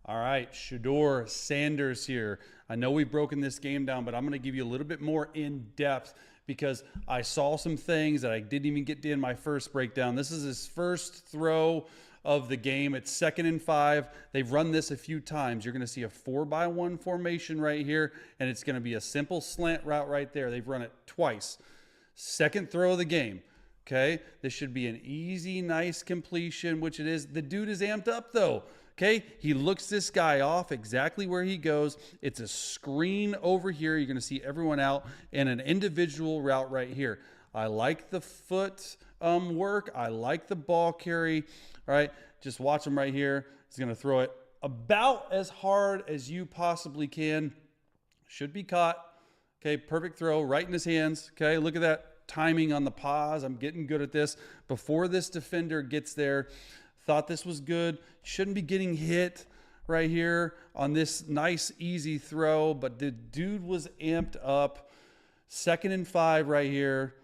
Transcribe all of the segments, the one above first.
All right, Shador Sanders here. I know we've broken this game down, but I'm going to give you a little bit more in depth because I saw some things that I didn't even get to in my first breakdown. This is his first throw of the game. It's 2nd and 5. They've run this a few times. You're going to see a 4-by-1 formation right here, and it's going to be a simple slant route right there. They've run it twice. Second throw of the game. Okay, this should be an easy, nice completion, which it is. The dude is amped up though. Okay, he looks this guy off exactly where he goes. It's a screen over here. You're going to see everyone out and an individual route right here. I like the foot work. I like the ball carry. All right, just watch him right here. He's going to throw it about as hard as you possibly can. Should be caught. Okay, perfect throw right in his hands. Okay, look at that timing on the pause. I'm getting good at this. Before this defender gets there, thought this was good. Shouldn't be getting hit right here on this nice, easy throw, but the dude was amped up. 2nd and 5 right here.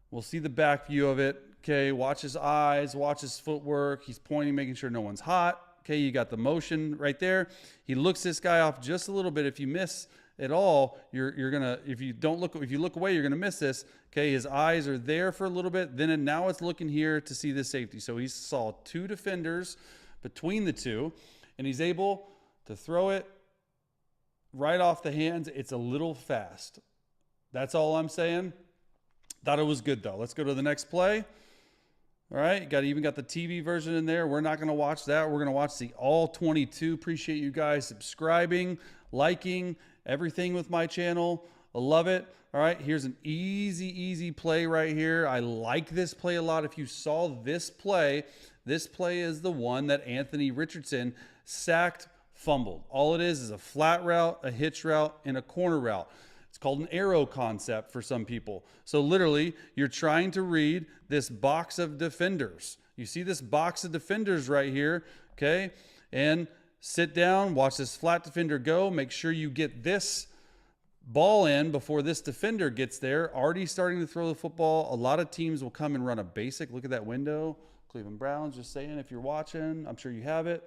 We'll see the back view of it. Okay, watch his eyes, watch his footwork. He's pointing, making sure no one's hot. Okay, you got the motion right there. He looks this guy off just a little bit. If you miss at all, you're gonna, if you look away, you're gonna miss this. Okay, his eyes are there for a little bit, then and now it's looking here to see the safety. So he saw 2 defenders between the two, and he's able to throw it right off the hands. It's a little fast. That's all I'm saying. Thought it was good though. Let's go to the next play. All right, even got the TV version in there. We're not going to watch that. We're going to watch the all 22. Appreciate you guys subscribing, liking, everything with my channel. I love it. All right, here's an easy play right here. I like this play a lot. If you saw this play is the one that Anthony Richardson sacked, fumbled. All it is a flat route, a hitch route, and a corner route. It's called an arrow concept for some people. So literally, you're trying to read this box of defenders. You see this box of defenders right here, okay? And sit down, watch this flat defender go. Make sure you get this ball in before this defender gets there. Already starting to throw the football. A lot of teams will come and run a basic. Look at that window. Cleveland Browns, just saying if you're watching. I'm sure you have it.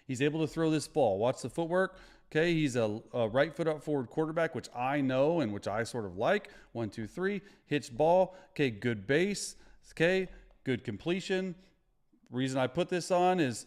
He's able to throw this ball. Watch the footwork. Okay, he's a right foot up forward quarterback, which I know and which I sort of like. 1, 2, 3, hitched ball. Okay, good base. Okay, good completion. Reason I put this on is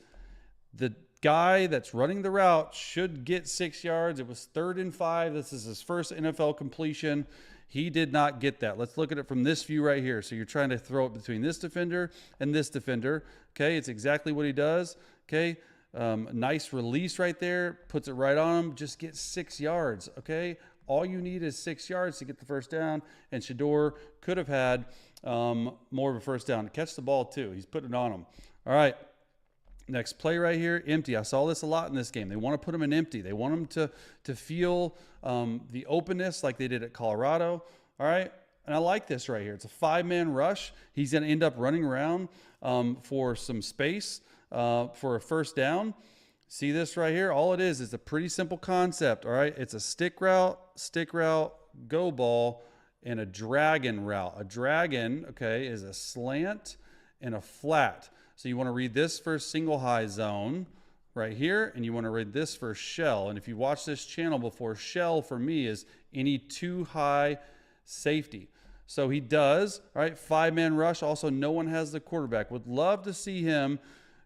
the guy that's running the route should get 6 yards. It was 3rd and 5. This is his first NFL completion. He did not get that. Let's look at it from this view right here. So you're trying to throw it between this defender and this defender. Okay, it's exactly what he does. Okay. Nice release right there, puts it right on him, just get 6 yards, okay? All you need is 6 yards to get the first down, and Shador could have had more of a first down. Catch the ball too, he's putting it on him. All right, next play right here, empty. I saw this a lot in this game. They want to put him in empty. They want him to feel the openness like they did at Colorado, all right? And I like this right here. It's a 5-man rush. He's going to end up running around for some space. For a first down. See this right here? All it is a pretty simple concept, all right? It's a stick route, go ball, and a dragon route. A dragon, okay, is a slant and a flat. So you want to read this for single high zone right here, and you want to read this for shell. And if you watch this channel before, shell for me is any too high safety. So he does, all right, 5-man rush. Also, no one has the quarterback. Would love to see him,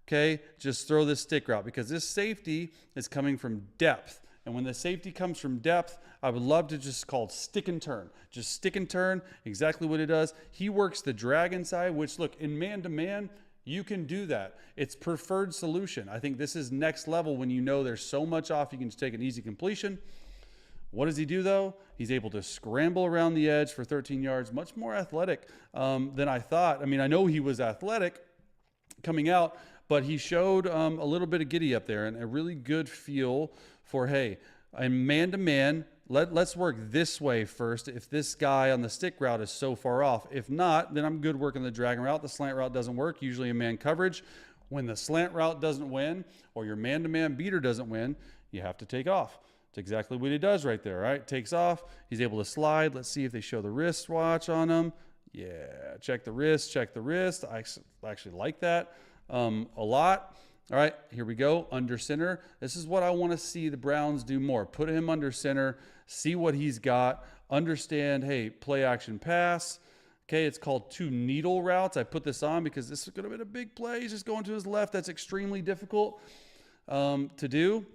okay, just throw this stick route because this safety is coming from depth. And when the safety comes from depth, I would love to just call it stick and turn. Just stick and turn, exactly what it does. He works the dragon side, which look, in man-to-man, you can do that. It's preferred solution. I think this is next level when you know there's so much off, you can just take an easy completion. What does he do though? He's able to scramble around the edge for 13 yards, much more athletic than I thought. I mean, I know he was athletic coming out, but he showed a little bit of giddy up there and a really good feel for, hey, I'm man-to-man. Let's work this way first if this guy on the stick route is so far off. If not, then I'm good working the dragon route. The slant route doesn't work, usually in man coverage. When the slant route doesn't win or your man-to-man beater doesn't win, you have to take off. It's exactly what he does right there, right? Takes off. He's able to slide. Let's see if they show the wrist watch on him. Yeah, check the wrist, check the wrist. I actually like that. A lot. All right, here we go, under center. This is what I want to see the Browns do more. Put him under center, see what he's got, understand, hey, play action pass. Okay, it's called two needle routes. I put this on because this is going to be a big play. He's just going to his left. That's extremely difficult to do.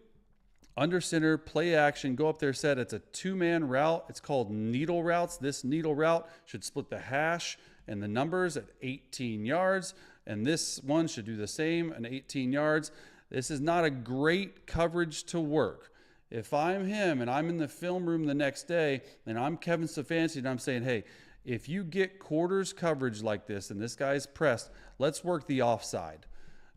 Under center, play action, go up there, set. It's a two-man route. It's called needle routes. This needle route should split the hash and the numbers at 18 yards. And this one should do the same, an 18 yards. This is not a great coverage to work. If I'm him and I'm in the film room the next day and I'm Kevin Stefanski and I'm saying, hey, if you get quarters coverage like this and this guy's pressed, let's work the offside.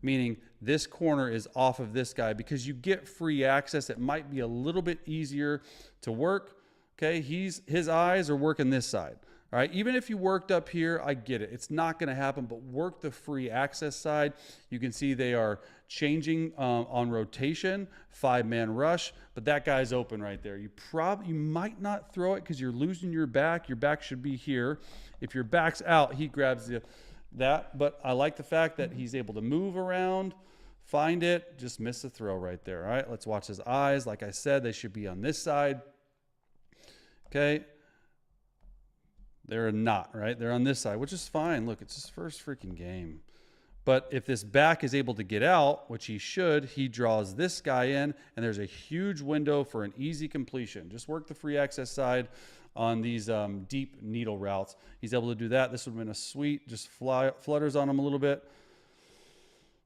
Meaning this corner is off of this guy because you get free access. It might be a little bit easier to work. Okay, his eyes are working this side. All right, even if you worked up here, I get it. It's not going to happen, but work the free access side. You can see they are changing on rotation, 5-man rush, but that guy's open right there. You might not throw it because you're losing your back. Your back should be here. If your back's out, he grabs that. But I like the fact that he's able to move around, find it, just miss the throw right there. All right, let's watch his eyes. Like I said, they should be on this side. Okay. They're not, right? They're on this side, which is fine. Look, it's his first freaking game. But if this back is able to get out, which he should, he draws this guy in, and there's a huge window for an easy completion. Just work the free access side on these deep needle routes. He's able to do that. This would have been a sweet, just flutters on him a little bit.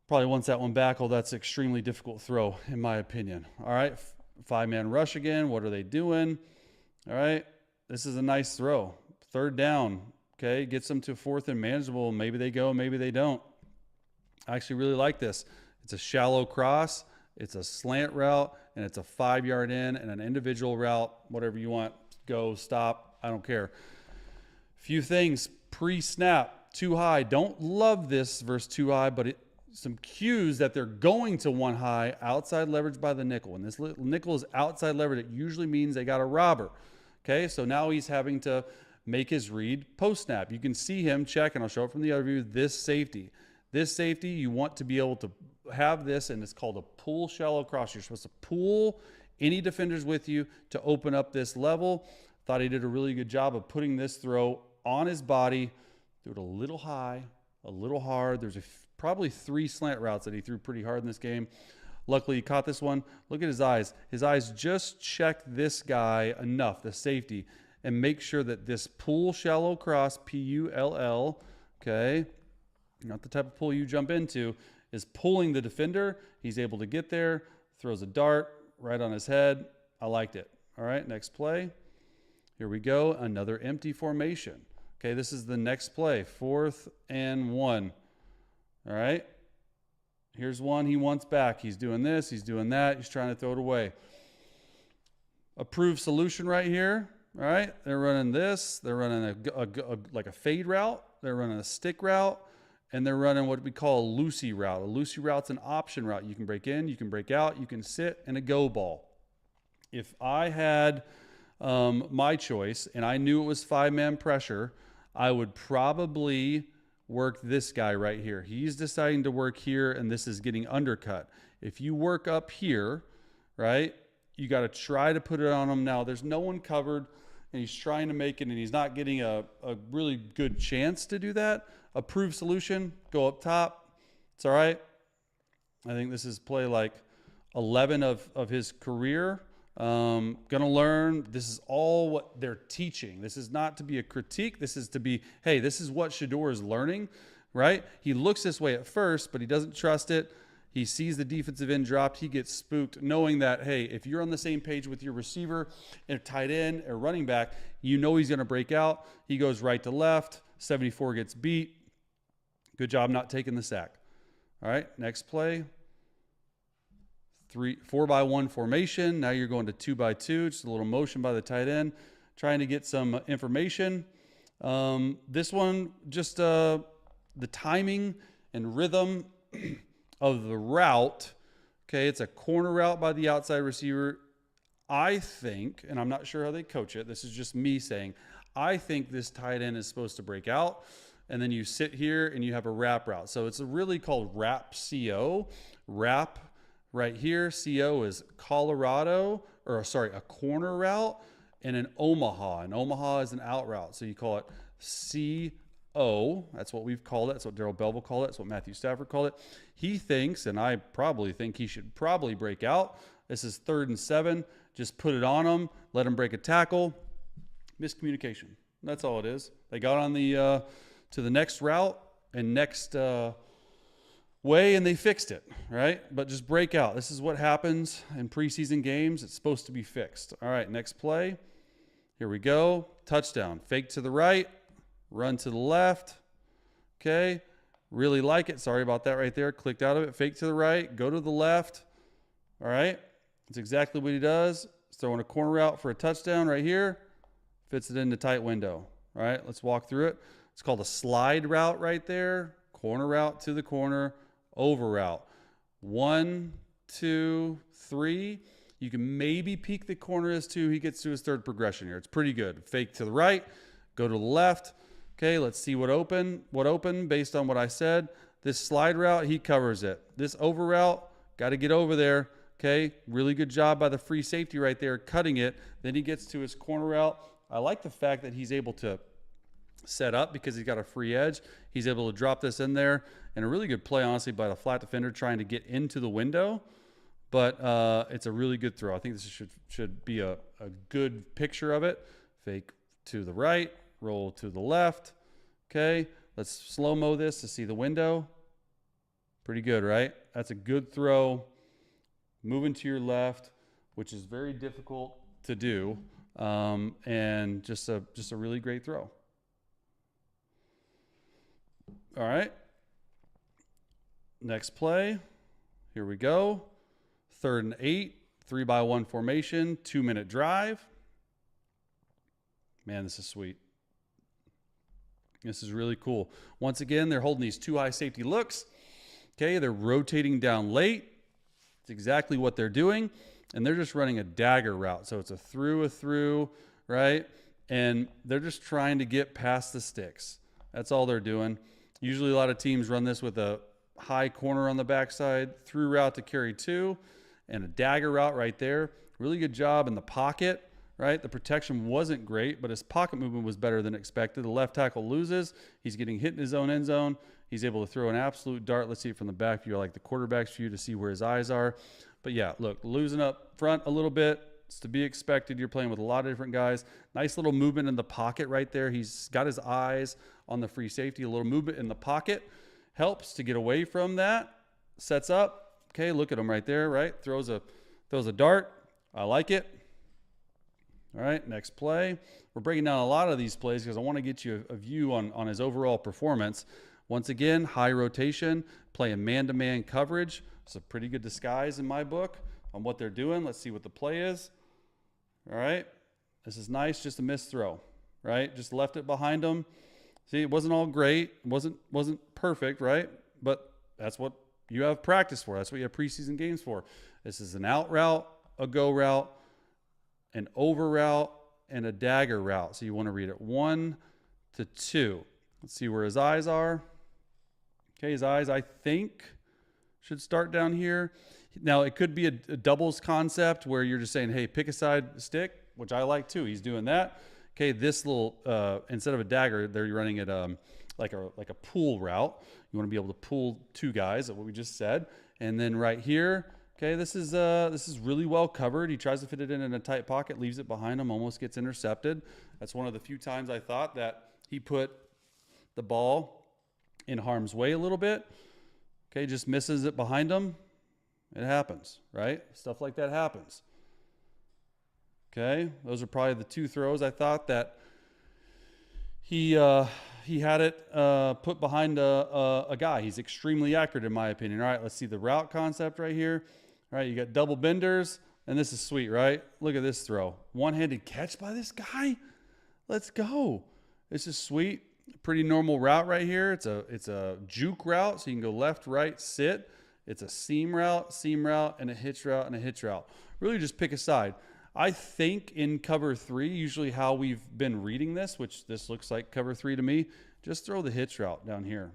Probably wants that one back, although that's an extremely difficult throw, in my opinion. All right, 5-man rush again. What are they doing? All right, this is a nice throw. 3rd down, okay, gets them to 4th and manageable. Maybe they go, maybe they don't. I actually really like this. It's a shallow cross, it's a slant route, and it's a 5-yard in and an individual route, whatever you want. Go, stop, I don't care. Few things, pre-snap, too high. Don't love this versus too high, but some cues that they're going to one high, outside leverage by the nickel. When this nickel is outside leverage, it usually means they got a robber. Okay, so now he's having to make his read post-snap. You can see him check, and I'll show it from the other view, this safety. This safety, you want to be able to have this, and it's called a pull shallow cross. You're supposed to pull any defenders with you to open up this level. Thought he did a really good job of putting this throw on his body. Threw it a little high, a little hard. There's probably 3 slant routes that he threw pretty hard in this game. Luckily, he caught this one. Look at his eyes. His eyes just check this guy enough, the safety, and make sure that this pull shallow cross, P-U-L-L, okay, not the type of pull you jump into, is pulling the defender. He's able to get there, throws a dart right on his head. I liked it. All right, next play. Here we go, another empty formation. Okay, this is the next play, 4th and 1. All right, here's one he wants back. He's doing this, he's doing that, he's trying to throw it away. Approved solution right here. All right, they're running this. They're running like a fade route. They're running a stick route, and they're running what we call a loosey route. A loosey route's an option route. You can break in, you can break out, you can sit, and a go ball. If I had my choice and I knew it was 5-man pressure, I would probably work this guy right here. He's deciding to work here, and this is getting undercut. If you work up here, right, you got to try to put it on him. Now, there's no one covered, and he's trying to make it, and he's not getting a really good chance to do that. Approved solution, go up top. It's all right. I think this is play like 11 of his career. Gonna learn. This is all what they're teaching. This is not to be a critique. This is to be, hey, this is what Shedeur is learning, right? He looks this way at first, but he doesn't trust it. He sees the defensive end dropped. He gets spooked, knowing that, hey, if you're on the same page with your receiver and tight end or running back, you know he's going to break out. He goes right to left. 74 gets beat. Good job not taking the sack. All right, next play. 4-by-1 formation. Now you're going to 2-by-2. Just a little motion by the tight end, trying to get some information. This one, just the timing and rhythm of the route. Okay, it's a corner route by the outside receiver. I think, and I'm not sure how they coach it, this is just me saying, I think this tight end is supposed to break out. and then you sit here and you have a wrap route. So it's really called wrap CO. Wrap right here, CO is Colorado, or sorry, a corner route, and an Omaha. And Omaha is an out route. So you call it CO. That's what we've called it. That's what Daryl Belleville called it. That's what Matthew Stafford called it. He thinks, and I probably think he should probably break out. This is 3rd and 7. Just put it on them. Let them break a tackle. Miscommunication. That's all it is. They got on the to the next route and next way, and they fixed it, right? But just break out. This is what happens in preseason games. It's supposed to be fixed. All right, next play. Here we go. Touchdown. Fake to the right. Run to the left. Okay. Really like it. Sorry about that right there. Clicked out of it. Fake to the right. Go to the left. All right. That's exactly what he does. He's throwing a corner route for a touchdown right here. Fits it into tight window. All right. Let's walk through it. It's called a slide route right there. Corner route to the corner. Over route. 1, 2, 3. You can maybe peek the corner as 2. He gets to his 3rd progression here. It's pretty good. Fake to the right. Go to the left. Okay, let's see what open based on what I said. This slide route, he covers it. This over route, got to get over there. Okay, really good job by the free safety right there, cutting it. Then he gets to his corner route. I like the fact that he's able to set up because he's got a free edge. He's able to drop this in there. And a really good play, honestly, by the flat defender trying to get into the window. But it's a really good throw. I think this should be a good picture of it. Fake to the right. Roll to the left. Okay, let's slow-mo this to see the window. Pretty good, right? That's a good throw. Moving to your left, which is very difficult to do, and just a really great throw. All right. Next play. Here we go. 3rd and 8, 3-by-1 formation, 2-minute drive. Man, this is sweet. This is really cool. Once again, they're holding these 2 high safety looks. Okay, they're rotating down late. It's exactly what they're doing. And they're just running a dagger route. So it's a through, right? And they're just trying to get past the sticks. That's all they're doing. Usually a lot of teams run this with a high corner on the backside, through route to carry 2, and a dagger route right there. Really good job in the pocket. Right? The protection wasn't great, but his pocket movement was better than expected. The left tackle loses. He's getting hit in his own end zone. He's able to throw an absolute dart. Let's see it from the back view. I like the quarterback's view to see where his eyes are. But yeah, look, losing up front a little bit. It's to be expected. You're playing with a lot of different guys. Nice little movement in the pocket right there. He's got his eyes on the free safety. A little movement in the pocket helps to get away from that. Sets up. Okay, look at him right there, right? Throws a dart. I like it. All right, next play. We're breaking down a lot of these plays because I want to get you a view on his overall performance. Once again, high rotation, playing man-to-man coverage. It's a pretty good disguise in my book on what they're doing. Let's see what the play is. All right, this is nice, just a missed throw, right? Just left it behind him. See, it wasn't all great. It wasn't perfect, right? But that's what you have practice for. That's what you have preseason games for. This is an out route, a go route, an over route, and a dagger route. So you want to read it 1 to 2. Let's see where his eyes are. Okay, his eyes, I think, should start down here. Now, it could be a doubles concept where you're just saying, hey, pick a side stick, which I like too. He's doing that. Okay, this little, instead of a dagger, they're running it like a pull route. You want to be able to pull 2 guys, what we just said. And then right here, okay, this is really well covered. He tries to fit it in a tight pocket, leaves it behind him, almost gets intercepted. That's one of the few times I thought that he put the ball in harm's way a little bit. Okay, just misses it behind him. It happens, right? Stuff like that happens. Okay, those are probably the 2 throws I thought that he had it put behind a guy. He's extremely accurate in my opinion. All right, let's see the route concept right here. All right, you got double benders, and this is sweet, right? Look at this throw. One-handed catch by this guy. Let's go. This is sweet. Pretty normal route right here. It's a juke route, so you can go left, right, sit. It's a seam route, and a hitch route, and a hitch route. Really just pick a side. I think in cover 3, usually how we've been reading this, which this looks like cover 3 to me, just throw the hitch route down here.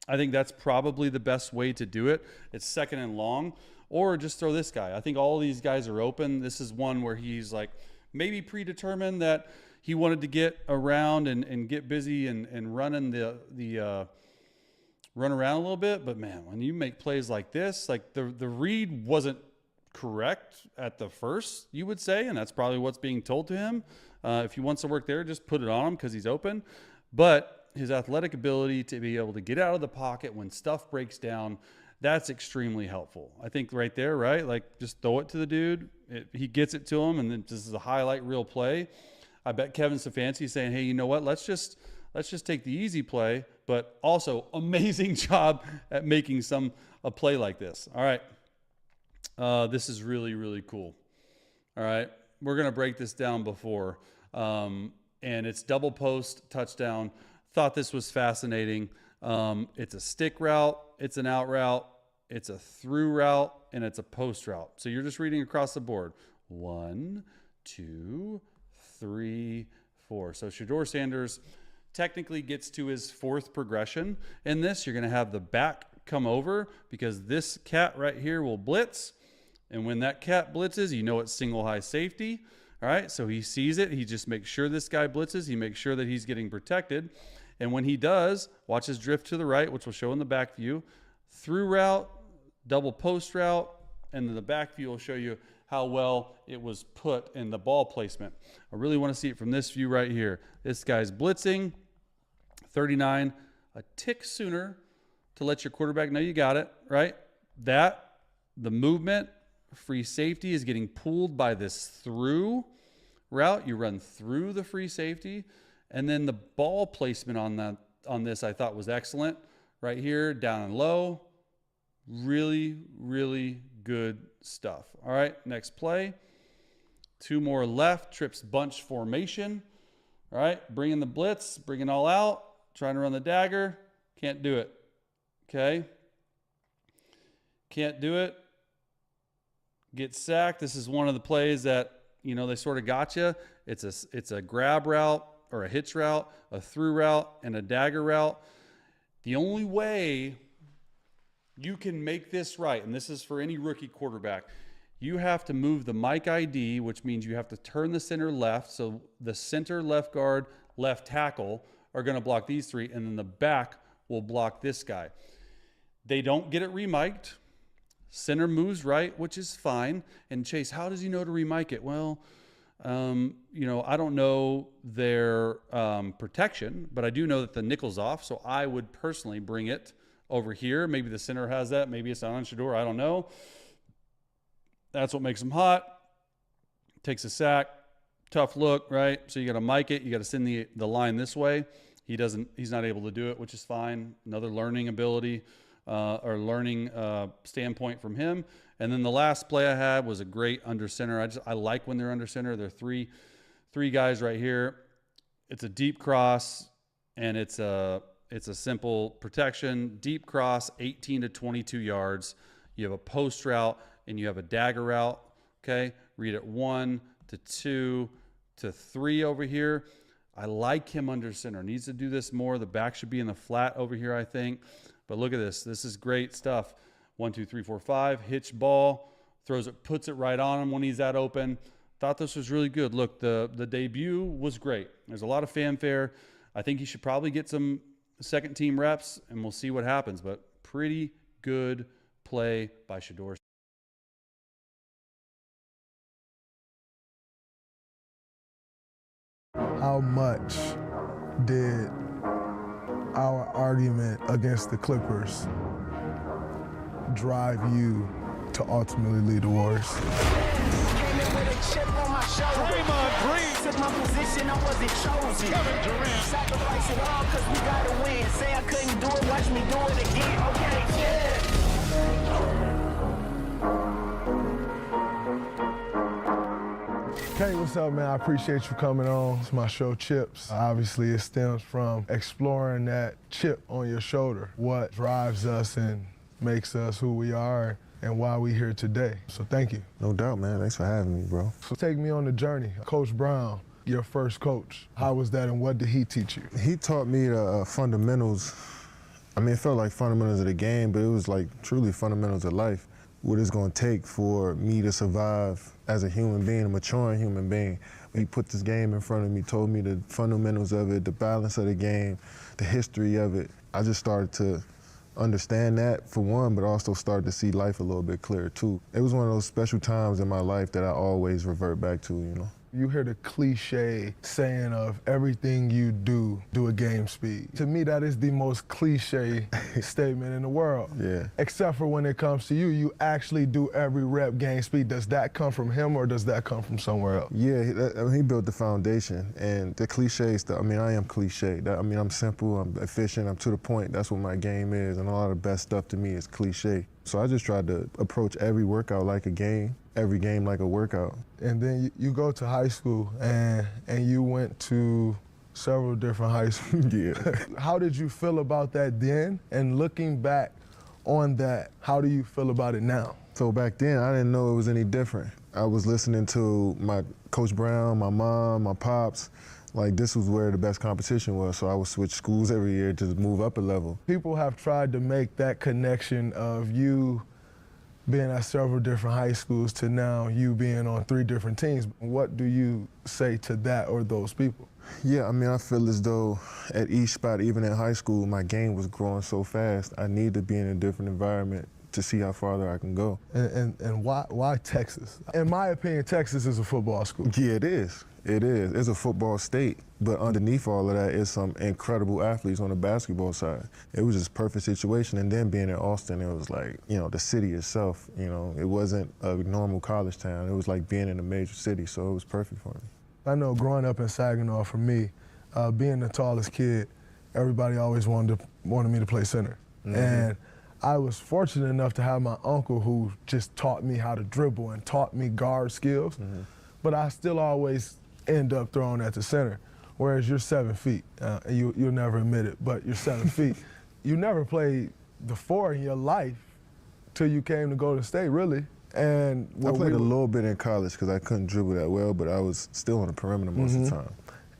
I think that's probably the best way to do it. It's second and long, or just throw this guy. I think all these guys are open. This is one where he's like maybe predetermined that he wanted to get around and get busy and running run around a little bit. But man, when you make plays like this, like the read wasn't correct at the first, you would say, and that's probably what's being told to him. If he wants to work there, just put it on him because he's open. But his athletic ability to be able to get out of the pocket when stuff breaks down, that's extremely helpful. I think right there, right? Like just throw it to the dude. He gets it to him, and then this is a highlight reel play. I bet Kevin Stefanski is saying, hey, you know what? Let's just take the easy play, but also amazing job at making a play like this. All right. This is really, really cool. All right. We're going to break this down before. And it's double post touchdown. Thought this was fascinating. It's a stick route. It's an out route. It's a through route, and it's a post route. So you're just reading across the board. 1, 2, 3, 4. So Shedeur Sanders technically gets to his fourth progression. In this, you're going to have the back come over because this cat right here will blitz. And when that cat blitzes, you know it's single high safety. All right, so he sees it. He just makes sure this guy blitzes. He makes sure that he's getting protected. And when he does, watch his drift to the right, which will show in the back view. Through route, double post route, and then the back view will show you how well it was put in the ball placement. I really want to see it from this view right here. This guy's blitzing, 39, a tick sooner to let your quarterback know you got it, right? The movement, free safety is getting pulled by this through route. You run through the free safety, and then the ball placement on this I thought was excellent. Right here, down and low. Really, really good stuff. All right, next play. 2 more left, trips bunch formation. All right, bringing the blitz, bringing all out, trying to run the dagger. Can't do it. Okay. Can't do it. Get sacked. This is one of the plays that, you know, they sort of got you. It's a grab route or a hitch route, a through route, and a dagger route. The only way you can make this right, and this is for any rookie quarterback, you have to move the Mike ID, which means you have to turn the center left. So the center, left guard, left tackle are going to block these 3, and then the back will block this guy. They don't get it remiked. Center moves right, which is fine. And Chase, how does he know to remike it? Well, you know, I don't know their protection, but I do know that the nickel's off. So I would personally bring it over here. Maybe the center has that. Maybe it's not on Shedeur. I don't know. That's what makes him hot. Takes a sack. Tough look, right? So you got to mic it. You got to send the line this way. He's not able to do it, which is fine. Another learning ability or learning standpoint from him. And then the last play I had was a great under center. I like when they're under center. There are three guys right here. It's a deep cross, and it's a simple protection. Deep cross, 18 to 22 yards. You have a post route, and you have a dagger route. Okay, read it 1 to 2 to 3 over here. I like him under center. Needs to do this more. The back should be in the flat over here, I think. But look at this. This is great stuff. 1, 2, 3, 4, 5. Hitch ball. Throws it, puts it right on him when he's that open. Thought this was really good. Look, the debut was great. There's a lot of fanfare. I think he should probably get some second team reps, and we'll see what happens. But pretty good play by Shedeur. How much did our argument against the Clippers drive you to ultimately lead the Warriors? Draymond Green took my position, I wasn't chosen. Kevin Durant sacrifice it all because we gotta win. Say I couldn't do it, watch me do it again. Okay, yeah. Hey, what's up, man? I appreciate you coming on. It's my show, Chips. Obviously, it stems from exploring that chip on your shoulder, what drives us and makes us who we are and why we're here today. So thank you. No doubt, man. Thanks for having me, bro. So take me on the journey. Coach Brown your first coach? How was that, and what did he teach you? He taught me the fundamentals. I mean, it felt like fundamentals of the game, but it was like truly fundamentals of life. What it's gonna take for me to survive as a human being, a maturing human being. He put this game in front of me, told me the fundamentals of it, the balance of the game, the history of it. I just started to understand that for one, but also started to see life a little bit clearer too. It was one of those special times in my life that I always revert back to, you know. You hear the cliche saying of everything you do at game speed. To me, that is the most cliche statement in the world. Yeah. Except for when it comes to you, you actually do every rep game speed. Does that come from him or does that come from somewhere else? Yeah, he built the foundation, and the cliche stuff, I mean, I am cliche. I mean, I'm simple, I'm efficient, I'm to the point. That's what my game is, and a lot of the best stuff to me is cliche. So I just tried to approach every workout like a game, every game like a workout. And then you go to high school, and you went to several different high schools. Yeah. How did you feel about that then? And looking back on that, how do you feel about it now? So back then, I didn't know it was any different. I was listening to my Coach Brown, my mom, my pops. Like, this was where the best competition was, so I would switch schools every year to move up a level. People have tried to make that connection of you being at several different high schools to now you being on 3 different teams. What do you say to that or those people? Yeah, I mean, I feel as though at each spot, even in high school, my game was growing so fast. I need to be in a different environment to see how farther I can go. And why Texas? In my opinion, Texas is a football school. Yeah, it is. It is. It's a football state, but underneath all of that is some incredible athletes on the basketball side. It was just a perfect situation, and then being in Austin, it was like, you know, the city itself, you know, it wasn't a normal college town. It was like being in a major city, so it was perfect for me. I know growing up in Saginaw, for me, being the tallest kid, everybody always wanted me to play center. Mm-hmm. And I was fortunate enough to have my uncle who just taught me how to dribble and taught me guard skills, mm-hmm. but I still always end up throwing at the center, whereas you're 7 feet. You'll never admit it, but you're 7 feet. You never played the 4 in your life till you came to Golden State, really. And I played a little bit in college because I couldn't dribble that well, but I was still on the perimeter most of the time.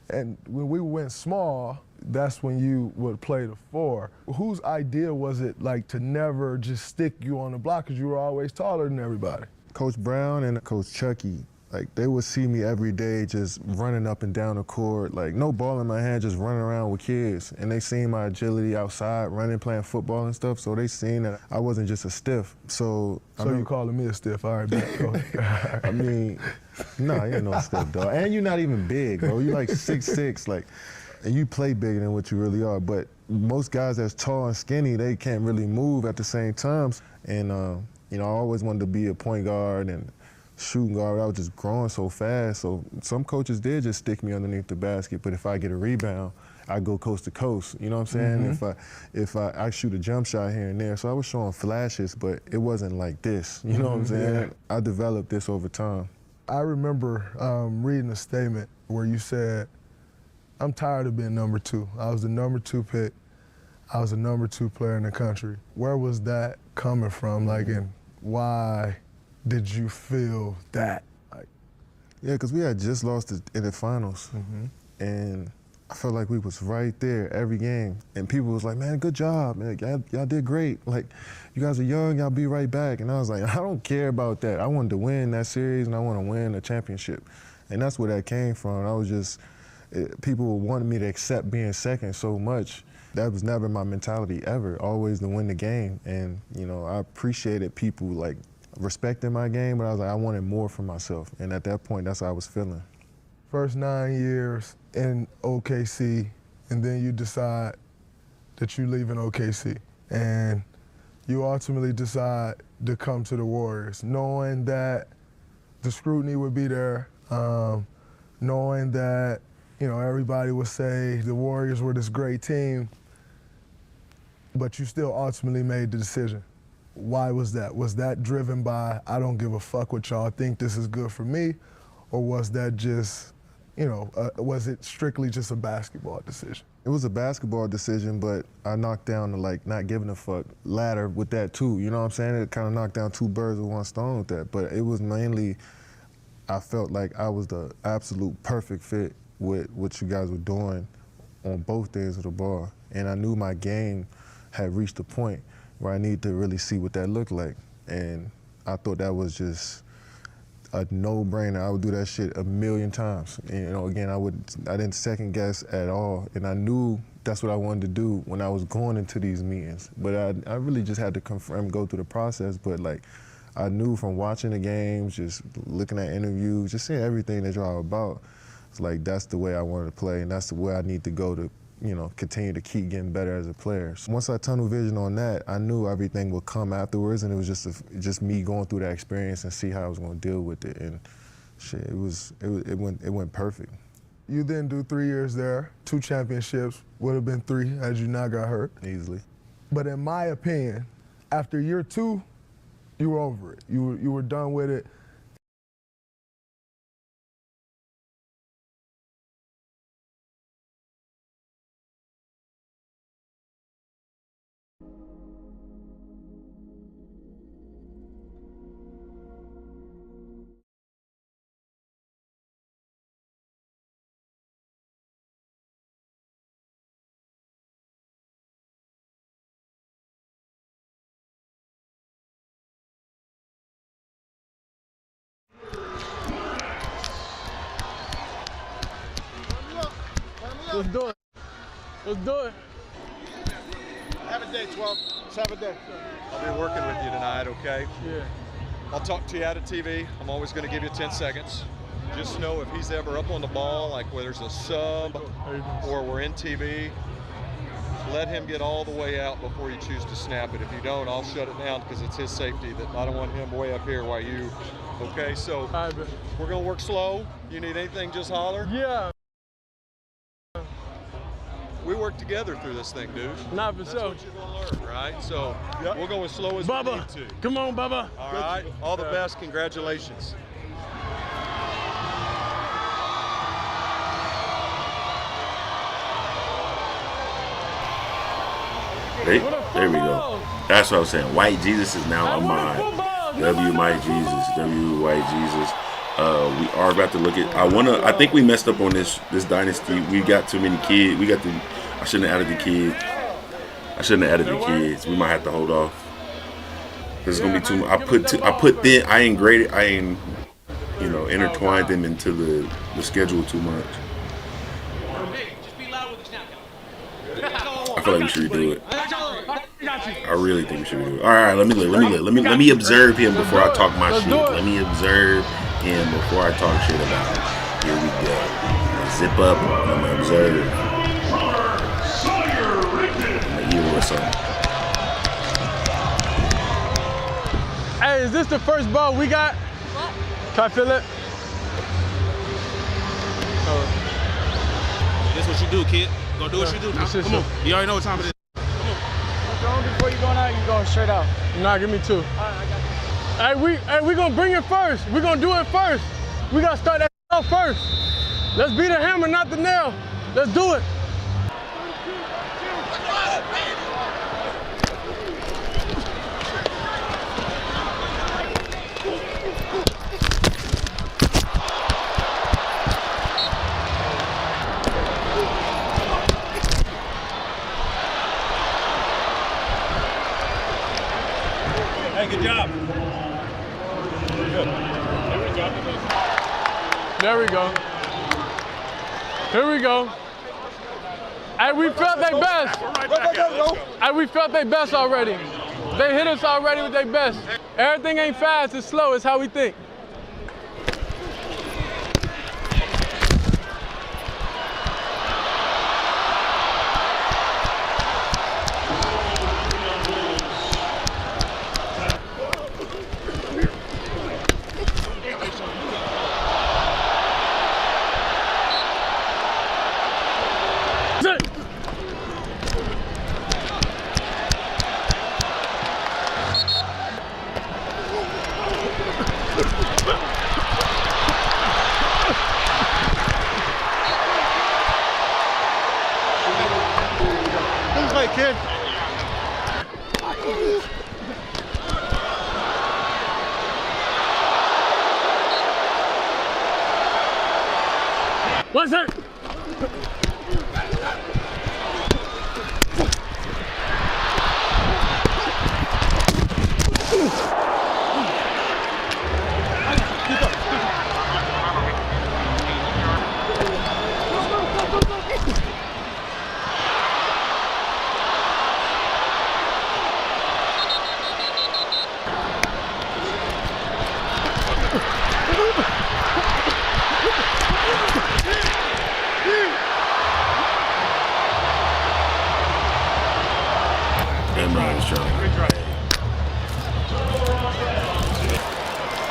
And when we went small, that's when you would play the 4. Whose idea was it, like, to never just stick you on the block because you were always taller than everybody? Coach Brown and Coach Chucky, like, they would see me every day just running up and down the court, like, no ball in my hand, just running around with kids. And they seen my agility outside, running, playing football and stuff, so they seen that I wasn't just a stiff. So you calling me a stiff, all right, Coach. I mean, nah, you ain't no stiff, dog. And you're not even big, bro. You like 6'6", like, and you play bigger than what you really are. But most guys that's tall and skinny, they can't really move at the same times. And, you know, I always wanted to be a point guard and shooting guard. I was just growing so fast. So some coaches did just stick me underneath the basket, but if I get a rebound, I go coast to coast. You know what I'm saying? Mm-hmm. If I shoot a jump shot here and there. So I was showing flashes, but it wasn't like this. You know what I'm saying? Yeah. I developed this over time. I remember reading a statement where you said, I'm tired of being number 2. I was the number 2 pick. I was the number 2 player in the country. Where was that coming from? Like, and why did you feel that? Like, yeah, because we had just lost in the finals, and I felt like we was right there every game. And people was like, man, good job, man. Y'all did great. Like, you guys are young, y'all be right back. And I was like, I don't care about that. I wanted to win that series, and I want to win a championship. And that's where that came from. I was just, people wanted me to accept being second so much. That was never my mentality ever, always to win the game. And, you know, I appreciated people, like, respecting my game, but I was like, I wanted more for myself. And at that point, that's how I was feeling. First 9 years in OKC, and then you decide that you leave in OKC. And you ultimately decide to come to the Warriors, knowing that the scrutiny would be there, knowing that, you know, everybody would say the Warriors were this great team, but you still ultimately made the decision. Why was that? Was that driven by, I don't give a fuck what y'all think, this is good for me? Or was that just, you know, was it strictly just a basketball decision? It was a basketball decision, but I knocked down the, like, not giving a fuck ladder with that too. You know what I'm saying? It kind of knocked down 2 birds with 1 stone with that. But it was mainly, I felt like I was the absolute perfect fit with what you guys were doing on both ends of the ball. And I knew my game had reached a point where I needed to really see what that looked like. And I thought that was just a no-brainer. I would do that shit a million times. And, you know, again, I didn't second guess at all. And I knew that's what I wanted to do when I was going into these meetings. But I really just had to confirm, go through the process. But like, I knew from watching the games, just looking at interviews, just seeing everything that y'all about, it's like that's the way I wanted to play, and that's the way I need to go to, you know, continue to keep getting better as a player. So once I tunnel vision on that, I knew everything would come afterwards, and it was just me going through that experience and see how I was going to deal with it. And shit, it went perfect. You didn't do 3 years there, 2 championships, would have been 3 had you not got hurt. Easily. But in my opinion, after year 2, you were over it. You were done with it. Let's do it. Let's do it. Have a day, 12. Let's have a day. I'll be working with you tonight, okay? Yeah. I'll talk to you out of TV. I'm always going to give you 10 seconds. Just know if he's ever up on the ball, like where there's a sub or we're in TV, let him get all the way out before you choose to snap it. If you don't, I'll shut it down because it's his safety that I don't want him way up here while you, okay? So we're going to work slow. You need anything, just holler. Yeah. We work together through this thing, dude. Not for That's sure. what you're going to learn, right? So we'll go as slow as we Bubba, need to. come on, Bubba. All right, all the best, congratulations. There we go. That's what I was saying. White Jesus is now on mine. W White Jesus. W White Jesus. We are about to look at. I think we messed up on this dynasty. We got too many kids. I shouldn't have added the kids. We might have to hold off. There's gonna be too much. I ain't graded. I ain't, intertwined them into the schedule too much. I feel like we should redo it. I really think we should redo it. All right, let me observe him before I talk my shit. Let me observe him before I talk shit about him. Here we go. Zip up. I'm gonna observe. I'm gonna hear what's up. Hey, is this the first ball we got? What? Can I feel it? This what you do, kid. Go do what you do now. Come on. You already know what time it is. Before you going out, you going straight out. Nah, give me 2. All right, I got you. Hey, we gonna bring it first. We gonna do it first. We gotta start that out first. Let's beat the hammer, not the nail. Let's do it. Hey, good job. Good. There we go. Here we go. Hey, we felt their best. Hey, we felt their best already. They hit us already with their best. Everything ain't fast, it's slow, it's how we think.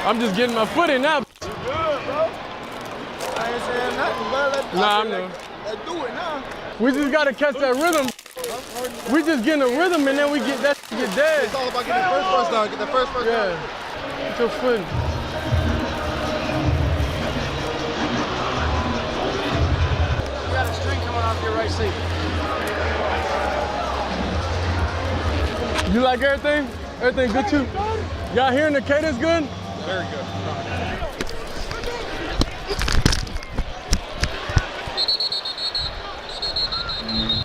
I'm just getting my foot in now. Good, bro. I ain't saying nothing, bro. Nah, I'm new. Let's do it now. We just gotta catch that rhythm. We just getting a rhythm and then we get that get dead. It's all about getting the first down. Get the first down. Yeah. Get your foot. You got a string coming off your right seat. You like everything? Everything good too? Y'all hearing the cadence good? Very good.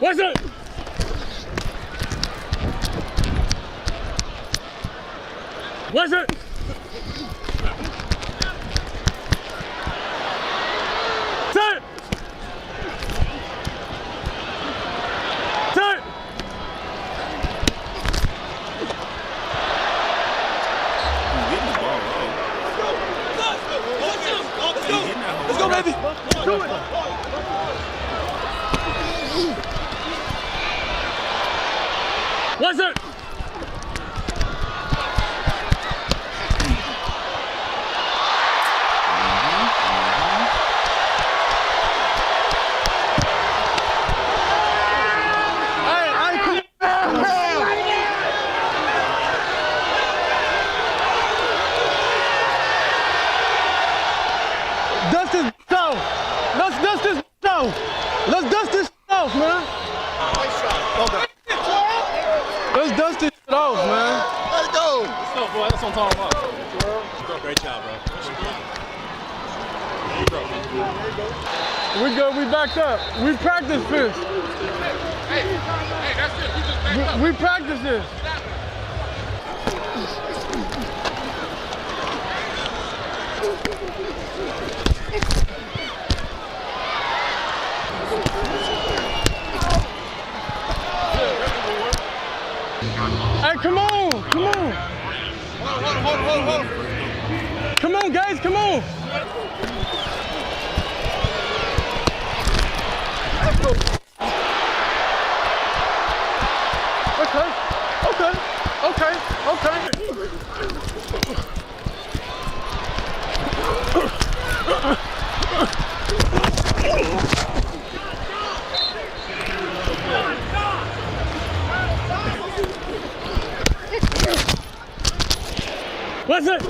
What's it? What's it? Set! Set! Let's go, baby. Do it! What's it? Dust this off. Let's dust this off. Let's dust this off, man. Let's dust this off, man. Let's go. Let's go, boy. That's what I'm talking about. Great job, bro. We good, we backed up. We practiced this. Hey, that's it. We just backed up. We practiced this. Hey, come on, come on. Hold. Come on, guys, come on. Okay. What's it?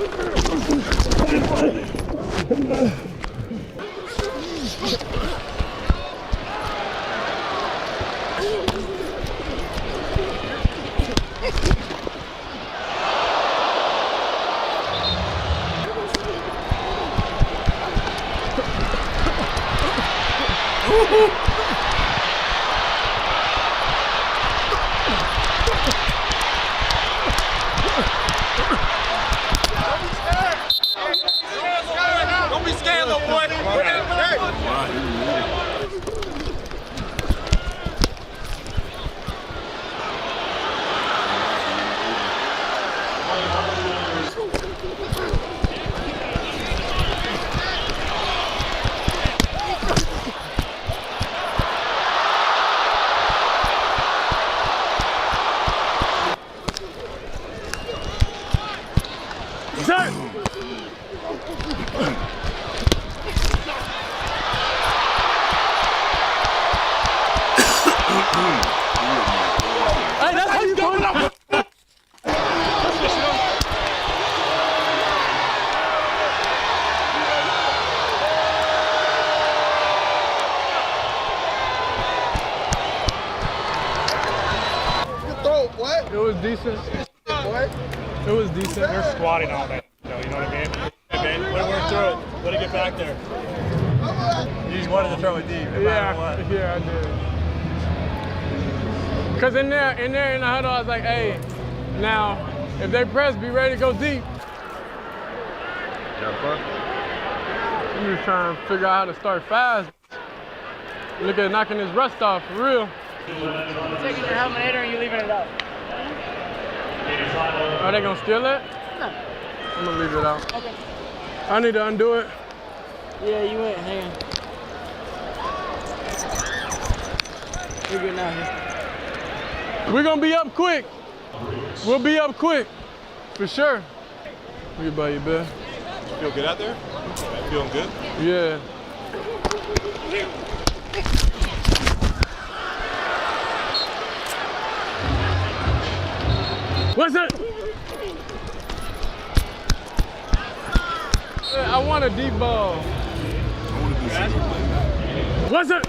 Don't be scared, little boy. Hey, that's how you doing it. Throw, boy. It was decent. Boy. It was decent. They're squatting all day, you know what I mean? Hey, man, way to work through it. Way to get back there. You just wanted to throw it deep, no matter what. Yeah, I did. Cause in the huddle, I was like, hey, now if they press, be ready to go deep. I'm just trying to figure out how to start fast. Look at knocking this rust off for real. You're taking your helminator and you leaving it out. Are they gonna steal it? No. I'm gonna leave it out. Okay. I need to undo it. Yeah, you went. Hang on. You're good now. We're gonna be up quick. We'll be up quick, for sure. What about you, man? Feel good out there? Feeling good? Yeah. What's it? I want a deep ball. I want to do something. What's it?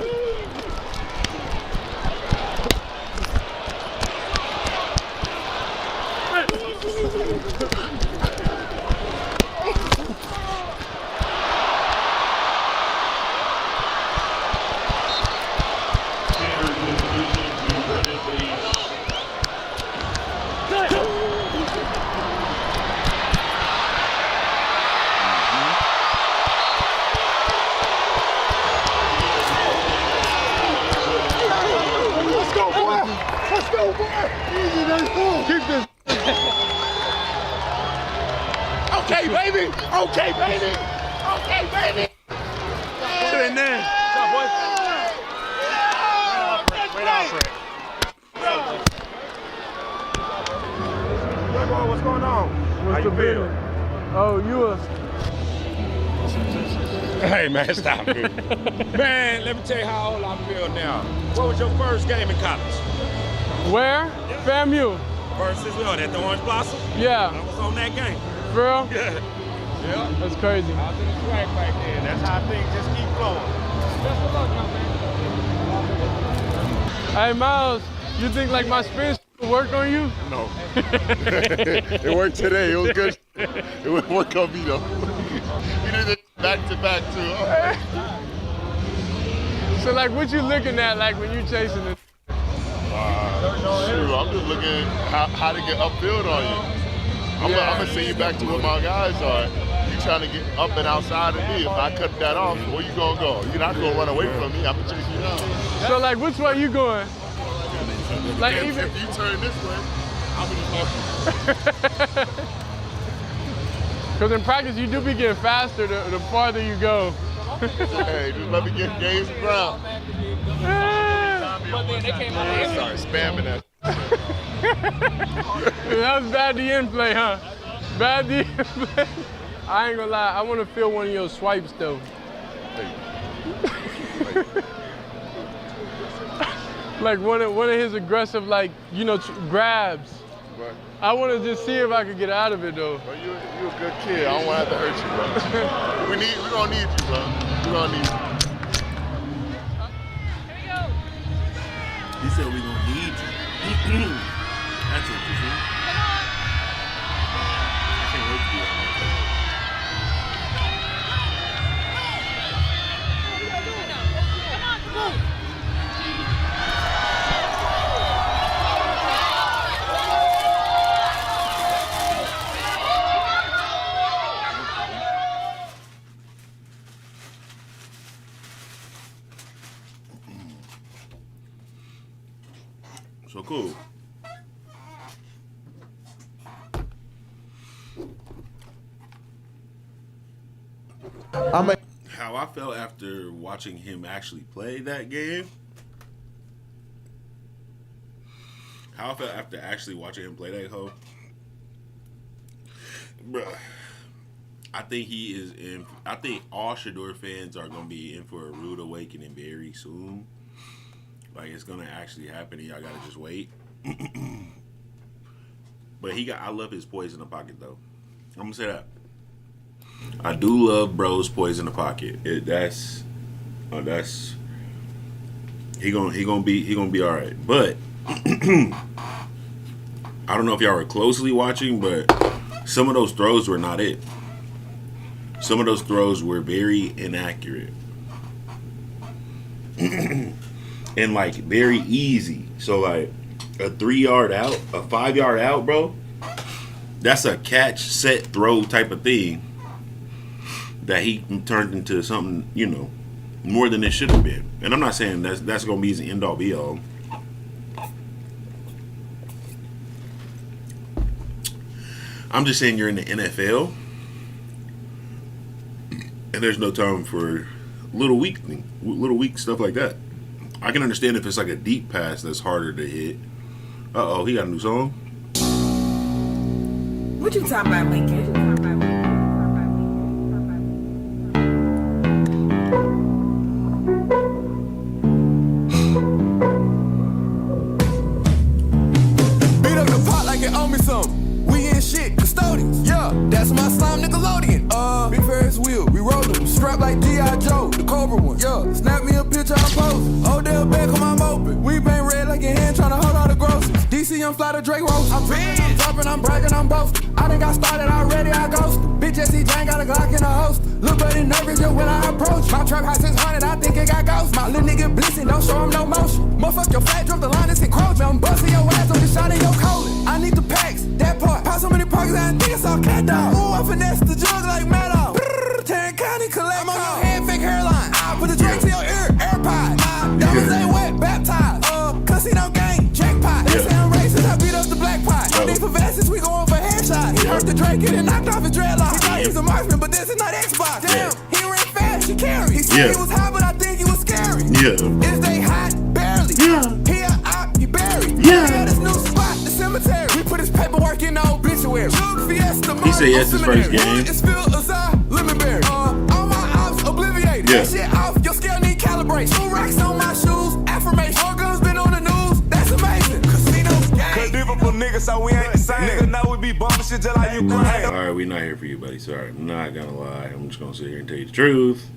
Keep this. Okay, baby. Okay, baby. Okay, baby. Get in there. What's up, boy? Wait out for it. What's going on? What's the business? Oh, you a... Hey, man, stop it. Man, let me tell you how old I feel now. What was your first game in college? Where? FAMU. Versus what? At the Orange Blossom? Yeah. I was on that game. For real? Yeah. Yeah. That's crazy. I was in the track back then. That's how things just keep flowing. Best of luck, young man. Hey, Miles, you think like my spin worked on you? No. It worked today. It was good. It wouldn't work on me though. You did it back to back too. So like, what you looking at like when you chasing it? Shoot, I'm just looking at how to get upfield on you. I'm gonna send you back to where my guys are. You trying to get up and outside of me. If I cut that off, where you gonna go? You're not gonna run away from me. I'm gonna chase you down. So like, which way you going? Like even if you turn this way, I'm gonna because in practice you do be getting faster the farther you go. Hey, just let me get gains of ground. Sorry, spamming that. That was bad DN play, huh? Bad DN play. I ain't gonna lie, I want to feel one of your swipes though. Like one of his aggressive, like, you know, grabs. Right. I want to just see if I could get out of it though. Well, you're a good kid. I don't want to have to hurt you, bro. We're gonna need you, bro. We're gonna need you. He said we're gonna need you. That's interesting. I can't wait to be on that. So cool. How I felt after watching him actually play that game. How I felt after actually watching him play that hoe. Bruh. I think he is in. I think all Shador fans are gonna be in for a rude awakening very soon. Like it's gonna actually happen, and y'all gotta just wait. But I love his poise in the pocket though. I'm gonna say that. I do love bro's poise in the pocket. That's he gonna be all right. But I don't know if y'all were closely watching, but some of those throws were not it. Some of those throws were very inaccurate. And like very easy. So like a 3-yard out, a 5-yard out, bro, that's a catch, set, throw type of thing that he turned into something, you know, more than it should have been. And I'm not saying that's gonna be his end all be all. I'm just saying you're in the NFL and there's no time for little weak stuff like that. I can understand if it's like a deep pass that's harder to hit. Uh-oh, he got a new song. What you talking about, Lincoln? Beat up the pot like it owe me something. We ain't shit, custodians. Yeah, that's my slime Nickelodeon. Big Ferris wheel, we roll them. Strapped like G.I. Joe, the Cobra one. Yeah, snap me a picture, I'm posing. Odell Beckham, I'm open. We been red like your hand trying to hold all the groceries. DC, I'm fly to Drake Rose. I'm big, I'm dropping, I'm bragging, I'm boasting. I done got started already, I ghosted. Bitch, S.C. Jane got a Glock in a host. Look buddy nervous just when I approach. My trap high 600, I think it got ghost. My little nigga blissing, don't show him no motion. Motherfuck your fat, drop the line, it's encroachment. I'm busting your ass, I'm just shining your colon. I need the packs, that part. Pop so many pockets, I think it's all cat dog. Ooh, I finesse the jug like Madoff. Tarrant County collect. I'm on your head, fake hairline. I put the drink to your ear, AirPod. Diamonds ain't wet, baptized. Casino gang, jackpot. They say I'm racist, I beat up the black pot. No need for vests, we going for headshots. He hurt the Drake, getting knocked off his dreadlocks. He thought he's a marksman, but this is not Xbox. Damn, he ran fast, he carried. He said he was hot, but I think he was scary. Is they hot? Barely. He a op, he buried. He got his new spot, the cemetery. We put his paperwork in the obituary. Jug Fiesta, He said yes his first game. It's Phil Azar, Lemonberry. All my ops obliviated. That shit off, your scale need calibrate. 2 racks on my shoes, affirmation. All guns been on the news, that's amazing. Casino gang. Different niggas, so we ain't the same. Niggas know we be bumping shit just like you. Alright, we not here for you, buddy. Sorry, I'm not gonna lie. I'm just gonna sit here and tell you the truth.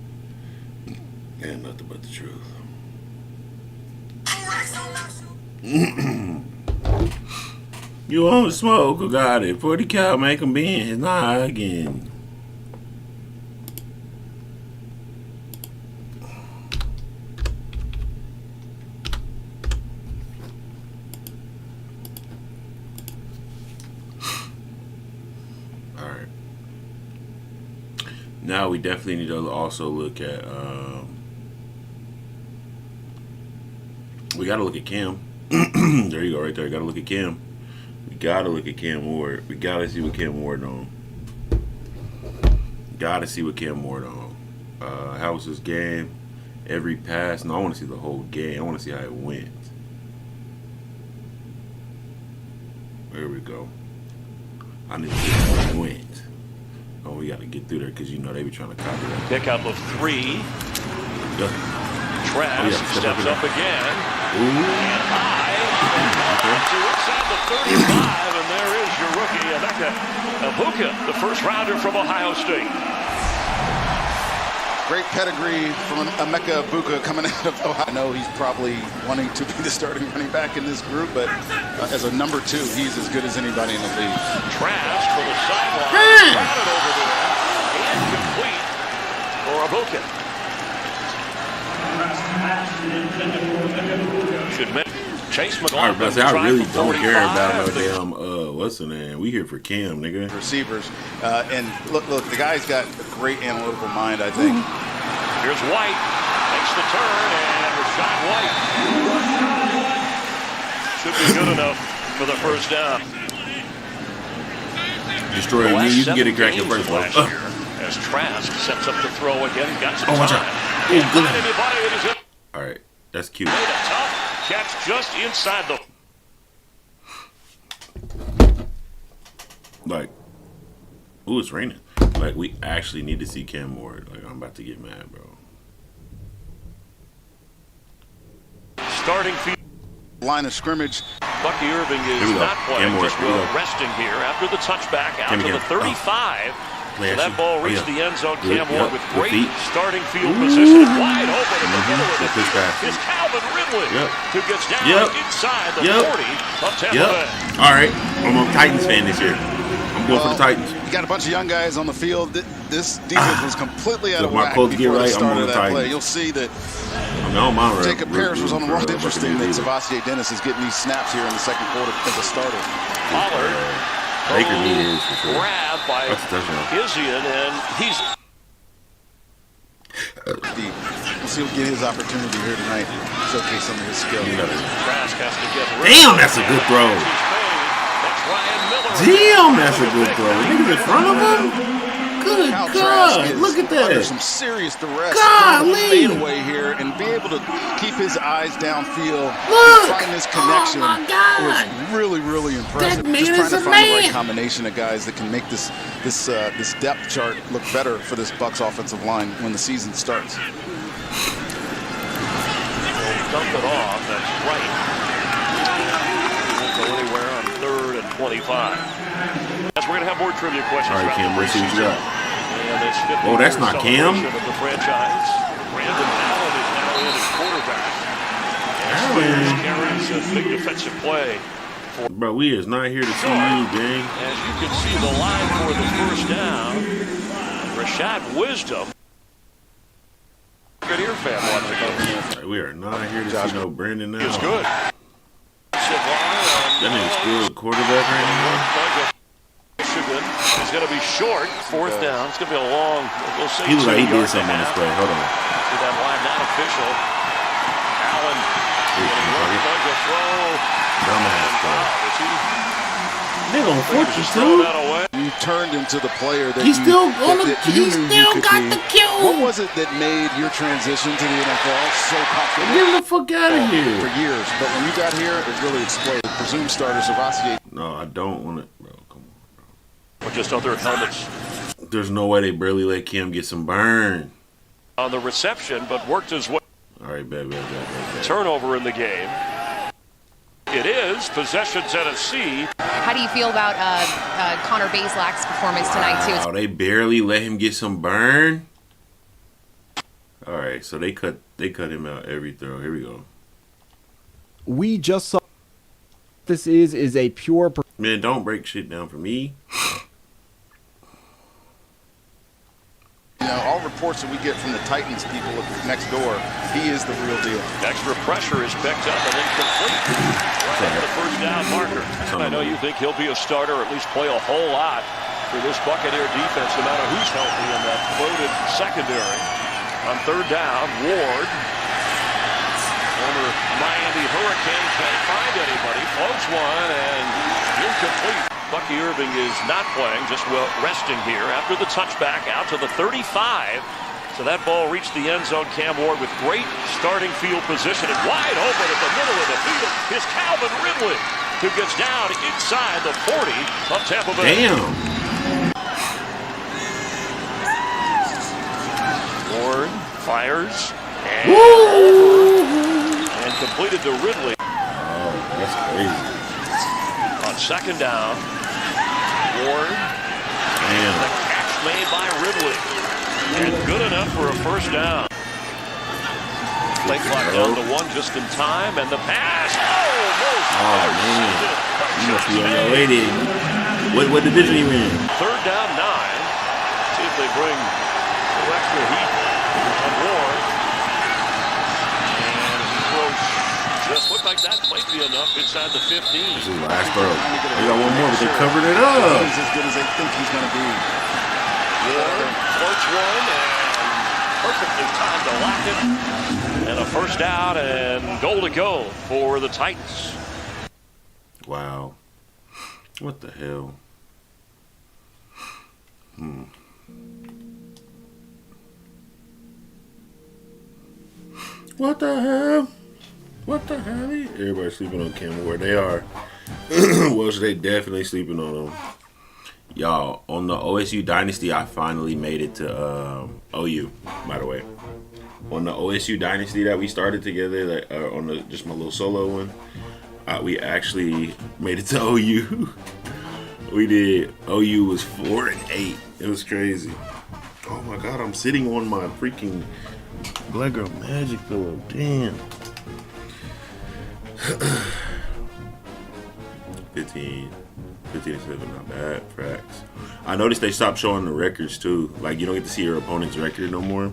And nothing but the truth. You want smoke? Who got it? 40 cal, make him be in his noggin. Alright. Now we definitely need to also look at we gotta look at Cam. There you go, right there. Gotta look at Cam. We gotta look at Cam Ward. We gotta see what Cam Ward on. Gotta see what Cam Ward on. How was his game? Every pass. No, I want to see the whole game. I want to see how it went. There we go. I need to see how it went. Oh, we got to get through there because you know they be trying to copy that. Pickup of 3. Trask steps up again. And high. To inside the 35, and there is your rookie, Emeka Ibuka, the first rounder from Ohio State. Great pedigree from Emeka Ibuka coming out of Ohio. I know he's probably wanting to be the starting running back in this group, but as a number 2, he's as good as anybody in the league. Trask for the sideline. Routed over there. Incomplete for Ibuka. Should make Chase McLaughlin. I really don't care about no damn what's the name? We here for Cam, nigga. Receivers. And look, the guy's got a great analytical mind, I think. Here's White. Makes the turn, and Rashad White. Should be good enough for the first down. Destroy me. You can get it cracking first one. As Trask sets up to throw again. Got some watch time. out. All right. That's cute. Made a tough catch just inside the... Like, ooh, it's raining. Like, we actually need to see Cam Ward. Like, I'm about to get mad, bro. Starting field. Line of scrimmage. Bucky Irving is not playing, just resting here after the touchback out to the 35. So that ball reached the end zone. Cam Ward with great starting field position. Wide open in the middle of the field is Calvin Ridley, who gets down inside the 40 of Tampa Bay. All right, I'm a Titans fan this year. I'm going for the Titans. You got a bunch of young guys on the field. This defense was completely out of whack before the start of that play. You'll see that Jacob Parrish was on the run. Interesting that Savasier Dennis is getting these snaps here in the second quarter as a starter. Pollard. Baker is for sure. Grabbed by Izian, and he's... We'll see him get his opportunity here tonight. Showcase some of his skill. Trask has to get damn, that's a good throw. Damn, that's a good throw. Niggas in front of him? Kyle Trask is look at that. under some serious duress. Golly. Fade away here and be able to keep his eyes downfield Look. and find this connection. Oh my God. Was really, really impressive. That man Just trying is to a find the right man. combination of guys that can make this depth chart look better for this Bucs offensive line when the season starts. Dump it off. That's right. Won't go anywhere on 3rd and 25. Yes, we're going to have more trivia questions. All right, Cam, let's see what you got. And it's 50 Oh, that's not Cam. Of the franchise. Brandon Allen is now in at quarterback. Allen carries a big defensive play. Bro, we is not here to see you, gang. As you can see, the line for the first down. Rashad Wisdom. Good ear fan watching. We are not here to see no Brandon now. It's good. That nigga's good quarterback right now. Michigan is going to be short. 4th down. It's going to be a long. We'll say He was like he did something on this play. Hold on. See that line not official. Allen going to throw. Dumbass play. They gonna force you too. You turned into the player that He's still got the kill. What was it that made your transition to the NFL so comfortable? Get the fuck out of here. For years, but when you got here, it really exploded. Presumed starter Savasier. No, I don't want it, bro. Come on, bro. Or just other helmets. There's no way they barely let Kim get some burn on the reception, but worked his way. All right, bad. Turnover in the game. It is possession Tennessee. How do you feel about Connor Bazelak's performance tonight too? Wow, they barely let him get some burn. All right, so they cut him out every throw. Here we go. We just saw this is a pure. Man, don't break shit down for me. You know, all reports that we get from the Titans people next door, he is the real deal. Extra pressure is picked up and incomplete. Right at the first down marker. I know you think he'll be a starter, or at least play a whole lot for this Buccaneer defense, no matter who's healthy in that loaded secondary. On 3rd down, Ward, former Miami Hurricane, can't find anybody. Floats one and incomplete. Bucky Irving is not playing, just resting here after the touchback out to the 35. So that ball reached the end zone. Cam Ward with great starting field position and wide open at the middle of the field is Calvin Ridley, who gets down inside the 40 of Tampa Bay. Damn. Ward fires and completed to Ridley. Oh, that's crazy. On 2nd down, Ward. Damn. The catch made by Ridley. And good enough for a first down. Play clock down to 1 just in time, and the pass. Oh man, you must be on your way then. What division you in? 3rd down 9. See if they bring a little extra heat on Ward. And he throws. Just looked like that might be enough inside the 15. This is the last throw. They got one more, but they covered it up. He's as good as they think he's going to be. Ward floats one and perfectly timed to lock it. And a first down and goal to go for the Titans. Wow. What the hell? What the hell? What the hell? Everybody's sleeping on Cam Ward. They are. Well, so they definitely sleeping on him. Y'all, on the OSU Dynasty, I finally made it to OU, by the way. On the OSU Dynasty that we started together, on just my little solo one, we actually made it to OU. We did. OU was 4-8. It was crazy. Oh my God, I'm sitting on my freaking Black Girl Magic pillow. Damn. 15-7, not bad. Facts. I noticed they stopped showing the records too. Like, you don't get to see your opponent's record no more.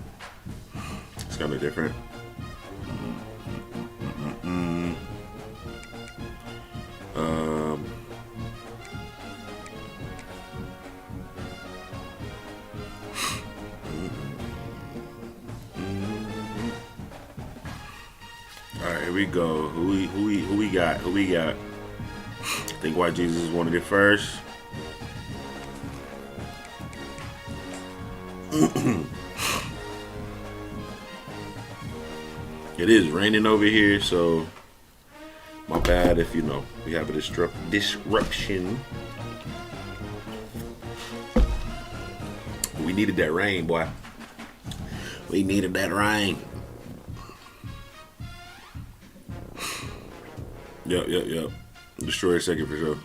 It's kind of different. All right, here we go. Who we got? I think White Jesus is one of the first. It is raining over here, so my bad if you know we have a disruption. We needed that rain, boy. We needed that rain. Yep. Destroy a second for sure.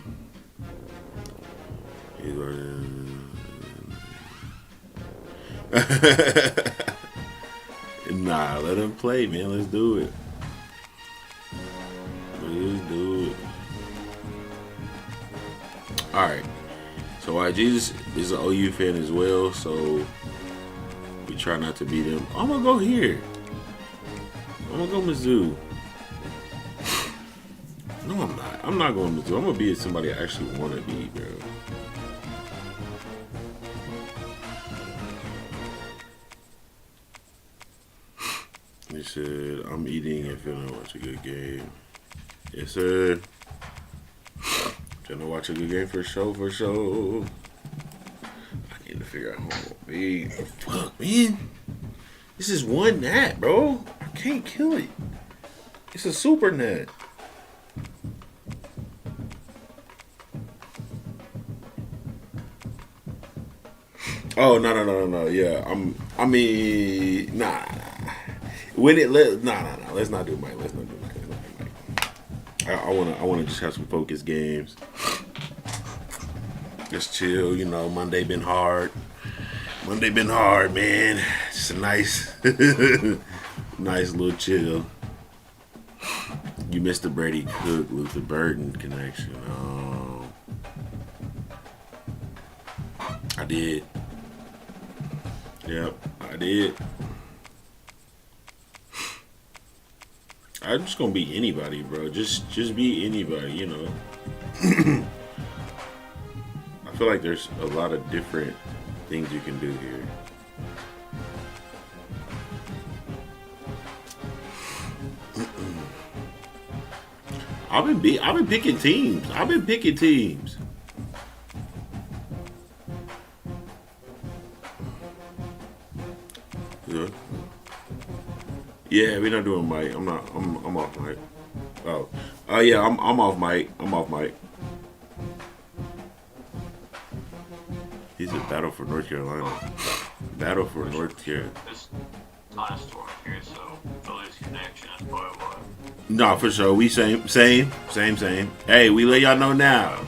Nah, let him play, man. Let's do it. Let's do it. All right. So Jesus is an OU fan as well, so we try not to beat him. I'm gonna go here. I'm gonna go Mizzou. No, I'm not. I'm not going Mizzou. I'm gonna be somebody I actually want to be, bro. He said, I'm eating and finna watch a good game. Yes, sir. Finna watch a good game for sure, for sure. I need to figure out who I'm gonna be. Fuck, man. This is one nat, bro. I can't kill it. It's a super nat. Oh, no. Yeah, nah. When it nah. Let's not do Mike. I wanna just have some focused games. Just chill, you know. Monday been hard, man. Just a nice, nice little chill. You missed the Brady Cook with the Burton connection. Oh, I did. Yep, I did. I'm just gonna be anybody, bro. Just be anybody, you know. I feel like there's a lot of different things you can do here. I've been picking teams. Yeah, we're not doing Mike. I'm off Mike. Oh yeah, I'm off Mike. He's a battle for North Carolina. Battle for North Carolina. This last tour here, so the Lotus connection is probably what. No, for sure. We same. Hey, we let y'all know now.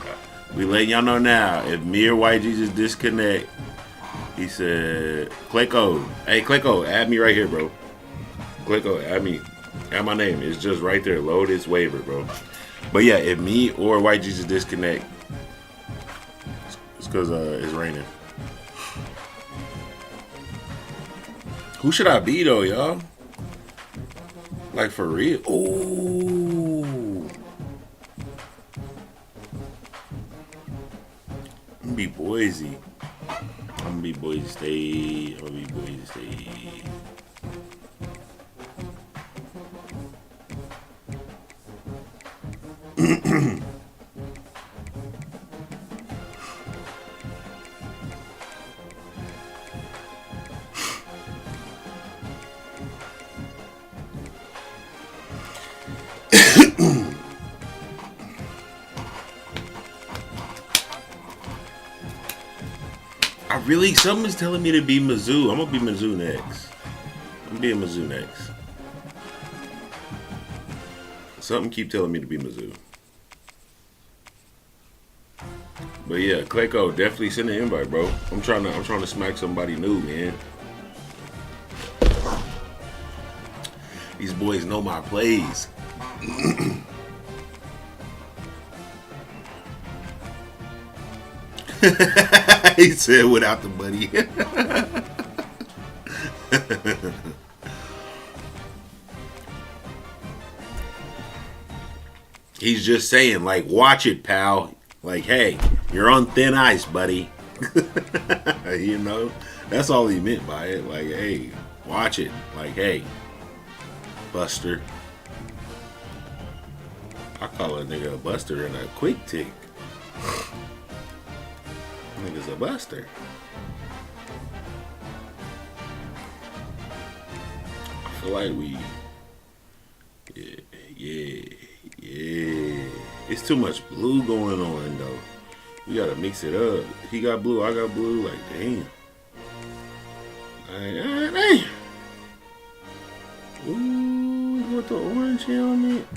We letting y'all know now. If me or White Jesus disconnect, he said, Clayco. Hey, Clayco, add me right here, bro. Clayco, add me. Add my name. It's just right there. LotusWaver, bro. But yeah, if me or White Jesus disconnect, it's because it's raining. Who should I be, though, y'all? Like, for real? Ooh. I'm gonna be Boise. I'm gonna be Boise State. Something's telling me to be Mizzou. I'm gonna be Mizzou next. I'm being Mizzou next. Something keep telling me to be Mizzou. But yeah, Clayco, definitely send an invite, bro. I'm trying to smack somebody new, man. These boys know my plays. He said without the money. He's just saying, like, watch it, pal. Like, hey, you're on thin ice, buddy. You know? That's all he meant by it. Like, hey, watch it. Like, hey, Buster. I call a nigga a Buster and a quick tick. Nigga's a Buster. feel like we, yeah. It's too much blue going on though. We gotta mix it up. He got blue, I got blue. Like damn. Damn. Ooh, we go with the orange helmet.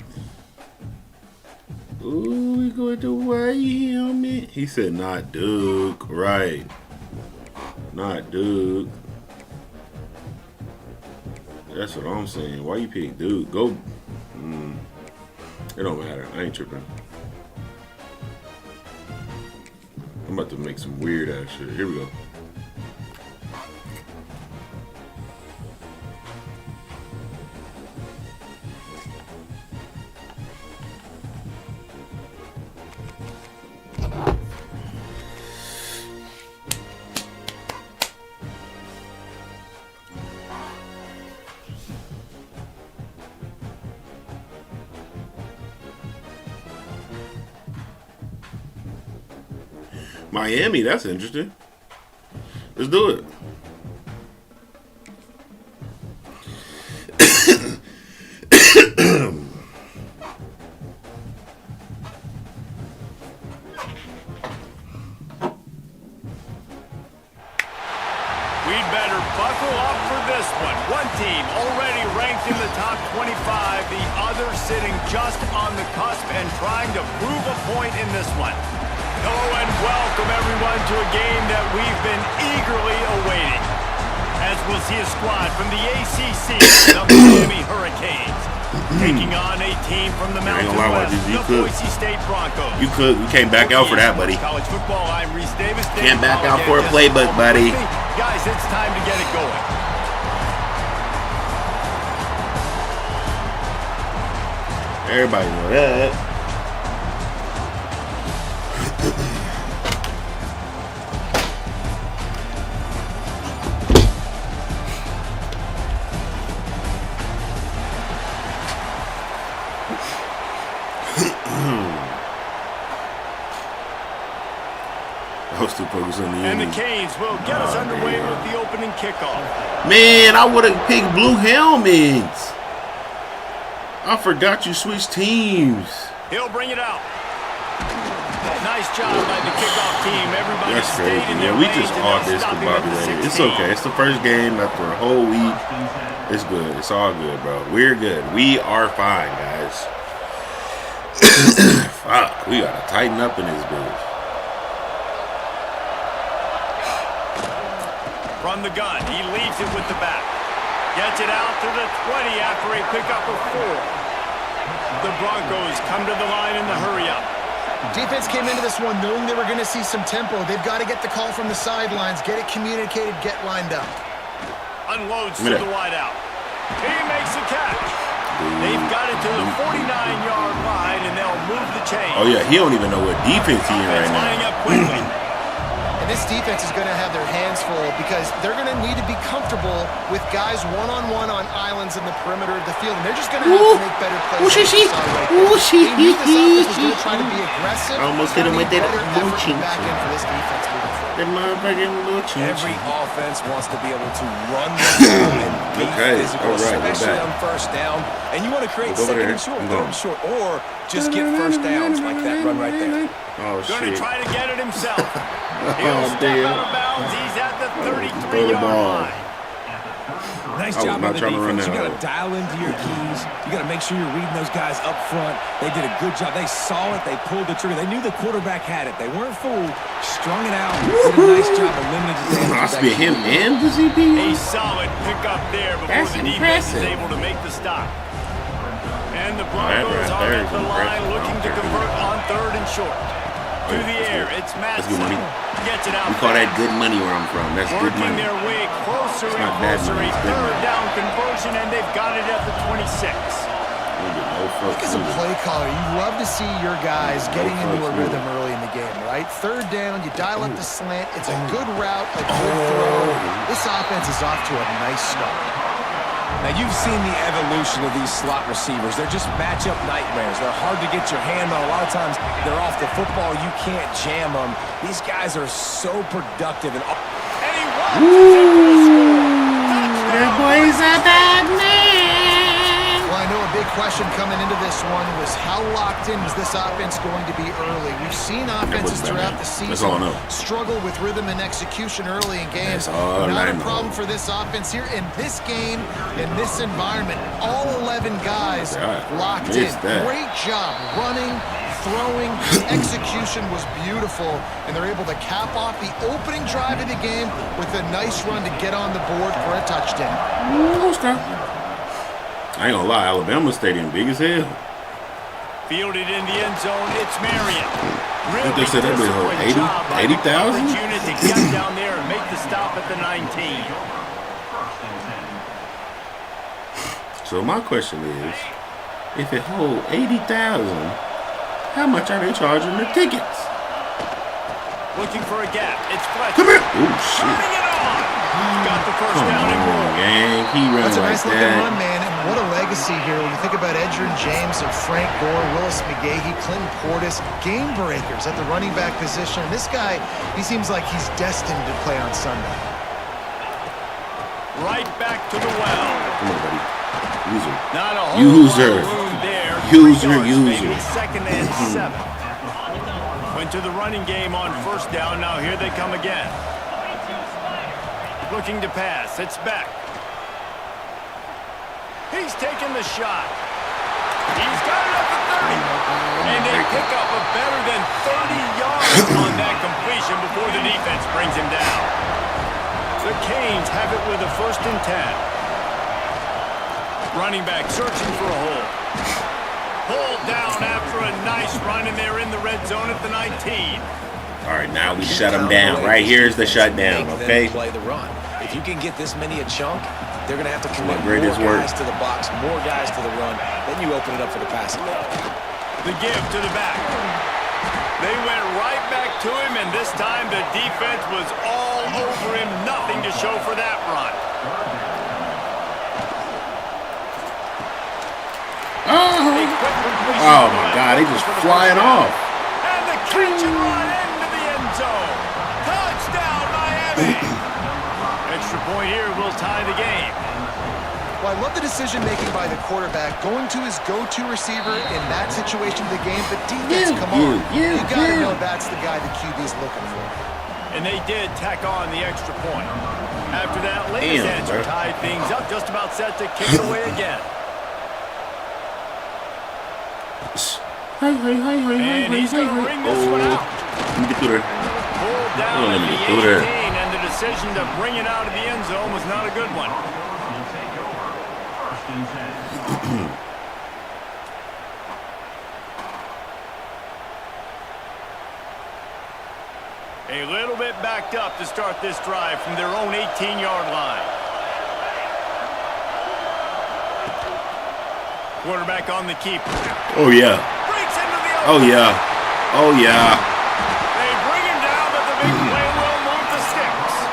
Ooh, we go with the white helmet. He said not Duke, right? Not Duke. That's what I'm saying. Why you pick Duke? Go. It don't matter. I ain't tripping. I'm about to make some weird ass shit. Here we go. Miami, that's interesting. Let's do it. We'd better buckle up for this one. One team already ranked in the top 25, the other sitting just on the cusp and trying to prove a point in this one. Hello and welcome everyone to a game that we've been eagerly awaiting. As we'll see a squad from the ACC, the Miami Hurricanes, taking on a team from the Mountain West, the Boise State Broncos. You came back out for that, buddy. College football, I'm Reese Davis. Can't back out for a playbook, buddy. Guys, it's time to get it going. Everybody know that. I was too focused on the And the Canes will get us underway with the opening kickoff. Man, I would have picked blue helmets. I forgot you switched teams. He'll bring it out. Nice job by the kickoff team. Everybody That's crazy. Yeah, we just all discombobulated. It's okay. It's the first game after a whole week. It's good. It's all good, bro. We're good. We are fine, guys. Fuck. We gotta tighten up in this bitch. From the gun, he leaves it with the back. Gets it out to the 20 after a pickup of 4. The Broncos come to the line in the hurry-up. Defense came into this one knowing they were going to see some tempo. They've got to get the call from the sidelines, get it communicated, get lined up. Unloads to the wideout. He makes the catch. They've got it to the 49-yard line, and they'll move the chain. Oh, yeah, he don't even know what defense he in right now. Lining up quickly. And this defense is going to have their hands full because they're going to need to be comfortable with guys one-on-one on islands in the perimeter of the field. And they're just going to have to make better plays. They knew this offense was going to try to be aggressive. I almost hit him with that back in for this defense moving forward. Every offense wants to be able to run the ball and be physical, especially on first down. And you want to create second and short, third and short, or just get first downs like that run right there. Oh, going to try to get it himself. He'll step out of bounds. He's at the 33-yard line. Nice job on the defense. You got to dial into your keys. You got to make sure you're reading those guys up front. They did a good job. They saw it. They pulled the trigger. They knew the quarterback had it. They weren't fooled. Strung it out. Did a nice job of limiting the damage. Must be him and the ZP. A solid pickup there before the defense is able to make the stop. And the Broncos are at the line looking to convert on 3rd and short. To the air, it's Madison. That's good money. Gets it out. We call that good money where I'm from. That's good money. Working their way closer and closer. A 3rd down conversion, and they've got it at the 26. As a play caller, you love to see your guys getting into a rhythm early in the game, right? 3rd down, you dial up the slant. It's a good route, a good throw. This offense is off to a nice start. Now, you've seen the evolution of these slot receivers. They're just matchup nightmares. They're hard to get your hand on. A lot of times, they're off the football. You can't jam them. These guys are so productive. And he that boy's a bad man. big question coming into this one was how locked in was this offense going to be early? We've seen offenses throughout the season struggle with rhythm and execution early in games. Not a problem for this offense here. In this game, in this environment, all 11 guys locked in. Great job running, throwing. Execution was beautiful, and they're able to cap off the opening drive of the game with a nice run to get on the board for a touchdown. I ain't gonna lie, Alabama Stadium big as hell. Fielded in the end zone, it's Marion. Really they said that was 80,000? Unit to get down there and make the stop at the 19. So my question is, if it holds 80,000, how much are they charging the tickets? Looking for a gap. It's Fletcher. Come here. Oh shit. Got the first down and roll. Gang. He ran That's a like nice looking run, man. And what a legacy here. When you think about Edgerrin James and Frank Gore, Willis McGahee, Clinton Portis, game breakers at the running back position. And this guy, he seems like he's destined to play on Sunday. Right back to the well. Come on, buddy. User. Not a whole lot of room there. User. Second and 7. Went to the running game on first down. Now here they come again. Looking to pass. It's back. He's taking the shot. He's got it up to 30. And they pick up a better than 30 yards on that completion before the defense brings him down. The Canes have it with a 1st and 10. Running back searching for a hole. Pulled down after a nice run, and they're in the red zone at the 19. All right, now we shut them down. Right here's the shutdown, okay? Play the run. If you can get this many a chunk, they're going to have to commit more guys to the box, more guys to the run. Then you open it up for the passing. The give to the back. They went right back to him, and this time the defense was all over him. Nothing to show for that run. Oh my God, they just flying off. And the catch and run into the end zone. Touchdown, Miami. Extra point here will tie the game. Well, I love the decision-making by the quarterback, going to his go-to receiver in that situation of the game. But defense, come on. You got to know that's the guy the QB's looking for. And they did tack on the extra point. After that, Lakers answer tied things up, just about set to kick it away again. And he's going to ring this one out. Let me get through there. Pulled down at the 18, and the decision to bring it out of the end zone was not a good one. A little bit backed up to start this drive from their own 18-yard line. Quarterback on the keeper. Oh, yeah. Oh, yeah. Oh, yeah. They bring him down, but the big play will move the sticks.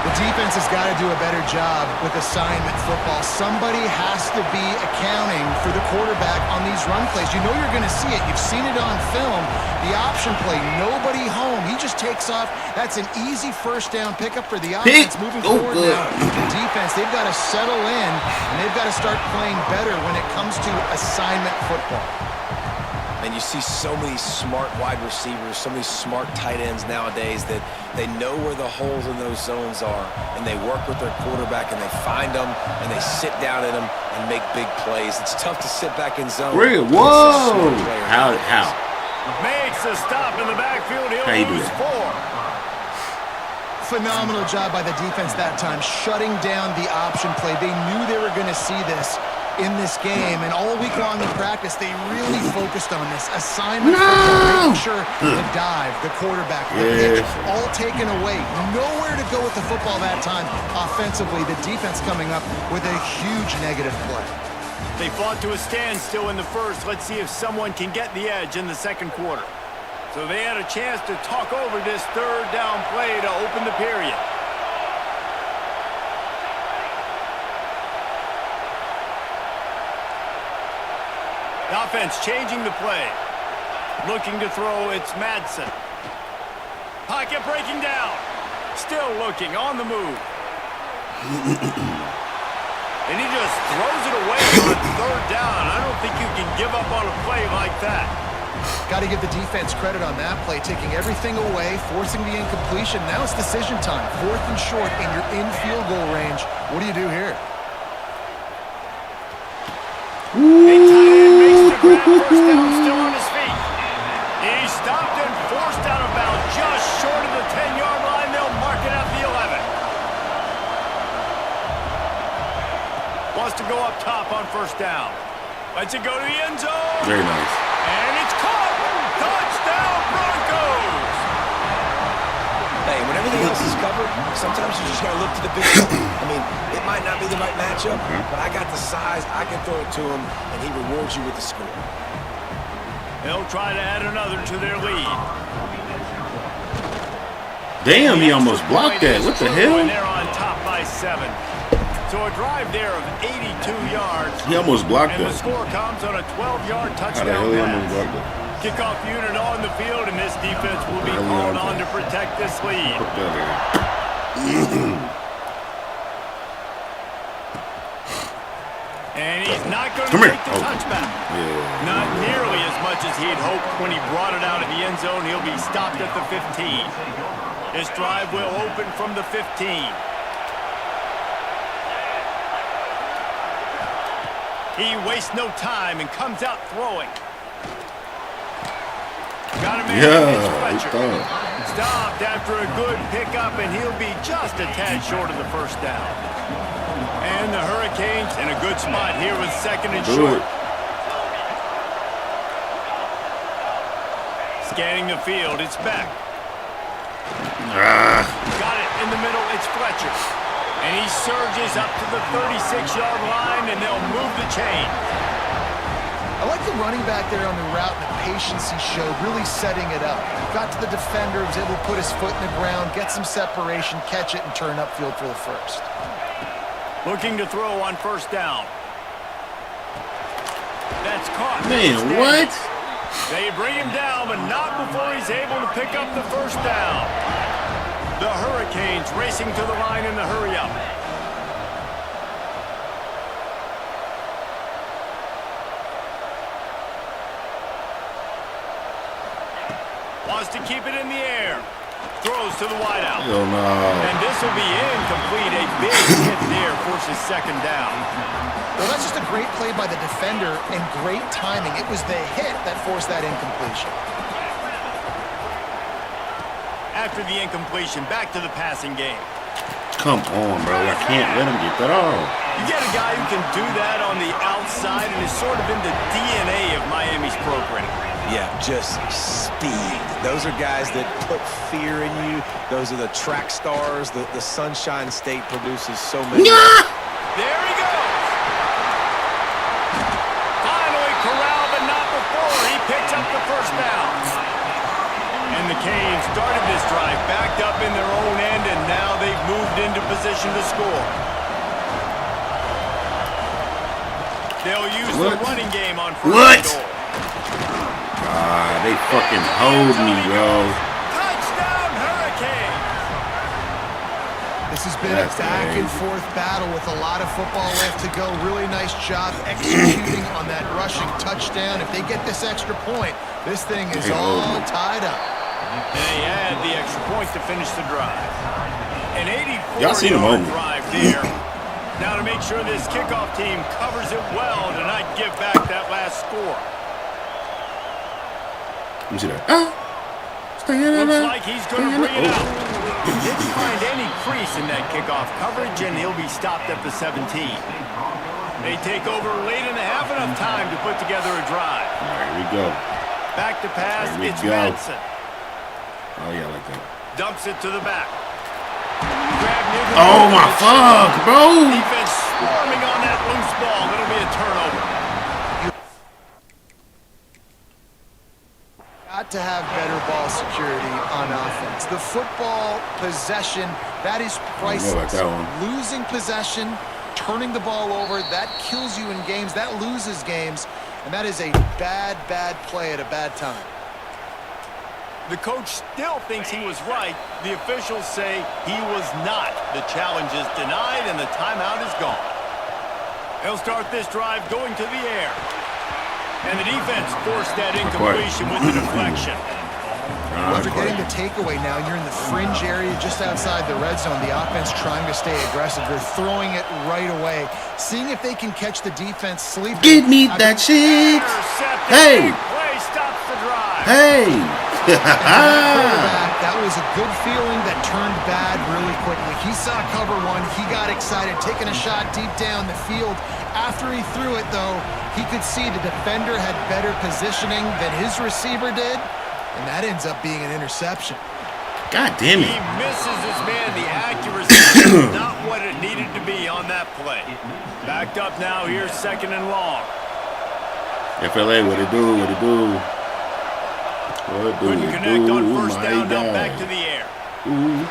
The defense has got to do a better job with assignment football. Somebody has to be accounting for the quarterback on these run plays. You know you're going to see it. You've seen it on film. The option play, nobody home. He just takes off. That's an easy first down pickup for the offense moving forward now. The defense, they've got to settle in, and they've got to start playing better when it comes to assignment football. And you see so many smart wide receivers, so many smart tight ends nowadays that they know where the holes in those zones are, and they work with their quarterback, and they find them, and they sit down in them and make big plays. It's tough to sit back in zone. Whoa! How? Makes a stop in the backfield. How you do He'll lose 4. Phenomenal job by the defense that time, shutting down the option play. They knew they were going to see this in this game, and all week long in practice, they really focused on this assignment, making sure the dive, the quarterback, the pitch, all taken away. Nowhere to go with the football that time. Offensively, the defense coming up with a huge negative play. They fought to a standstill in the first. Let's see if someone can get the edge in the second quarter. So they had a chance to talk over this third down play to open the period. The offense changing the play. Looking to throw, it's Madsen. Pocket breaking down. Still looking, on the move. and he just throws it away on third down. I don't think you can give up on a play like that. Got to give the defense credit on that play, taking everything away, forcing the incompletion. Now it's decision time. 4th and short, and you're in field goal range. What do you do here? A tight end makes the grab, first down, still on his feet. He's stopped and forced out of bounds just short of the 10-yard line. They'll mark it at the 11. Wants to go up top on first down. Lets it go to the end zone. Very nice. And it's caught. Touchdown, Broncos. Hey, when everything else is covered, sometimes you just got to look to the big play. I mean, it might not be the right matchup, but I got the size, I can throw it to him, and he rewards you with the score. They'll try to add another to their lead. Damn, he almost blocked that. What the hell? And they're on top by 7. So a drive there of 82 yards. He almost blocked and that. The score comes on a 12-yard touchdown. How the hell he almost blocked that? Kickoff unit on the field, and this defense will be called on to protect this lead. And he's not going to take the touchback. Yeah. Not nearly as much as he had hoped when he brought it out of the end zone. He'll be stopped at the 15. This drive will open from the 15. He wastes no time and comes out throwing. Got a man stopped after a good pickup, and he'll be just a tad short of the first down. And the Hurricanes in a good spot here with 2nd and short. Scanning the field, it's Beck. Got it in the middle, it's Fletcher. And he surges up to the 36-yard line, and they'll move the chain. I like the running back there on the route and the patience he showed, really setting it up. Got to the defender, was able to put his foot in the ground, get some separation, catch it, and turn upfield for the first. Looking to throw on first down. That's caught. Man, what? They bring him down, but not before he's able to pick up the first down. The Hurricanes racing to the line in the hurry-up. Wants to keep it in the air. Throws to the wideout. Oh, no. And this will be incomplete. A big hit there forces 2nd down. Well, that's just a great play by the defender and great timing. It was the hit that forced that incompletion. After the incompletion, back to the passing game. Come on, bro. I can't let him get that off. You get a guy who can do that on the outside, and it's sort of in the DNA of Miami's program. Yeah, just speed. Those are guys that put fear in you. Those are the track stars. The Sunshine State produces so many. There he goes. Finally corralled, but not before. He picks up the first down. And the Canes started this drive backed up in their own end, and now they've moved into position to score. They'll use the running game on first goal. They fucking hold me, bro. Touchdown, Hurricanes. This has been a back and forth battle with a lot of football left to go. Really nice job executing on that rushing touchdown. If they get this extra point, this thing is all tied up. And they had the extra point to finish the drive. An 84-yard drive there. Now to make sure this kickoff team covers it well to not give back that last score. Let me see that. Looks like he's going to bring it out. Didn't find any crease in that kickoff coverage, and he'll be stopped at the 17. They take over late in the half, enough time to put together a drive. There we go. Back to pass, it's Madsen. Oh, yeah, I like that. Dumps it to the back. Oh, my fuck, bro. Defense swarming on that loose ball. It'll be a turnover. Got to have better ball security on offense. The football possession, that is priceless. Losing possession, turning the ball over, that kills you in games, that loses games, and that is a bad, bad play at a bad time. The coach still thinks he was right. The officials say he was not. The challenge is denied, and the timeout is gone. They'll start this drive going to the air. And the defense forced that incompletion with the deflection. After getting the takeaway now, you're in the fringe area just outside the red zone. The offense trying to stay aggressive. They're throwing it right away, seeing if they can catch the defense sleeping. Give me that shit. Hey. Play stops the drive. Hey. That was a good feeling that turned bad really quickly. He saw cover one. He got excited, taking a shot deep down the field. After he threw it, though, he could see the defender had better positioning than his receiver did. And that ends up being an interception. God damn it. He misses his man. The accuracy is not what it needed to be on that play. Backed up now. Here's second and long. FLA, what it do? What it do? What do Couldn't it connect do? on first My down. Now God. back to the air. Ooh.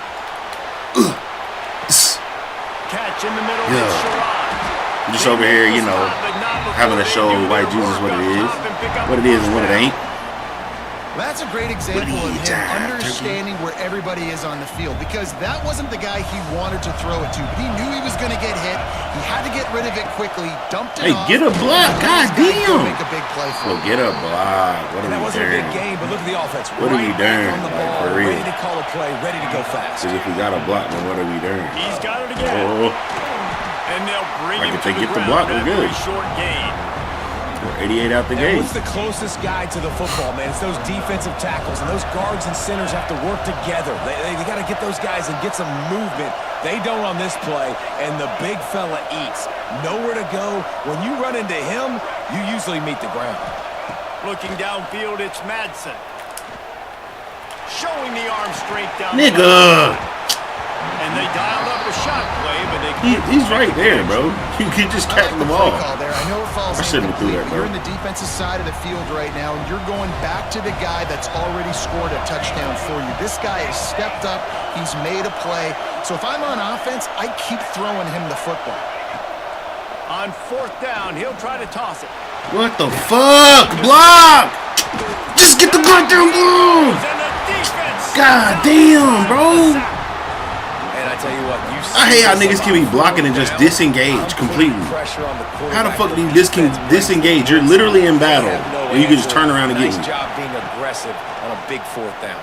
Catch in the middle. Yeah. I'm just over here, you know, having to show White Jesus what it is and what it ain't. Well, that's a great example of him understanding where everybody is on the field, because that wasn't the guy he wanted to throw it to, but he knew he was going to get hit. He had to get rid of it quickly, dumped it off. Get a block. God damn. Make a big play for him. Get a block. What are we doing? That wasn't a big game, but look at the offense. What are we doing? On the Like, ball, for real. ready to call a play, ready to go fast. Because if we got a block, then what are we doing? He's got it again. Oh. And they'll bring Like him if to they get the ground. block, we're good. Short gain. We're 88 out the And gate. what's the closest guy to the football, man? It's those defensive tackles, and those guards and centers have to work together. They got to get those guys and get some movement. They don't on this play, and the big fella eats. Nowhere to go. When you run into him, you usually meet the ground. Looking downfield, it's Madsen. Showing the arm strength down. Nigga. And they dialed up a shot play, but they He's right there, bro. You can just catch the ball. I know it falls I shouldn't have threw that, You're bro. in the defensive side of the field right now, and you're going back to the guy that's already scored a touchdown for you. This guy has stepped up. He's made a play. So if I'm on offense, I keep throwing him the football. On fourth down, he'll try to toss it. What the fuck? Block! Just get the goddamn ball! God damn, bro! And I tell you what, I hate how niggas can be blocking and just disengage completely. How the fuck do you disengage? You're literally in battle, and you can just turn around and get me. Nice job being aggressive on a big fourth down.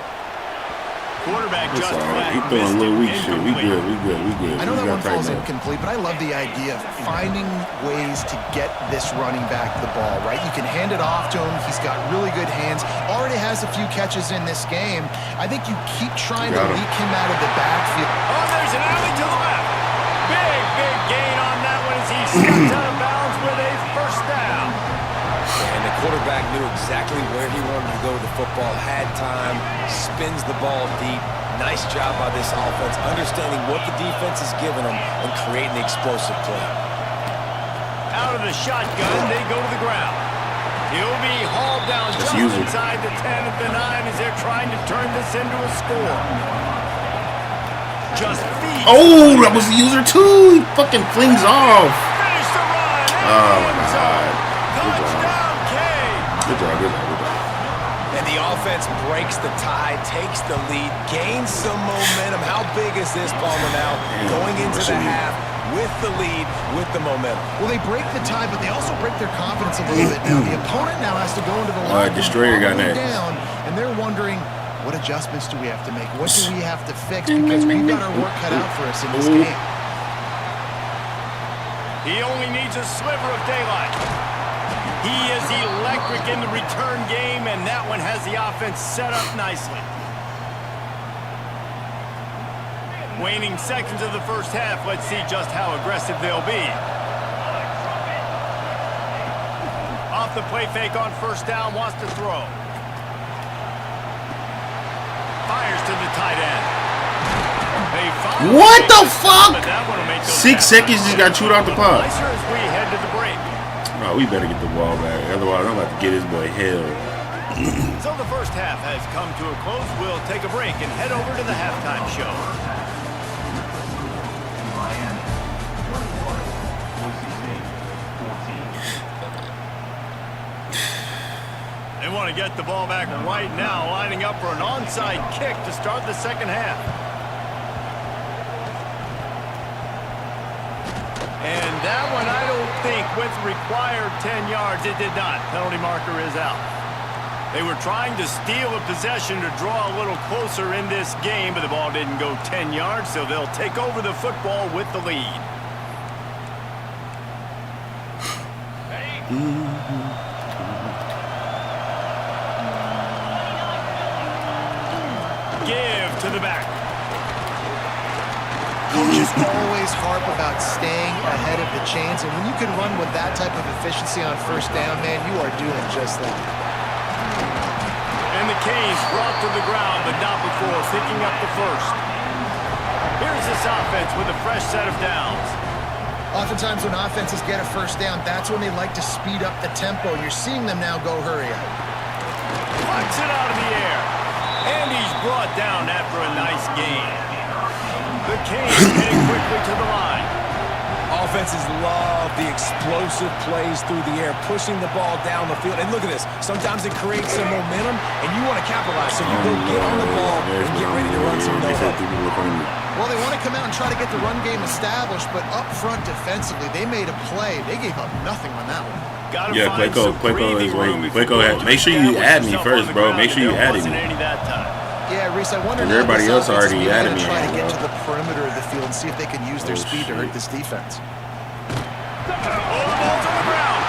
Quarterback That's all right. He throwing a little weak shit. We good. We good. We good. I know that We one got falls tight now. incomplete, but I love the idea of finding ways to get this running back the ball, right? You can hand it off to him. He's got really good hands. Already has a few catches in this game. I think you keep trying to leak him out of the backfield. Oh, there's an alley to the left. Big gain on that one as he stepped out of bounds with a first down. And the quarterback knew exactly where he wanted to go with the football, had time, spins the ball deep. Nice job by this offense, understanding what the defense is giving them and creating the explosive play. Out of the shotgun, they go to the ground. He'll be hauled down just inside the 10 at the 9 as they're trying to turn this into a score. Just feet. Oh, that was the user too. He fucking flings off. Finish the run. Oh my god. Touchdown, K. Good job. Good job. Good job. And the offense breaks the tie, takes the lead, gains some momentum. How big is this, Palmer, now? Going into the half with the lead, with the momentum. Well, they break the tie, but they also break their confidence a little bit now. The opponent now has to go into the line. Destroyer got next. Down, and they're wondering, what adjustments do we have to make? What do we have to fix? Because we've got our work cut out for us in this game. He only needs a sliver of daylight. He is electric in the return game, and that one has the offense set up nicely. Waning seconds of the first half. Let's see just how aggressive they'll be. Off the play fake on first down, wants to throw. Fires to the tight end. What the fuck? 6 seconds just got chewed off the clock. As we head to the break. No, we better get the ball back. Otherwise, I'm about to get his boy hell. So the first half has come to a close. We'll take a break and head over to the halftime show. They want to get the ball back right now, lining up for an onside kick to start the second half. And that one I don't think with required 10 yards, it did not. Penalty marker is out. They were trying to steal a possession to draw a little closer in this game, but the ball didn't go 10 yards, so they'll take over the football with the lead. Give to the back. Coaches always harp about staying ahead of the chains, and when you can run with that type of efficiency on first down, man, you are doing just that. And the Canes brought to the ground, but not before picking up the first. Here's this offense with a fresh set of downs. Oftentimes when offenses get a first down, that's when they like to speed up the tempo. You're seeing them now go hurry up. Flicks it out of the air. And he's brought down after a nice gain. The Canes heading quickly to the line. Offenses love the explosive plays through the air, pushing the ball down the field. And look at this. Sometimes it creates some momentum, and you want to capitalize. So you go get on the ball and get ready to run some no-huddle. Well, they want to come out and try to get the run game established, but up front defensively, they made a play. They gave up nothing on that one. Yeah, Quaco is waiting. Quaco, make sure you add me first, bro. Make sure you add me. Yeah, Reese, I wonder if everybody else already added me. Try to get to the perimeter of the field and see if they can use their speed to hurt this defense. Oh, the ball's on the ground.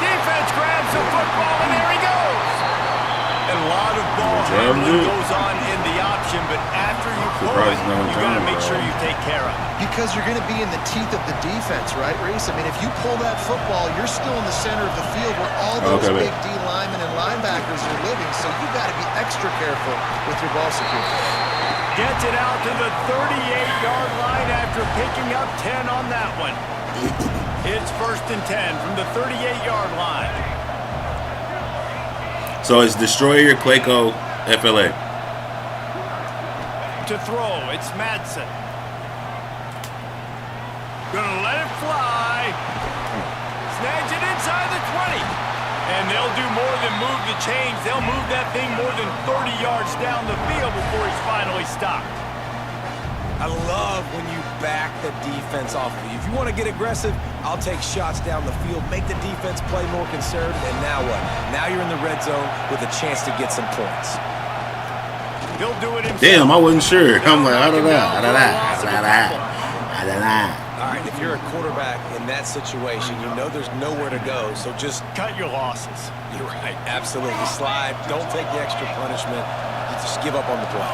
Defense grabs the football, and there he goes. A lot of ball handling goes on in the option, but after you pull it, you got to make sure you take care of it. Because you're going to be in the teeth of the defense, right, Reese? I mean, if you pull that football, you're still in the center of the field where all those big D linemen and linebackers are living, so you got to be extra careful with your ball security. Gets it out to the 38-yard line after picking up 10 on that one. It's 1st and 10 from the 38-yard line. So it's Destroyer, Quaco, FLA. To throw, it's Madsen. Gonna let it fly. Snags it inside the 20. And they'll do more than move the chains. They'll move that thing more than 30 yards down the field before he's finally stopped. I love when you back the defense off of you. If you want to get aggressive, I'll take shots down the field, make the defense play more conservative, and now what? Now you're in the red zone with a chance to get some points. He'll do it himself. Damn, I wasn't sure. I'm like, I don't know. All right, if you're a quarterback in that situation, you know there's nowhere to go, so just cut your losses. You're right, absolutely. Slide, don't take the extra punishment. You just give up on the play.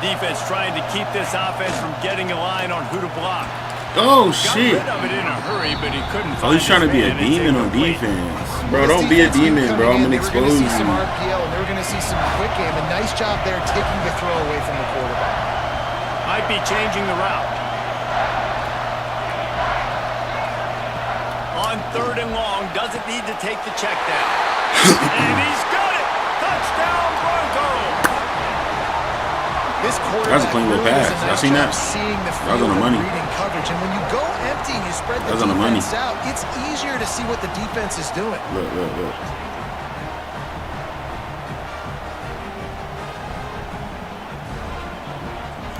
Defense trying to keep this offense from getting a line on who to block. Oh, shit. Got rid of it in a hurry, but he couldn't find he's trying to be a demon on defense. Bro, don't be a demon, bro. I'm going to expose you. We're going to see some RPO, and they're going to see some quick game. A nice job there taking the throw away from the quarterback. Might be changing the route. On 3rd and long, doesn't need to take the check down. And he's got it! Touchdown, Broncos! This That's a clean little pass. Y'all seen that? That was on the money. Coverage. And when you go empty and you spread the defense out, it's easier to see what the defense is doing. Look.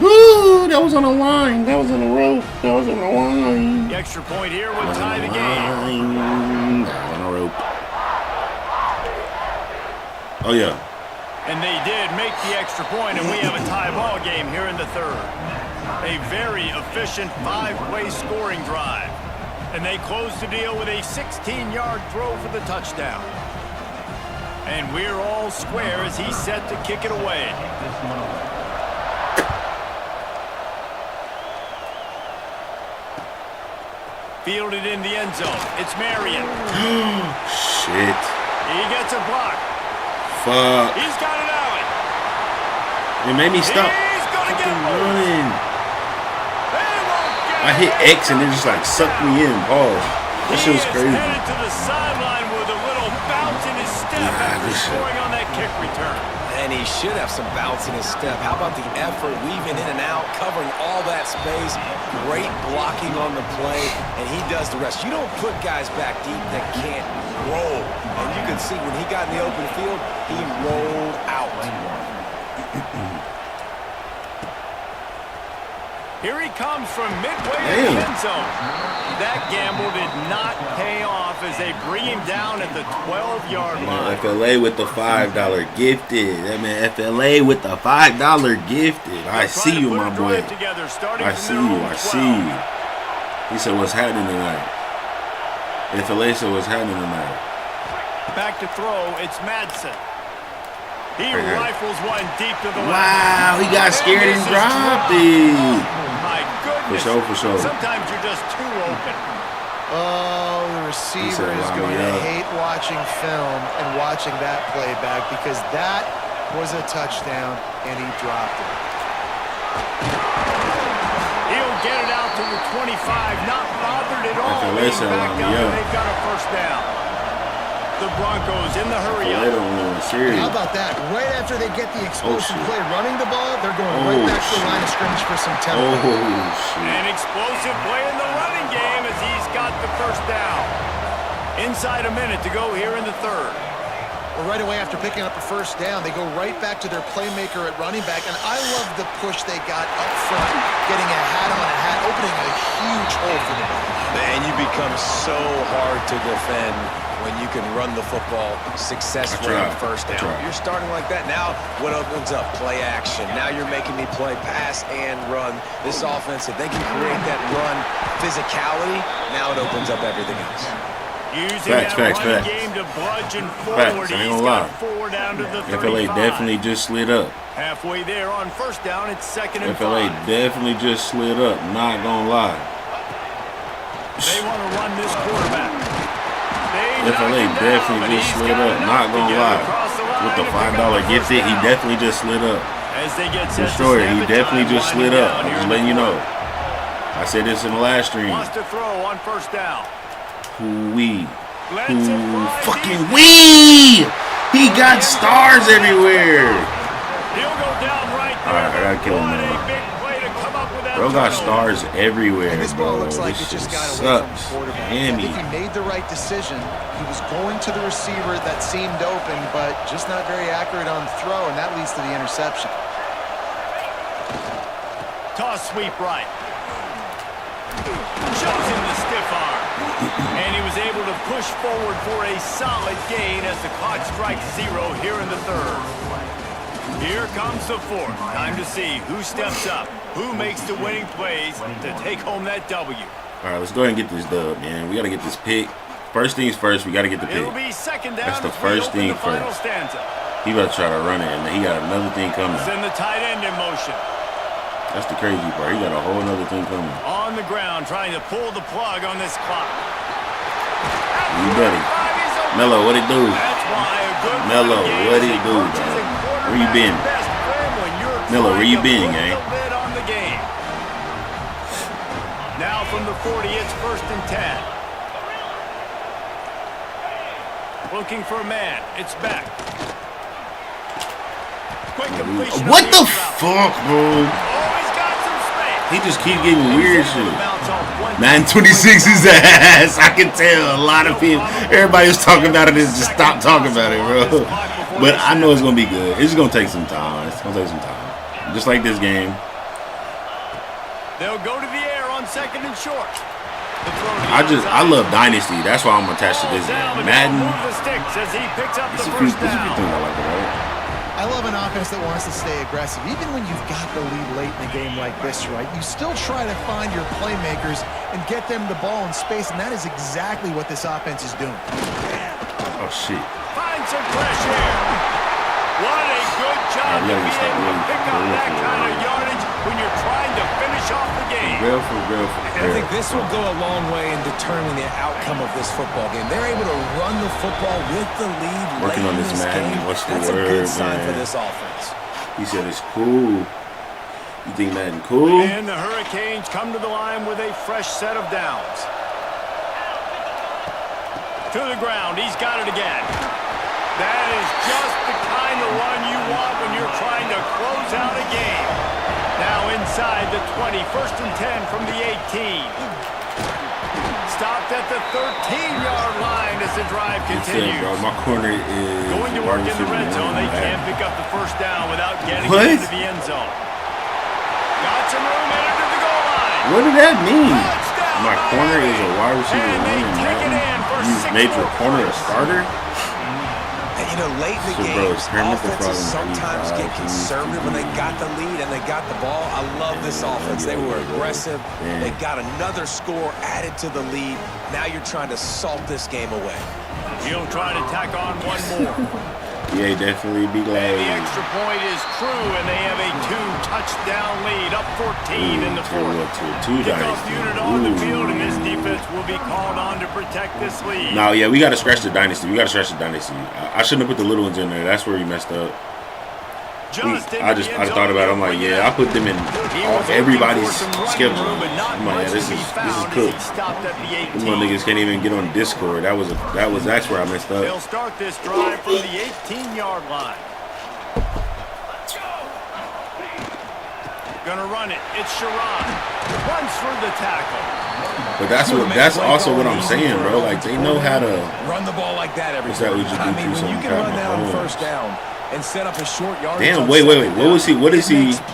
Woo! That was on the line. That was on the rope. That was on the line. The extra point here would tie the game. On the rope. Oh, yeah. And they did make the extra point, and we have a tie ball game here in the 3rd. A very efficient 5-play scoring drive. And they close the deal with a 16-yard throw for the touchdown. And we're all square as he's set to kick it away. Fielded in the end zone. It's Marion. Shit. He gets a block. Fuck. He's got it out. It made me stop. He's gonna get running. I hit X and it just like sucked me in. Pause. That shit was crazy. Headed to the sideline with a little bounce in his step after scoring on that kick return. And he should have some bounce in his step. How about the effort, weaving in and out, covering all that space. Great blocking on the play, and he does the rest. You don't put guys back deep that can't roll. And you can see when he got in the open field, he rolled out. Here he comes from midway in the end zone. That gamble did not pay off as they bring him down at the 12-yard line. FLA with the $5 gifted. That man FLA with the $5 gifted. I see you, my boy. I see you. I see you. He said, what's happening tonight? FLA said, what's happening tonight? Back to throw. It's Madsen. He rifles one deep to the left. Wow, he got scared and dropped it. My goodness. For sure. Sometimes you're just too open. Oh, the receiver is going to hate watching film and watching that play back because that was a touchdown and he dropped it. He'll get it out to the 25, not bothered at all. They've got a first down. The Broncos in the hurry-up. How about that? Right after they get the explosive play running the ball, they're going right back to the line of scrimmage for some tempo. An explosive play in the running game as he's got the first down. Inside a minute to go here in the third. Well, right away after picking up a first down, they go right back to their playmaker at running back, and I love the push they got up front, getting a hat on a hat, opening a huge hole for the ball. Man, you become so hard to defend when you can run the football successfully on first down. You're starting like that. Now what opens up? Play action. Now you're making me play pass and run. This offense, if they can create that run physicality, now it opens up everything else. Using that running game to bludgeon forward. I ain't gonna lie. Forward down to the 35. FLA definitely just slid up. Halfway there on first down, it's 2nd and 5. FLA definitely just slid up. Not gonna lie. They want to run this quarterback. FLA definitely just slid up. Not gonna lie. With the $5 gifted, he definitely just slid up. For sure, he definitely just slid up. I'm just letting you know. I said this in the last stream. Wants to throw on first down. Who fucking we? He got stars everywhere. Alright, I gotta kill him now. Bro got stars everywhere, bro. This shit sucks. If he made the right decision, he was going to the receiver that seemed open, but just not very accurate on the throw, and that leads to the interception. Toss sweep right. Shows him the stiff arm. And he was able to push forward for a solid gain as the clock strikes 0 here in the third. Here comes the fourth. Time to see who steps up, who makes the winning plays to take home that W. All right, let's go ahead and get this dub, man. We got to get this pick. First things first, we got to get the pick. It'll be second down. That's the first thing first. He better try to run it, and he got another thing coming. Send the tight end in motion. That's the crazy part. He got a whole other thing coming. On the ground, trying to pull the plug on this clock. You ready? Mello, what it do? Mello, what it do, bro? Where you been? Mello, where you been, gang? Now from the 40, it's 1st and 10. Looking for a man. It's back. Quick completion. What the fuck, bro? He just keep getting weird shit. 926 is ass. I can tell a lot of people. Everybody was talking about it. Just stop talking about it, bro. But I know it's gonna be good. It's gonna take some time. It's gonna take some time. Just like this game. They'll go to the air on 2nd and short. I love Dynasty. That's why I'm attached to this game. Madden. It's a few things I like about it. I love an offense that wants to stay aggressive. Even when you've got the lead late in a game like this, right, you still try to find your playmakers and get them the ball in space, and that is exactly what this offense is doing. Oh, shit. Find some fresh air. What a good job to be able to pick up that kind of yardage when you're trying to finish off the game. I think this will go a long way in determining the outcome of this football game. They're able to run the football with the lead working on this Madden. What's the word, a good sign man? for this offense. He said it's cool. You think Madden cool? And the Hurricanes come to the line with a fresh set of downs. To the ground. He's got it again. That is just the kind of run you want when you're trying to close out a game. Now inside the 20, 1st and 10 from the 18. Stopped at the 13-yard line as the drive continues. Bro, my corner is going to work in the red zone. They can't pick up the first down without getting into the end zone. Got some room, entered the goal What did that mean? My corner is a wide receiver running. You made your corner a starter? And you know, late in the game, offenses sometimes get conservative when they got the lead and they got the ball. I love this offense. They were aggressive. They got another score added to the lead. Now you're trying to salt this game away. He'll try to tack on one more. Yeah, definitely be glad. And the extra point is true, and they have a 2-touchdown lead, up 14 in the fourth. Kickoff unit on the field, and this defense will be called on to protect this lead. No, yeah, we got to scratch the dynasty. We got to scratch the dynasty. I shouldn't have put the little ones in there. That's where we messed up. I just thought about it. I'm like, yeah, I put them in everybody's schedule. I'm like, yeah, this is cooked. Them little niggas can't even get on Discord. That's where I messed up. They'll start this drive from the 18-yard line. Gonna run it. It's Sharon. Runs for the tackle. But that's also what I'm saying, bro. Like, they know how to run the ball like that every time. I mean, when you can run that on first down and set up a short yardage. Damn, wait. What is he?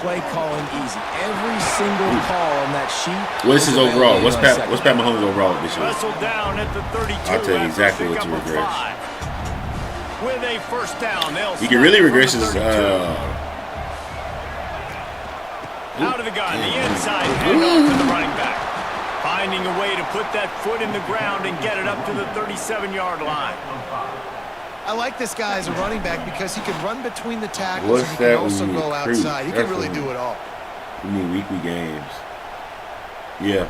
Play calling easy. Every single call on that sheet. What is his overall? What's Pat Mahomes' overall this year? Down at the 32. I'll tell you exactly what to regress. With a first down, you can really regress his out of the gun, the inside, hand off to the running back. Finding a way to put that foot in the ground and get it up to the 37-yard line. I like this guy as a running back because he can run between the tackles and he can also go outside. He can really do it all. We need weekly games. Yeah.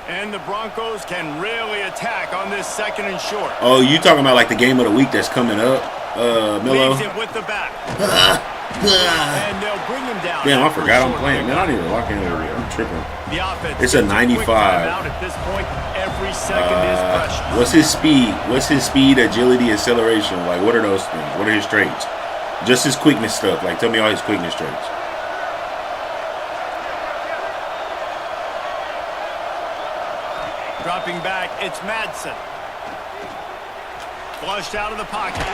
And the Broncos can really attack on this second and short. Oh, you talking about like the game of the week that's coming up, Milo? Leaves it with the back. And they'll bring him down. Damn, I forgot I'm playing. Man, I didn't even lock in over here. I'm tripping. The offense it's a 95. At this point, every second is precious. What's his speed? What's his speed, agility, acceleration? Like, what are those things? What are his traits? Just his quickness stuff. Like, tell me all his quickness traits. Dropping back, it's Madsen. Flushed out of the pocket.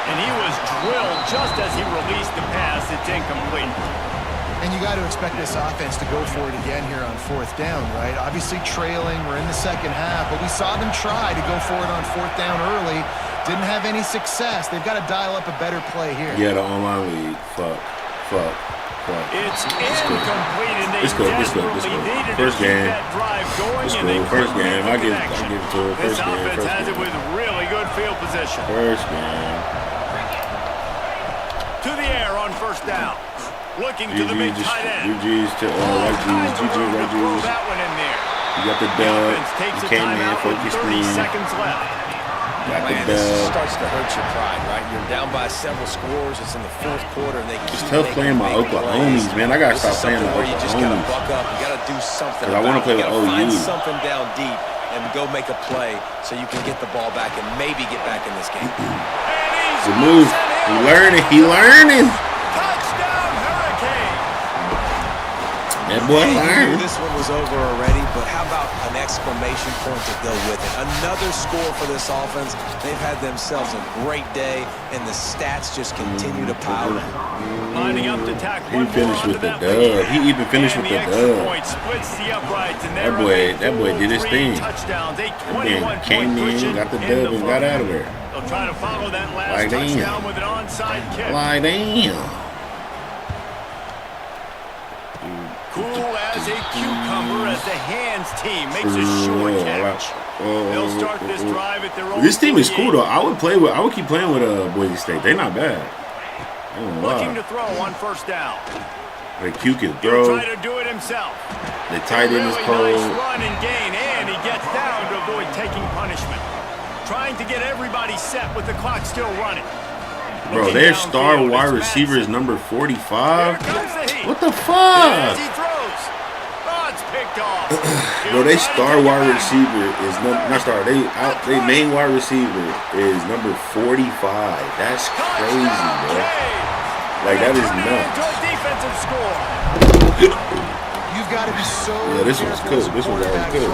And he was drilled just as he released the pass. It's incomplete. And you got to expect this offense to go for it again here on fourth down, right? Obviously trailing. We're in the second half, but we saw them try to go for it on fourth down early. Didn't have any success. They've got to dial up a better play here. Yeah, the online league. Fuck. It's incomplete, and they it's good. First game. First game. I give it to her. This offense has it with really good field position. First game. To the air on first down. Looking to the big tight end. GG's to white Jesus. That one in there. You got the dub. You came in, focus 30 seconds left. Got Man, this starts to hurt your pride, right? You're down by several scores. It's in the fourth quarter, and they keep it's tough playing my Oklahomies, man. I gotta stop playing my Oklahomies. You just gotta buck up. You gotta do something. I want to play with OU. Find something down deep and go make a play so you can get the ball back and maybe get back in this game. Good move. He learning. Touchdown, Hurricane. That boy learned. This one was over already, but how about an exclamation point to go with it? Another score for this offense. They've had themselves a great day, and the stats just continue to pile in. Lining up to tackle. He finished with the dub. He even finished with the dub. That boy did his thing. That came in, got the dub, and got out of there. They'll try to follow that last touchdown with an onside kick. Like damn. Cool as a cucumber as the hands team makes a short catch. They'll start this drive at their own. This team is cool though. I would keep playing with Boise State. They're not bad. Looking to throw on first down. The Q can throw. He'll try to do it himself. The tight end is cold. Nice run and gain, and he gets down to avoid taking punishment. Trying to get everybody set with the clock still running. Bro, their star wide receiver is number 45. What the fuck? He throws. Oh, it's picked off. Bro, their star wide receiver is not star. They main wide receiver is number 45. That's crazy, bro. Like that is nuts. Defensive score. You've got to be so. Yeah, this one's good. This one's already good.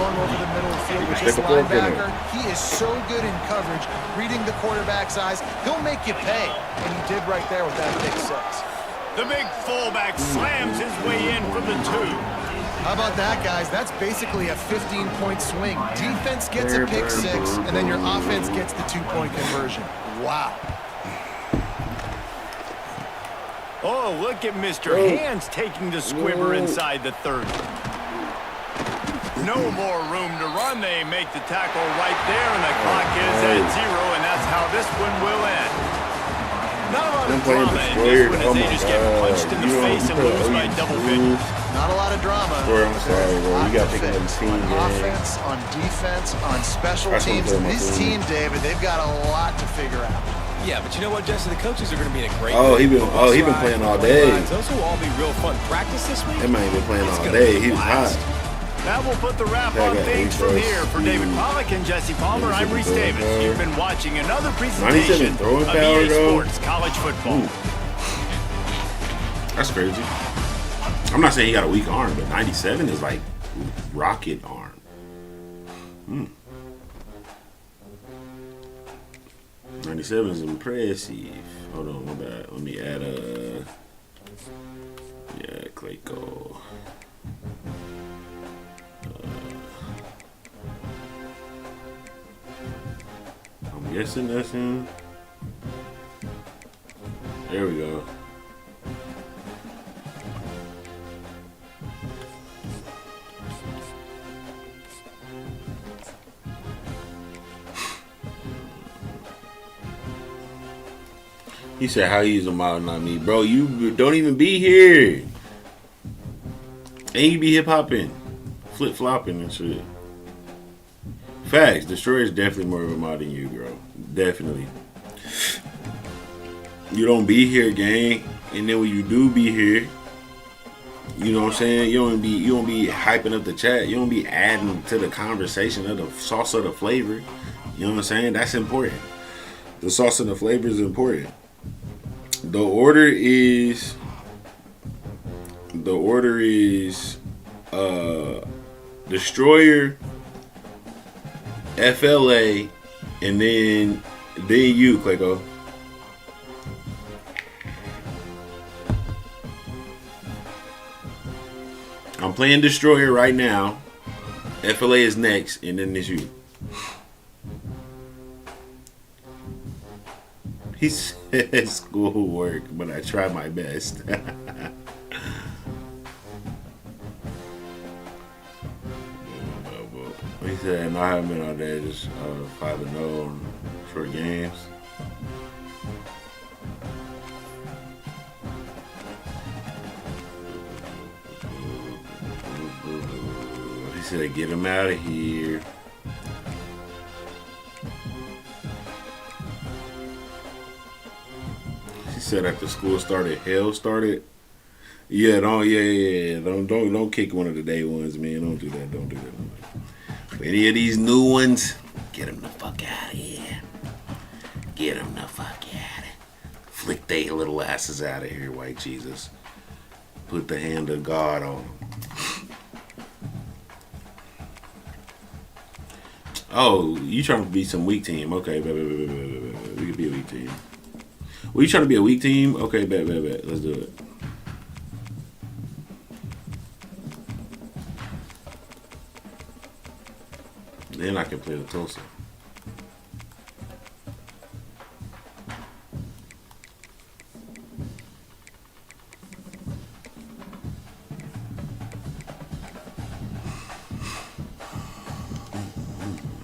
He is so good in coverage, reading the quarterback's eyes. He'll make you pay, and he did right there with that pick six. The big fullback slams his way in from the 2. How about that, guys? That's basically a 15-point swing. Defense gets a pick 6, and then your offense gets the 2-point conversion. Wow. Oh, look at Mr. Hands taking the squibber inside the 30. No more room to run. They make the tackle right there, and the clock is at 0, and that's how this one will end. Not a lot of drama in this one as they just get punched in the face and lose by double figures. Not a lot of drama. I'm sorry, bro. You got to pick another team, on offense, on defense, on special teams. This team, David, they've got a lot to figure out. Yeah, but you know what, Jesse? The coaches are going to be in a great he been playing all day. Those will all be real fun practice this week. That man been playing all day. He was hot. That will put the wrap on things from here. For David Pollack and Jesse Palmer, I'm Reese Davis. You've been watching another presentation of EA Sports College Football. That's crazy. I'm not saying he got a weak arm, but 97 is like rocket arm. 97 is impressive. Hold on, my bad. Let me add Clayco. I'm guessing that's him. There we go. He said, how you use a model, not me. Bro, you don't even be here. And you be hip-hopping. Flip-flopping and shit. Facts. Destroyer is definitely more of a mod than you, bro. Definitely. You don't be here, gang. And then when you do be here, you know what I'm saying? You don't be hyping up the chat. You don't be adding to the conversation of the sauce of the flavor. You know what I'm saying? That's important. The sauce and the flavor is important. The order is Destroyer, FLA, and then you, Clayco. I'm playing Destroyer right now. FLA is next, and then it's you. He said schoolwork, but I try my best. He said, no, I haven't been out there, just 5-0 on short games. He said, get him out of here. She said after school started, hell started. Yeah, don't kick one of the day ones, man. Don't do that. For any of these new ones, get them the fuck out of here. Get them the fuck out of here. Flick they little asses out of here, white Jesus. Put the hand of God on them. Oh, you trying to be some weak team? Okay, bet. We could be a weak team. Well, you trying to be a weak team? Okay, bet. Let's do it. Then I can play the Tulsa.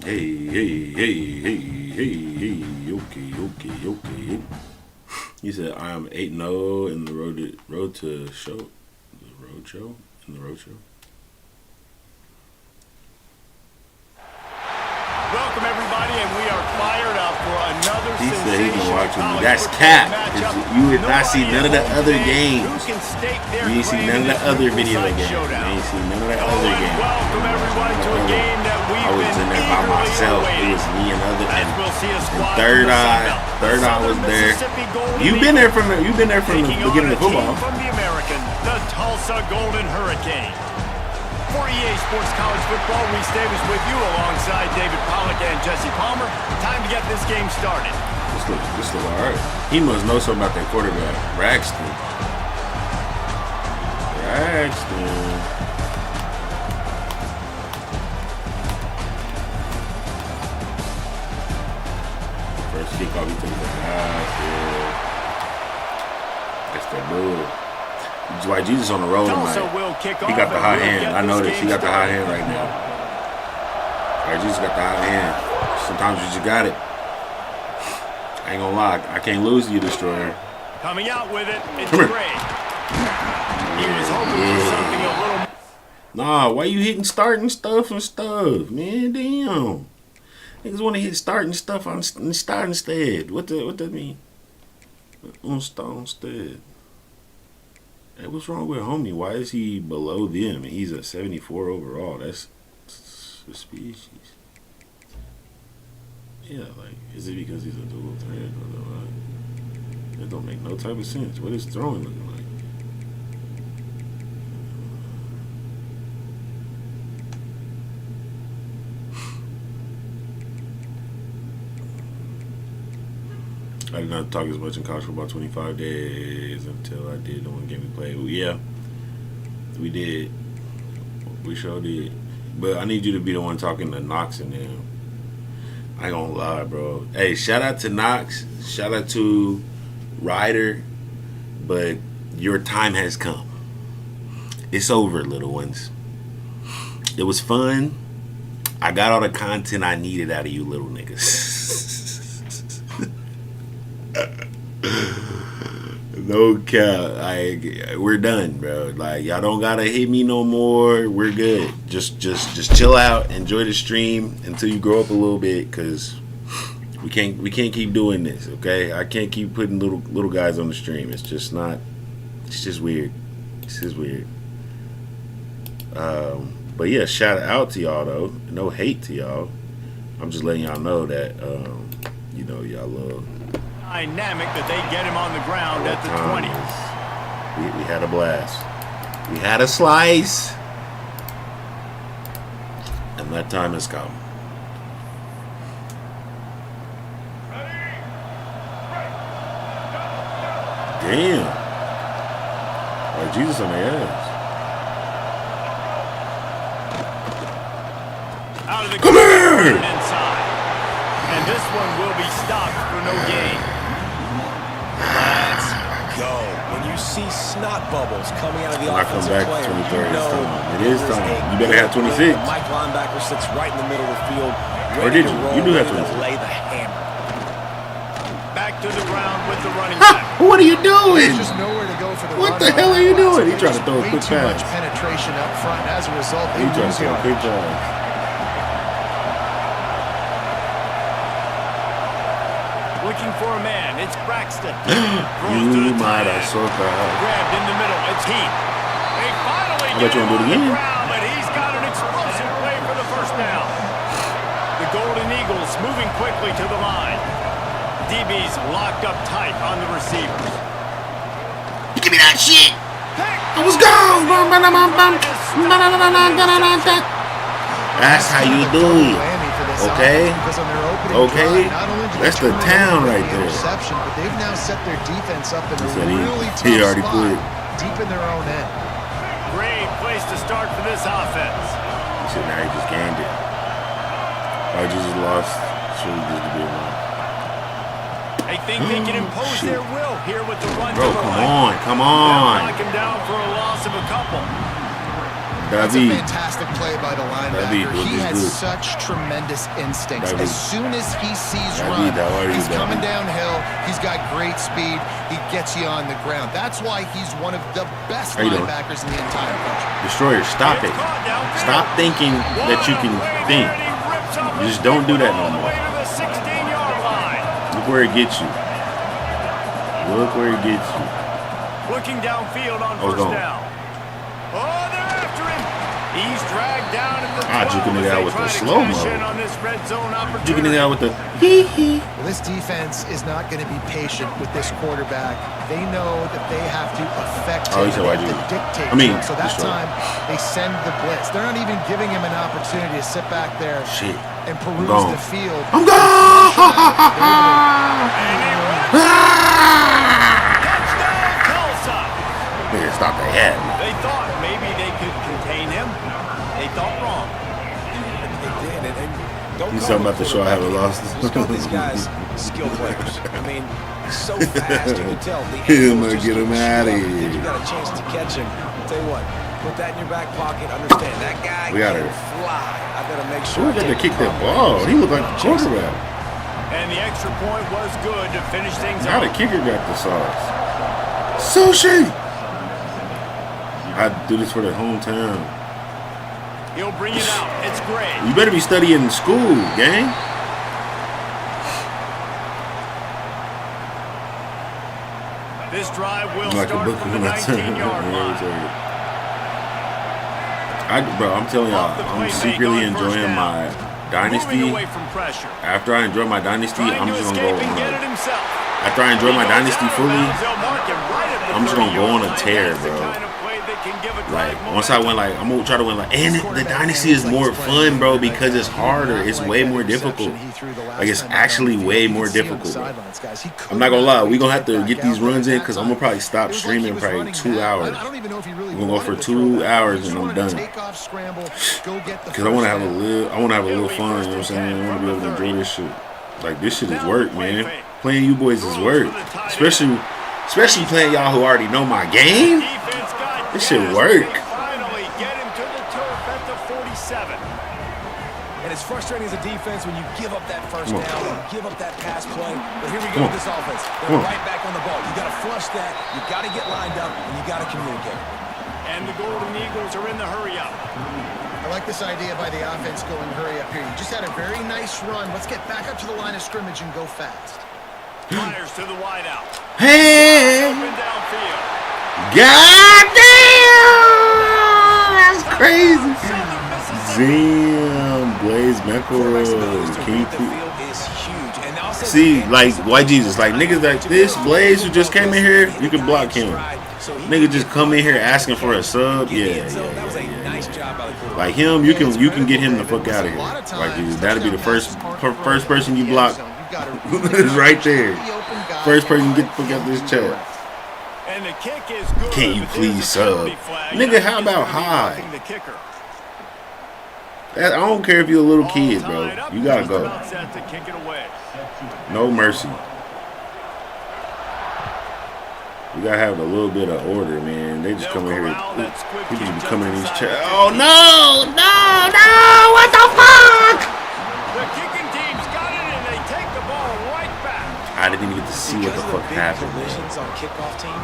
Hey, okay. He said, I am 8-0 in the road show. Welcome, everybody, and we are fired up for another He said he's been watching me. That's cap. You have not seen none of the other games. You ain't seen none of the other video games. You ain't seen none of the other games. Welcome, everybody, to a game that I was in there by myself. It was me and Third Eye was there. You've been there from the beginning of football. From the American, the Tulsa Golden Hurricane. For EA Sports College Football, Reese Davis with you alongside David Pollack and Jesse Palmer. Time to get this game started. This looks all right. He must know something about that quarterback, Braxton. Braxton. First kickoff, he took the pass. Yeah. That's that move. White Jesus on the road tonight. He got the hot hand. I know this. He got the hot hand right now. White Jesus got the hot hand. Sometimes you just got it. I ain't gonna lie. I can't lose to you, Destroyer. Coming out with it. It's Come here. great. He was hoping for something a little. Nah, why you hitting starting stuff and stuff, man? Damn. Niggas want to hit starting stuff on start instead. What that mean? On start instead. Hey, what's wrong with homie? Why is he below them? He's a 74 overall. That's suspicious. Yeah, like, is it because he's a dual threat or what? That don't make no type of sense. What is throwing looking like? I did not talk as much in college for about 25 days until I did the one game we played. Well, yeah, we did. We sure did. But I need you to be the one talking to Knox and them. I ain't gonna lie, bro. Hey, shout out to Knox. Shout out to Ryder. But your time has come. It's over, little ones. It was fun. I got all the content I needed out of you little niggas. No cap. We're done, bro. Like, y'all don't gotta hit me no more. We're good. Just chill out. Enjoy the stream until you grow up a little bit, cause we can't keep doing this. Okay, I can't keep putting little guys on the stream. It's just not. It's just weird. It's just weird. But yeah, shout out to y'all though. No hate to y'all. I'm just letting y'all know that you know, y'all love. Dynamic that they get him on the ground at the 20. We had a blast. We had a slice. And that time has come. Damn. Like Jesus on their ass. Out of the Come here! Inside. And this one will be stopped for no gain. Let's go. When you see snot bubbles coming out of the offensive player, you know it is time. You better have 26. Mike linebacker sits right in the middle of the field. Or did you? You do have 26. Lay the hammer. Back to the ground with the running back. What are you doing? There's just nowhere to go for the What run the hell are you doing? He trying to throw a way quick too much pass. penetration up front. As a result, they He trying lose to throw a yardage. quick pass. Looking for a man. It's Braxton. You might have sort that out. Grabbed in the middle. It's Heath. They finally I bet you want to do it again. but he's got an explosive play for the first down. The Golden Eagles moving quickly to the line. DB's locked up tight on the receivers. Give me that shit. I was gone. That's how you do it. Okay? Okay? That's the town right there. But they've now set their defense up in a He really he tough already spot, quit. deep in their own end. Great place to start for this offense. Shit, now he just gained it. I just lost. Should have just be one. They think they can impose their will here with the run. Bro, come on, come on. Knock him down for a loss of a couple. That's a fantastic play by the linebacker. He has good. such tremendous instincts. David. As soon as he sees run, he's coming downhill. He's got great speed. He gets you on the ground. That's why he's one of the best linebackers in the entire country. Destroyer, stop it. Stop thinking that you can think. You just don't do that no more. Look where it gets you. Look where it gets you. Looking downfield on first down. Oh, they're after him. He's dragged down at the 12. Juking it out with the slow-mo. Juking it out with the Well, this defense is not going to be patient with this quarterback. They know that they have to affect him. They have to dictate to him. So that time, they send the blitz. They're not even giving him an opportunity to sit back there and peruse the field. I'm gone! Nigga, stop the head. They thought maybe they could contain him. They thought wrong. They did. He's talking about the show I haven't lost. Just call these guys skill players. I mean, he's so fast, you can tell. He's gonna get him out of here. You got a chance to catch him. I'll tell you what, put that in your back pocket. Understand, that guy can fly. I gotta make sure. Who got to kick that ball? He looked like a quarterback. And the extra point was good to finish things Now off. the kicker got the sauce. Sushi! I do this for the hometown. He'll bring it out. It's great. You better be studying in school, gang. This drive will Like start from the 19-yard line. Bro, I'm telling y'all, I'm secretly enjoying my dynasty. After I enjoy my dynasty, I'm just gonna go on. After I enjoy my dynasty fully, I'm just gonna go on a tear, bro. Like once I win, like I'm gonna try to win, like, and the dynasty is more fun, bro, because it's harder. It's way more difficult. Like it's actually way more difficult, bro. I'm not gonna lie, we gonna have to get these runs in because I'm gonna probably stop streaming probably 2 hours. We're gonna go for 2 hours and I'm done. Because I wanna have a little fun. You know what I'm saying? I wanna be able to enjoy this shit. Like this shit is work, man. Playing you boys is work, especially playing y'all who already know my game. This shit work. Finally get him to the turf at the 47. And it's frustrating as a defense when you give up that first down, and give up that pass play. But here we go with this offense. They're right back on the ball. You got to flush that. You got to get lined up, and you got to communicate. And the Golden Eagles are in the hurry up. I like this idea by the offense going hurry up here. You just had a very nice run. Let's get back up to the line of scrimmage and go fast. Fires to the wideout. Hey! Up and downfield. God damn! That's crazy. Damn, Blaze McElroy. See, like, White Jesus, like, niggas like this, Blaze, who just came in here, you can block him. Nigga just come in here asking for a sub, yeah. Like him, you can get him the fuck out of here. Like, that'll be the first person you block. Is right there. First person get the fuck out this chat. And the kick is good. Can you please sub? Nigga, how about high? I don't care if you're a little kid, bro. You gotta go. No mercy. You gotta have a little bit of order, man. They just come in here. People just be coming in these chats. Oh no! What the fuck? The kicking team's got it and they take the ball right back. I didn't even get to see what the fuck happened. Collisions on kickoff team,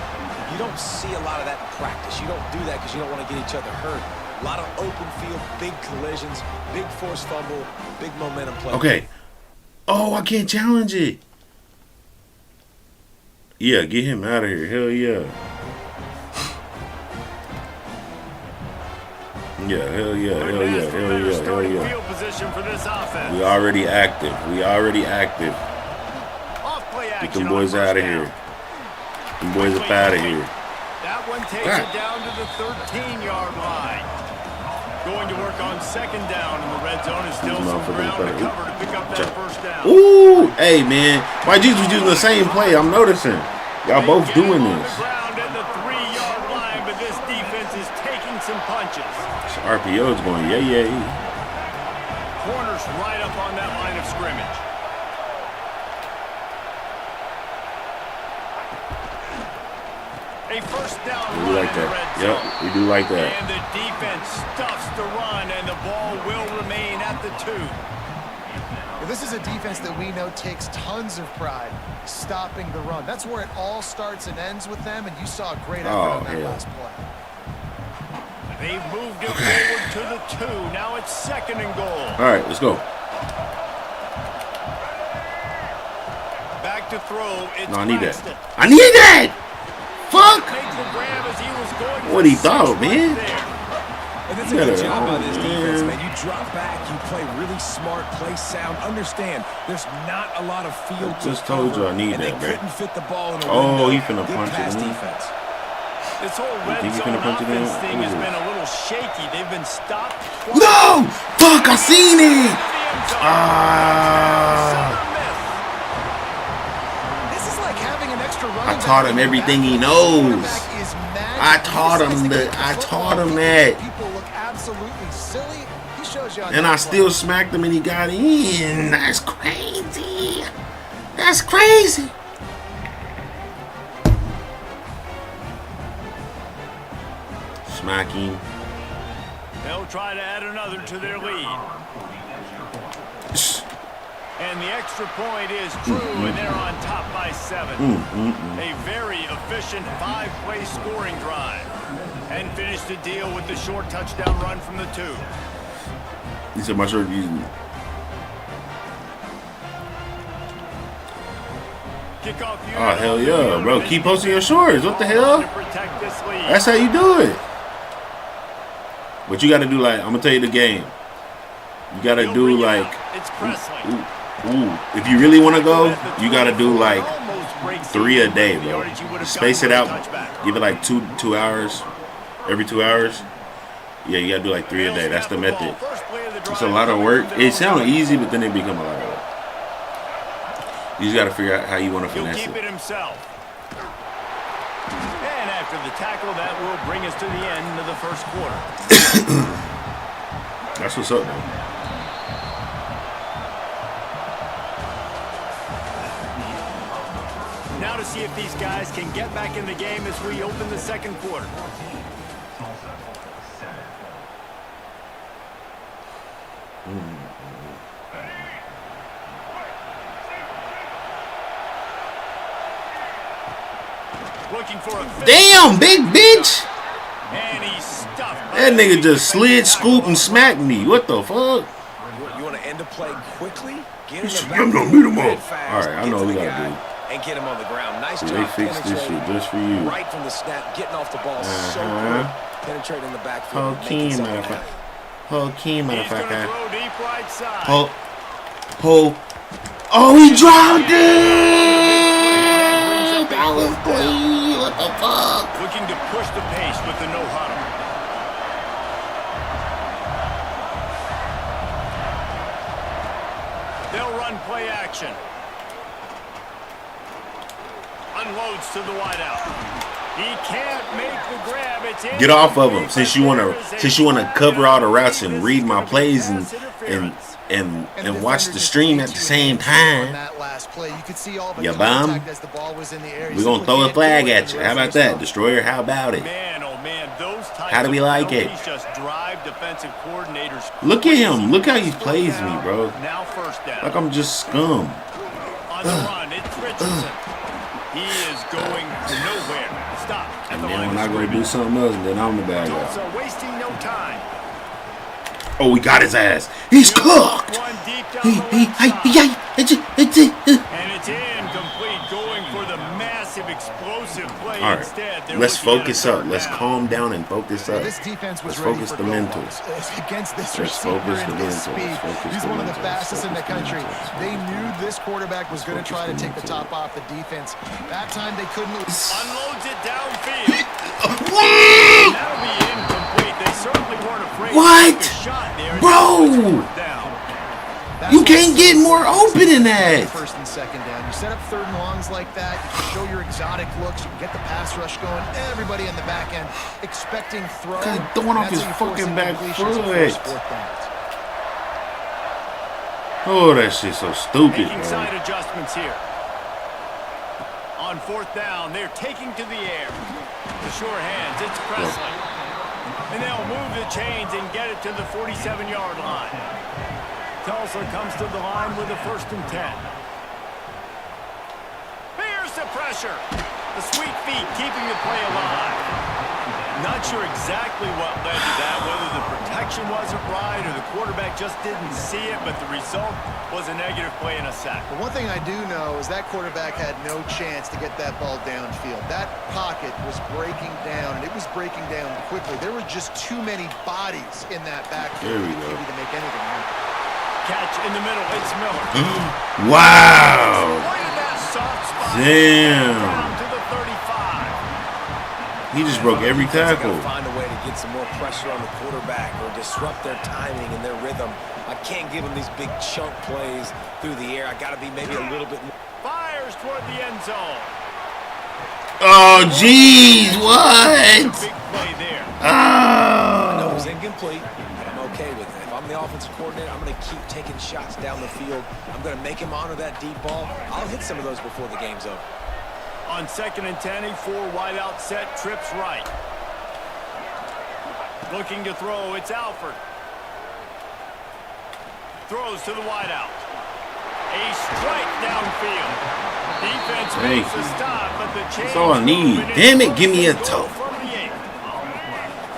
you don't see a lot of that in practice. You don't do that because you don't want to get each other hurt. A lot of open field, big collisions, big forced fumble, big momentum play. Okay. Oh, I can't challenge it. Yeah, get him out of here. Hell yeah. Yeah, hell yeah. We already active. Get them boys out of here. Them boys up out of here. That one takes it down to the 13-yard line. Going to work on second down in the red zone is still some ground to cover to pick up that first down. Ooh, hey man, my Jesus was using the same play. I'm noticing y'all both doing this. Ground at the 3-yard line, but this defense is taking some punches. This RPO is going yay. Corners right up on that line of scrimmage. A first down. We like that. Yep, we do like that. And the defense stuffs the run, and the ball will remain at the 2. Well, this is a defense that we know takes tons of pride stopping the run. That's where it all starts and ends with them, and you saw a great effort on that last play. They moved it forward to the 2. Now it's second and goal. All right, let's go. Back to throw. No, I need that. I need that! Fuck! What he thought, man? And that's a good job by this defense, man. You drop back, you play really smart, play sound. Understand, there's not a lot of field. I just told you I need that, man. Couldn't fit the ball in a window. He finna punch it in. This whole red zone offense thing has been a little shaky. They've been stopped twice. No! Fuck, I seen it! This is like having an extra I taught him everything he knows. Is I taught him that. I taught him that. People look absolutely silly. He shows you on And I still smacked him and he got in. That's crazy. That's crazy. Smack him. They'll try to add another to their lead. And the extra point is true, and they're on top by 7. A very efficient 5-play scoring drive. And finished the deal with the short touchdown run from the 2. He said my shirt using it. Oh, hell yeah, bro. Keep posting your shorts. What the hell? That's how you do it. But you got to do like, I'm going to tell you the game. You got to do like, if you really want to go, you got to do like 3 a day, bro. Space it out. Give it like 2 hours. Every 2 hours. Yeah, you got to do like 3 a day. That's the method. It's a lot of work. It sounds easy, but then it become a lot of work. You just got to figure out how you want to finesse it. And after the tackle, that will bring us to the end of the first quarter. That's what's up, man. Now to see if these guys can get back in the game as we open the second quarter. Looking for a damn, big bitch. And he's stuffed. That nigga just slid, scoop, and smacked me. What the fuck? You want to end the play quickly? Get I'm gonna beat him up. All right, I know what we gotta do. And get him on the ground. Nice job. They fixed this shit just for you. Right from the snap, getting off the ball so good. Penetrating the backfield. Whole team, motherfucker. Whole team, motherfucker. Oh, he dropped it. That was clean. What the fuck? Looking to push the pace with the no huddle. They'll run play action. Unloads to the wideout. He can't make the grab. It's get off of him. Since you wanna cover all the routes and read my plays and watch the stream at the same time. You bum. We're gonna throw a flag at you. How about that, Destroyer? How about it? How do we like it? Look at him. Look how he plays me, bro. Like I'm just scum. He is going nowhere. Stop. And then when I go to do something else, then I'm the bad guy. Wasting no time. Oh, we got his ass. He's cooked. And it's incomplete. Going for the massive explosive play. All right, let's focus up. Let's calm down and focus up. This defense was let's focus the mental. Against this let's focus the mental. He's one of the fastest in the country. They knew this quarterback was going to try to take the top off the defense. That time they couldn't. Unloads it downfield. That'll be incomplete. They certainly weren't afraid to take a shot there. Bro! You can't get more open than that. First and second down. You set up third and longs like that. You can show your exotic looks. You can get the pass rush going. Everybody in the back end expecting throw. Throwing off his fucking back foot. Oh, that shit's so stupid. Making side adjustments here. On fourth down, they're taking to the air. The sure hands, it's Presley. And they'll move the chains and get it to the 47-yard line. Tulsa comes to the line with a 1st and 10. Bears the pressure. The sweet feet keeping the play alive. Not sure exactly what led to that, whether the protection wasn't right or the quarterback just didn't see it, but the result was a negative play and a sack. But one thing I do know is that quarterback had no chance to get that ball downfield. That pocket was breaking down, and it was breaking down quickly. There were just too many bodies in that backfield to make anything happen. Catch in the middle, it's Miller. Wow. Right in that soft spot. Damn. Down to the 35. He just broke every tackle. Find a way to get some more pressure on the quarterback or disrupt their timing and their rhythm. I can't give them these big chunk plays through the air. I got to be maybe a little bit more. Fires toward the end zone. Oh, jeez, what? I know it was incomplete, but I'm okay with it. If I'm the offensive coordinator, I'm going to keep taking shots down the field. I'm going to make him honor that deep ball. I'll hit some of those before the game's over. On 2nd and 10, a 4 wide out set, trips right. Looking to throw, it's Alford. Throws to the wide out. A strike downfield. Defense makes a stop, but the change. That's all I need. Damn it, give me a toe.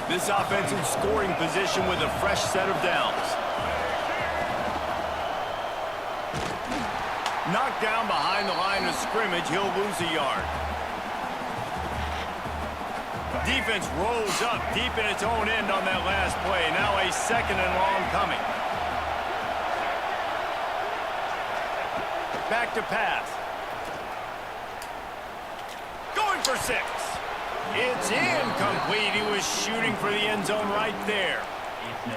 This offense in scoring position with a fresh set of downs. Knocked down behind the line of scrimmage, he'll lose a yard. Defense rolls up deep in its own end on that last play. Now a 2nd and long coming. Back to pass. Going for 6. It's incomplete. He was shooting for the end zone right there.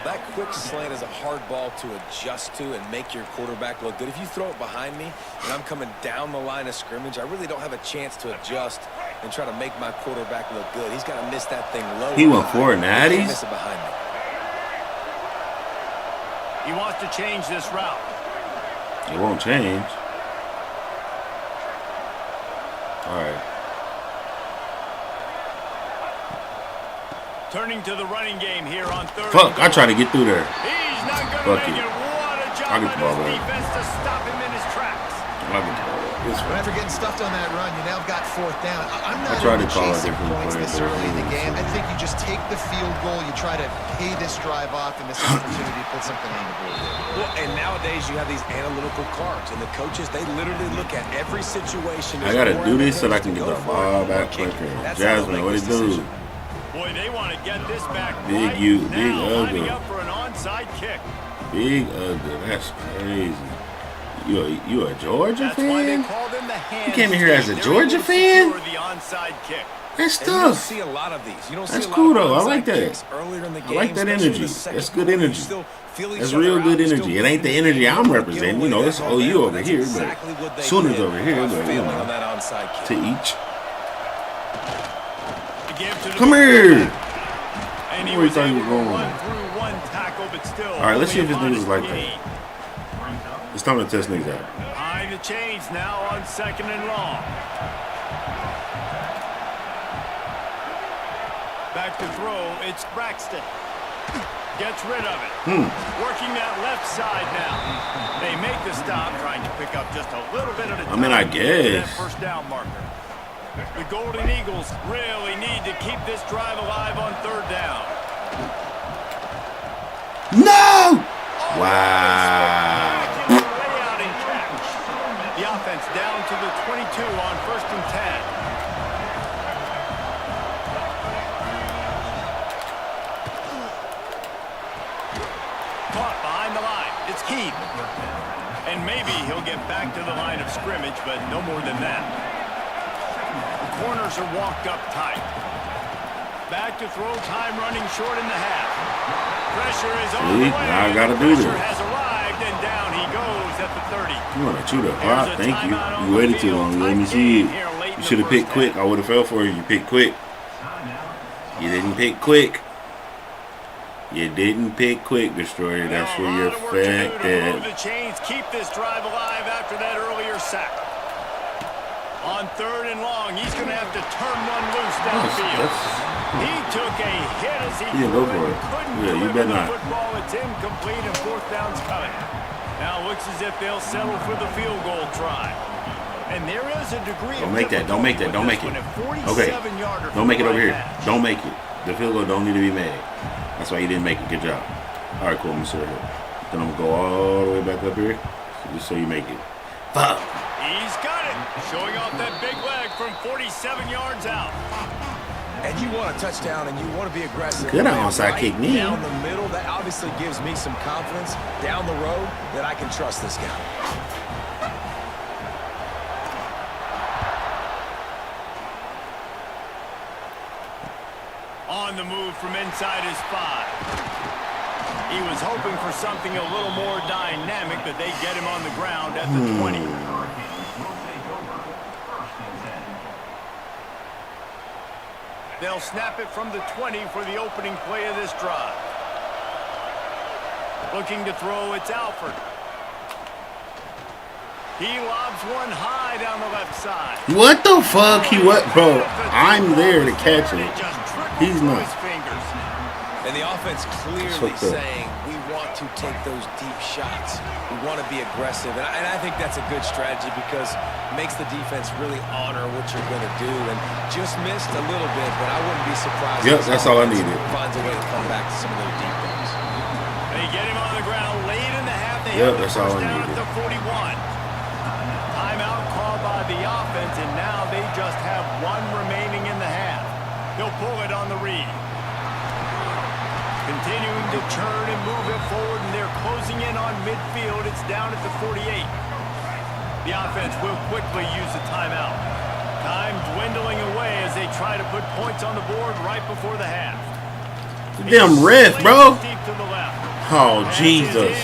That quick slant is a hard ball to adjust to and make your quarterback look good. If you throw it behind me and I'm coming down the line of scrimmage, I really don't have a chance to adjust and try to make my quarterback look good. He's got to miss that thing low. He went for it, natties. Miss it behind me. He wants to change this route. It won't change. All right. Turning to the running game here on 3rd. Fuck, I tried to get through there. He's not going to make it. What a job I'll get the ball by back. his defense to stop him in his tracks. I'll get the ball back. It's fine. After getting stuffed on that run, you now got 4th down. I'm not I tried to call it chasing different points this early in the game. I think you just take the field goal. You try to pay this drive off and this opportunity to put something on the board. Well, and nowadays you have these analytical cards, and the coaches, they literally look at every situation. I gotta do this so that I can get the ball back quicker. Jasmine, what it do? Boy, they want to get this back Big right you, now, big lining ugly. up for an onside kick. Big ugly. That's crazy. You a Georgia That's why they fan? call them the You came in here as a They're Georgia able to fan? secure the onside kick. That's And you don't tough. see a lot of these. You don't That's see a cool lot of though. I onside like that. kicks earlier in the I game, like that especially in energy. the second That's good quarter. You energy. still feel each That's other real out. good You still energy. It ain't the energy I'm representing. You know, it's OU over here, but Sooners over here, but you on that know, onside kick. to each. Come here. And he Where you was thought you able was to going? run through one tackle, but still. All right, let's see if only his niggas a like modest that. gain. It's time to test niggas out. Behind the chains now on 2nd and long. Back to throw, it's Braxton. Gets rid of it. Working that left side now. They make the stop, trying to pick up just a little bit of the time. I mean, I to get to that guess. first down marker. The Golden Eagles really need to keep this drive alive on 3rd down. No! Wow. Way out and catch. The offense down to the 22 on 1st and 10. Caught behind the line. It's Keith. And maybe he'll get back to the line of scrimmage, but no more than that. The corners are walked up tight. Back to throw, time running short in the half. Pressure is on the way. Now I gotta do this. Pressure has arrived, and down he goes at the 30. You want to chew the clock? Thank you. You waited too long. Let me see it. You should have picked quick. I would have fell for you. You picked quick. You didn't pick quick. You didn't pick quick, Destroyer. That's where you're fat Move at. the chains, keep this drive alive after that earlier sack. On 3rd and long, he's going to have to turn one loose downfield. He took a hit as he didn't go for it. Yeah, you better not. Football, it's incomplete and 4th down's coming. Now looks as if they'll settle for the field goal try. And there is a degree Don't make that. Don't make that. Don't make it. Okay. Don't make it over here. Don't make it. The field goal don't need to be made. That's why you didn't make it. Good job. All right, cool. I'm sorry. Then I'm going to go all the way back up here just so you make it. Fuck. He's got it. Showing off that big leg from 47 yards out. And you want a touchdown and you want to be aggressive. Good onside kick me. Down the middle, that obviously gives me some confidence down the road that I can trust this guy. On the move from inside his 5. He was hoping for something a little more dynamic, but they get him on the ground at the 20. They'll snap it from the 20 for the opening play of this drive. Looking to throw, it's Alford. He lobs one high down the left side. What the fuck? He what, bro? I'm there to catch it. He's not. And the offense clearly saying we want to take those deep shots. We want to be aggressive. And I think that's a good strategy because it makes the defense really honor what you're going to do. And just missed a little bit, but I wouldn't be surprised. Yep, that's all I needed. Finds a way to come back to some of those deep ones. They get him on the ground late in the half. They yep, that's all I needed. At the 41. Timeout called by the offense, and now they just have one remaining in the half. He'll pull it on the read. Continuing to churn and move it forward, and they're closing in on midfield. It's down at the 48. The offense will quickly use a timeout. Time dwindling away as they try to put points on the board right before the half. Damn ref, bro. Oh, Jesus.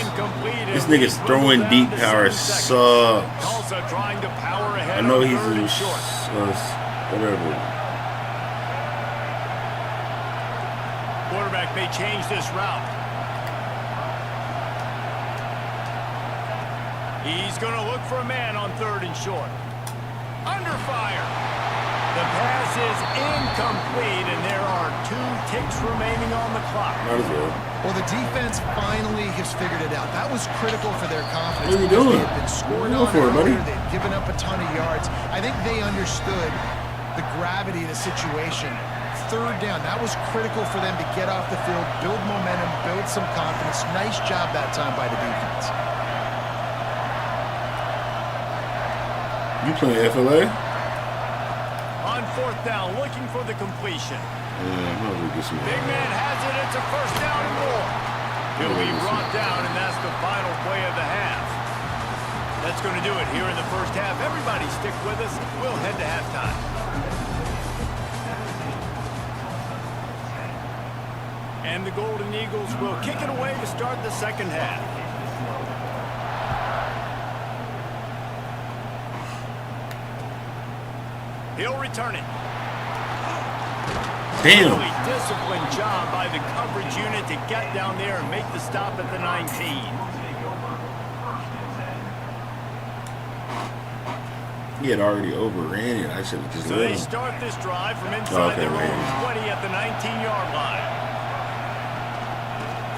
This nigga's throwing deep power sucks. I know he's whatever. Quarterback may change this route. He's going to look for a man on 3rd and short. Under fire. The pass is incomplete, and there are 2 ticks remaining on the clock. Well, the defense finally has figured it out. That was critical for their confidence. What are you doing? They had been scored on earlier. They'd given up a ton of yards. I think they understood the gravity of the situation. 3rd down, that was critical for them to get off the field, build momentum, build some confidence. Nice job that time by the defense. You playing FLA? On 4th down, looking for the completion. Big man has it. It's a 1st down and more. He'll be brought down, and that's the final play of the half. That's going to do it here in the first half. Everybody stick with us. We'll head to halftime. And the Golden Eagles will kick it away to start the second half. He'll return it. Damn. Really disciplined job by the coverage unit to get down there and make the stop at the 19. He had already overran it. I should have just So they start this drive from inside their own 20 at the 19-yard line.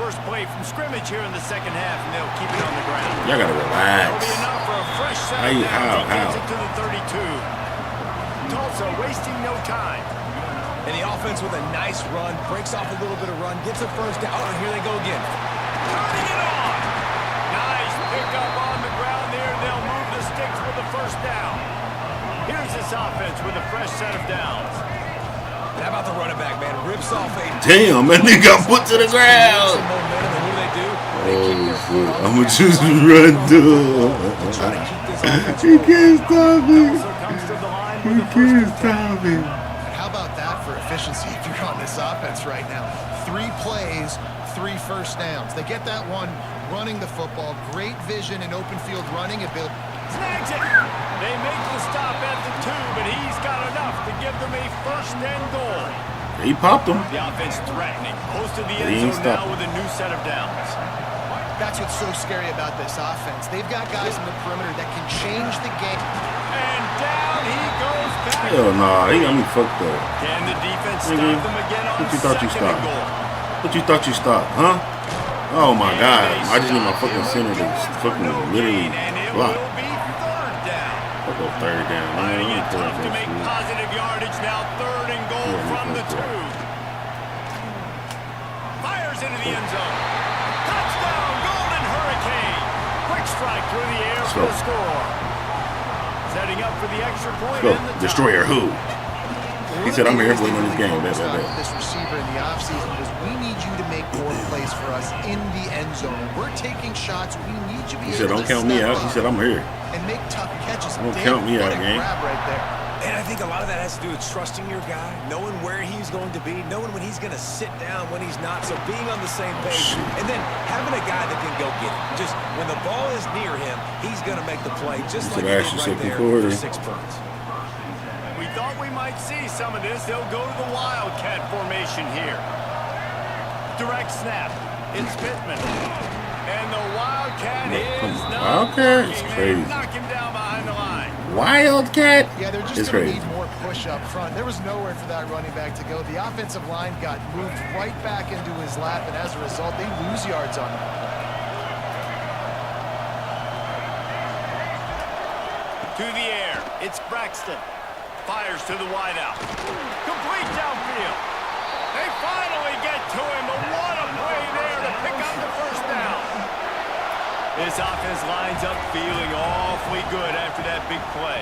First play from scrimmage here in the second half, and they'll keep it on the ground. Y'all gotta relax. That'll be enough for a fresh set of downs. He gets it to the 32. Tulsa wasting no time. And the offense with a nice run, breaks off a little bit of run, gets a 1st down. Oh, and here they go again. Turning it on. Nice pickup on the ground there. They'll move the sticks with the 1st down. Here's this offense with a fresh set of downs. And how about the running back, man? Rips off a... Damn, man, they got put to the ground. Some momentum, and what do? I'm going to just run through. He can't stop me. He can't stop me. How about that for efficiency if you're on this offense right now? 3 plays, 3 1st downs. They get that one running the football. Great vision and open field running ability. Snags it. They make the stop at the 2, but he's got enough to give them a 1st and goal. He popped him. The offense threatening. Close to the end zone now with a new set of downs. That's what's so scary about this offense. They've got guys in the perimeter that can change the game. And down he goes back. Hell nah, he got me fucked up. Can the defense stop them again on what you thought you 2nd stopped? and goal? What you thought you stopped, huh? Oh my God, I just need my fucking center to fucking literally block. Fuck up 3rd down. Finding it tough to make positive yardage now. 3rd and goal from the 2. Fires into the end zone. Touchdown, Golden Hurricane. Quick strike through the air for the score. Setting up for the extra point. Go, Destroyer who? He said, I'm here for winning this game. This receiver in the offseason was, we need you to make more plays for us in the end zone. We're taking shots. We need you to be He said, don't count me out. He said, I'm here. And make tough catches. Don't count me out, gang. Right there. And I think a lot of that has to do with trusting your guy, knowing where he's going to be, knowing when he's going to sit down, when he's not. So being on the same page, and then having a guy that can go get it. Just when the ball is near him, he's going to make the play, just like he did right there for 6 points. We thought we might see some of this. They'll go to the Wildcat formation here. Direct snap. It's Pittman. And the Wildcat is not Wildcat's working. crazy. They knock him down behind the line. Wildcat? Yeah, they're just It's going to crazy. need more push up front. There was nowhere for that running back to go. The offensive line got moved right back into his lap, and as a result, they lose yards on that. To the air. It's Braxton. Fires to the wideout. Complete downfield. They finally get to him, but what a play there to pick up the first down. This offense lines up feeling awfully good after that big play.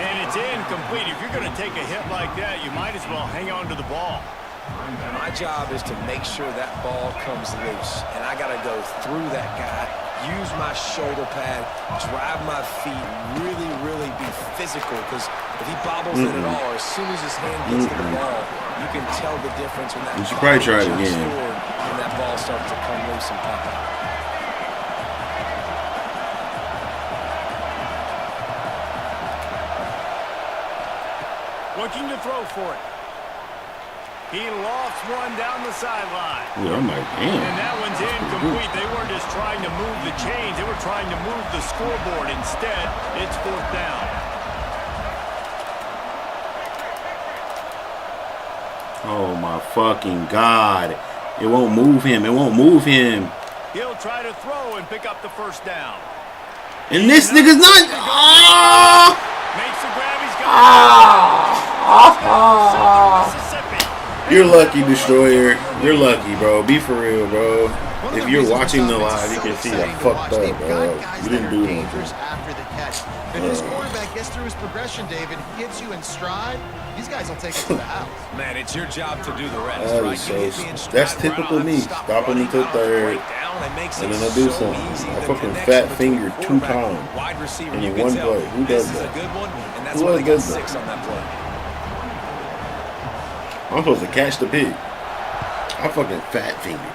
And it's incomplete. If you're going to take a hit like that, you might as well hang on to the ball. My job is to make sure that ball comes loose, and I got to go through that guy, use my shoulder pad, drive my feet, really be physical, because if he bobbles it at all, or as soon as his hand gets to the ball, you can tell the difference when that You should probably try it again. When that ball starts to come loose and pop out. Looking to throw for it. He lofts one down the sideline. Yeah, I'm like, damn. And that one's incomplete. They weren't just trying to move the chains. They were trying to move the scoreboard. Instead, it's fourth down. Oh, my fucking God. It won't move him. It won't move him. He'll try to throw and pick up the first down. And this nigga's not. Ah! Makes the grab. He's got You're lucky, Destroyer. You're lucky, bro. Be for real, bro. If you're watching the live, you can see I fucked up, bro. You didn't do anything. After the catch. If his quarterback gets through his progression, David, gets you in stride, these guys will take it to the house. Man, it's your job to do the rest, That right? is so. That's typical me. Stop him until third, and then I do something. I fucking fat finger 2 times Wide receiver, in one play. Who does that? Who else does that? On that play. I'm supposed to catch the pig. I fucking fat finger.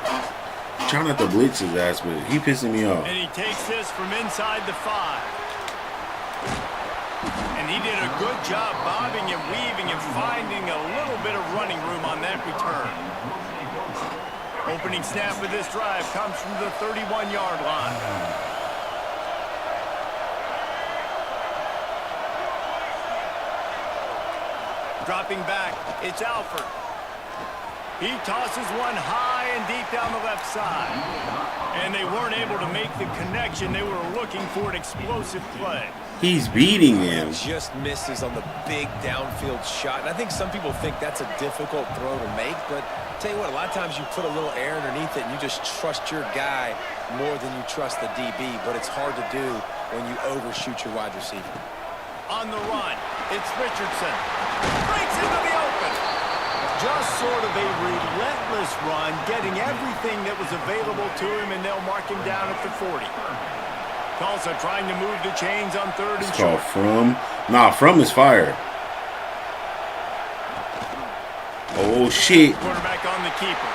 Trying not to blitz his ass, but he pissing me off. And he takes this from inside the 5. And he did a good job bobbing and weaving and finding a little bit of running room on that return. Opening snap of this drive comes from the 31-yard line. Dropping back, it's Alford. He tosses one high and deep down the left side. And they weren't able to make the connection. They were looking for an explosive play. He's beating him. Just misses on the big downfield shot. And I think some people think that's a difficult throw to make, but I'll tell you what, a lot of times you put a little air underneath it and you just trust your guy more than you trust the DB, but it's hard to do when you overshoot your wide receiver. On the run, it's Richardson. Breaks into the open. Just sort of a relentless run, getting everything that was available to him, and they'll mark him down at the 40. Tulsa trying to move the chains on 3rd and It's short. called From. Nah, From is fire. Oh, shit. Quarterback on the keeper.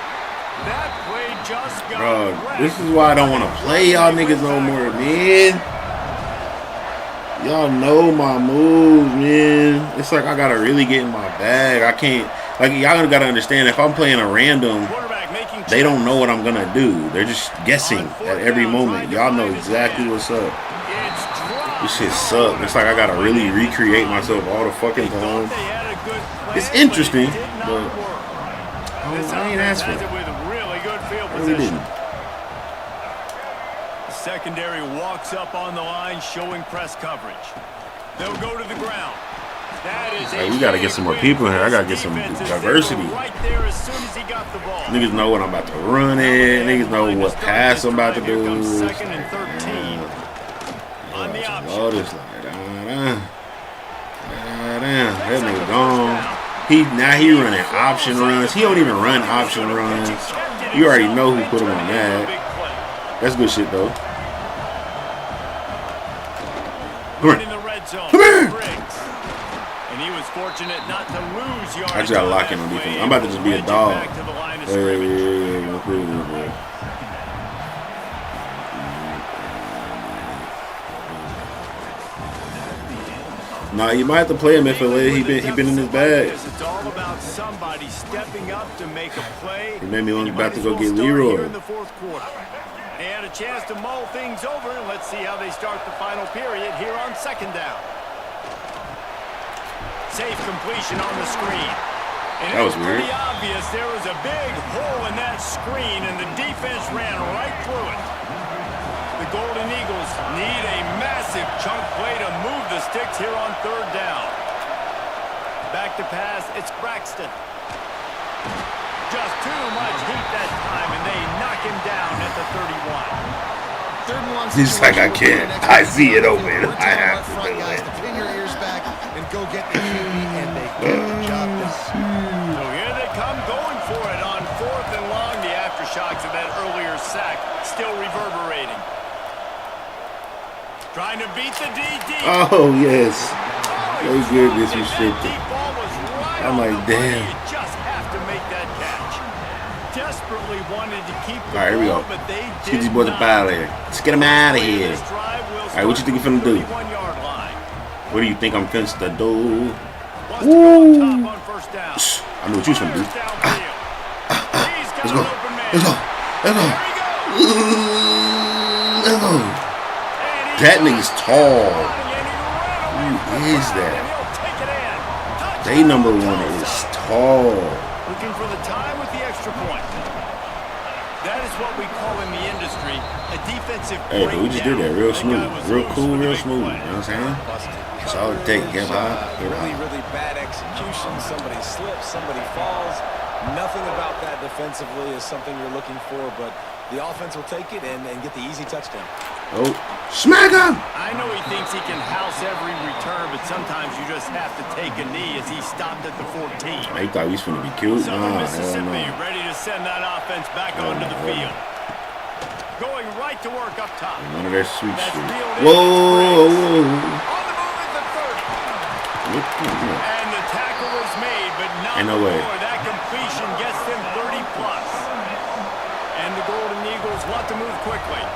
That play just got Bro, wrecked. this is why I don't want to play y'all niggas no more, man. Y'all know my moves, man. It's like I gotta really get in my bag. I can't. Like, y'all gotta understand, if I'm playing a random, they don't know what I'm gonna do. They're just guessing at every moment. Y'all know exactly what's up. This shit sucks. It's like I gotta really recreate myself all the fucking time. It's interesting, but I ain't asked for it. I really didn't. Secondary walks up on the line, showing press coverage. They'll go to the ground. That is Hey, we gotta get some more people in here. I gotta get some diversity. Right there as soon as he got the ball. Niggas know what I'm about to run in. Niggas know what pass I'm about to do. Second and 13. On the option. Lotus, like, that nigga gone. Now he running option runs. He don't even run option runs. You already know who put him on that. That's good shit though. Come here. Come here. And he was fortunate not to lose yards. I just gotta lock in on defense. I'm about to just be a dog. Nah, you might have to play him if he been in his bag. It's all about somebody stepping up to make a play. He made me about to go get Leroy. In the fourth quarter. They had a chance to mull things over, and let's see how they start the final period here on second down. Safe completion on the screen. And that was weird. Pretty obvious there was a big hole in that screen, and the defense ran right through it. The Golden Eagles need a massive chunk play to move the sticks here on third down. Back to pass, it's Braxton. Just too much heat that time, and they knock him down at the 31. He's like, I can't. I see it open. I have to do it. Pin your ears back and go get the QB, and they get the job done. So here they come going for it on fourth and long. The aftershocks of that earlier sack still reverberating. Trying to beat the DD. Oh, yes. They good disrespected. I'm like, damn. You just have to make that catch. Desperately wanted to keep the all right, here we go. But they Let's get these boys up out of here. Let's get them out of here. All right, what you think you're finna do? What do you think I'm finna do? Woo! I know what you finna do. Let's go. Let's go. Let's go. Let's go. That nigga's tall. Who is that? They number one is tall. Looking for the tie with the extra point. That is what we call in the industry a defensive hey, but we just did that real smooth. Real cool, real smooth. You know what I'm saying? That's all it takes. Get high. Really bad execution. Somebody slips, somebody falls. Nothing about that defensively is something you're looking for, but the offense will take it and get the easy touchdown. Oh, smack him! I know he thinks he can house every return, but sometimes you just have to take a knee as he stopped at the 14. He thought he was going to be cute. Southern Mississippi ready to send that offense back onto the field. Going right to work up top. None of that sweet shit. Whoa! On the move at the 30. And the tackle was made, but not ain't no way. before that completion gets them 30+. And the Golden Eagles want to move quickly.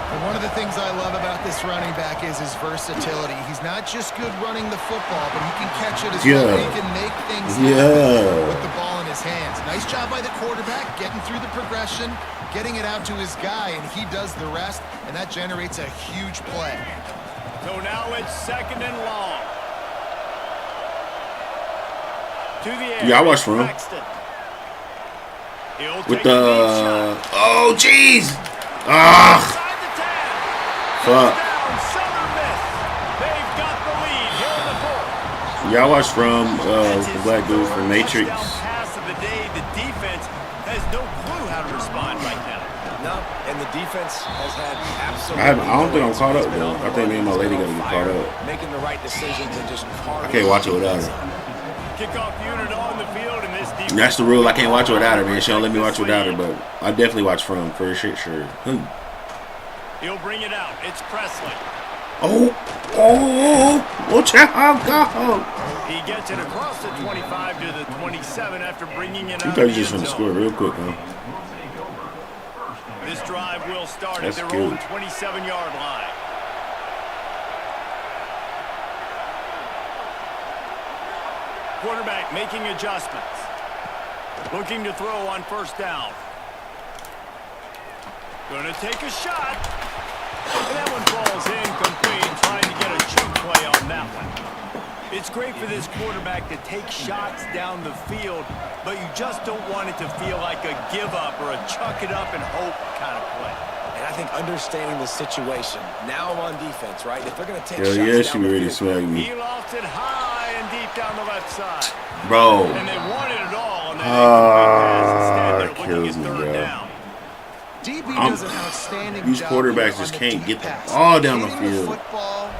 And one of the things I love about this running back is his versatility. He's not just good running the football, but he can catch it as well. He can make things happen with the ball in his hands. Nice job by the quarterback, getting through the progression, getting it out to his guy, and he does the rest, and that generates a huge play. So now it's second and long. To the air. Yeah, I watched from him. With the oh jeez. Ah. Fuck. Yeah, I watched from the black dude from Matrix. The day, the defense has no clue how to respond right now. No, and the defense has had absolutely. I don't think I'm caught up though. I think me and my lady gotta get caught up. Making the right decisions and just I can't watch it without her. Kickoff unit on the field, and this defense. That's the rule. I can't watch it without her, man. She don't let me watch it without her, but I definitely watch from for sure. He'll bring it out. It's Presley. Watch out, go. He gets it across the 25 to the 27 after bringing it out. You thought you just going to score real quick, huh? This drive will start That's at their good. own 27-yard line. Quarterback making adjustments. Looking to throw on first down. Going to take a shot. And that one falls incomplete, trying to get a chunk play on that one. It's great for this quarterback to take shots down the field, but you just don't want it to feel like a give up or a chuck it up and hope kind of play. And I think understanding the situation, now I'm on defense, right? If they're going to take shots down she ready to smack me. He lost it high and deep down the left side. Bro. And they wanted it all on that kills me, bro. DB does an outstanding These job quarterbacks just can't get the ball down the field. Football,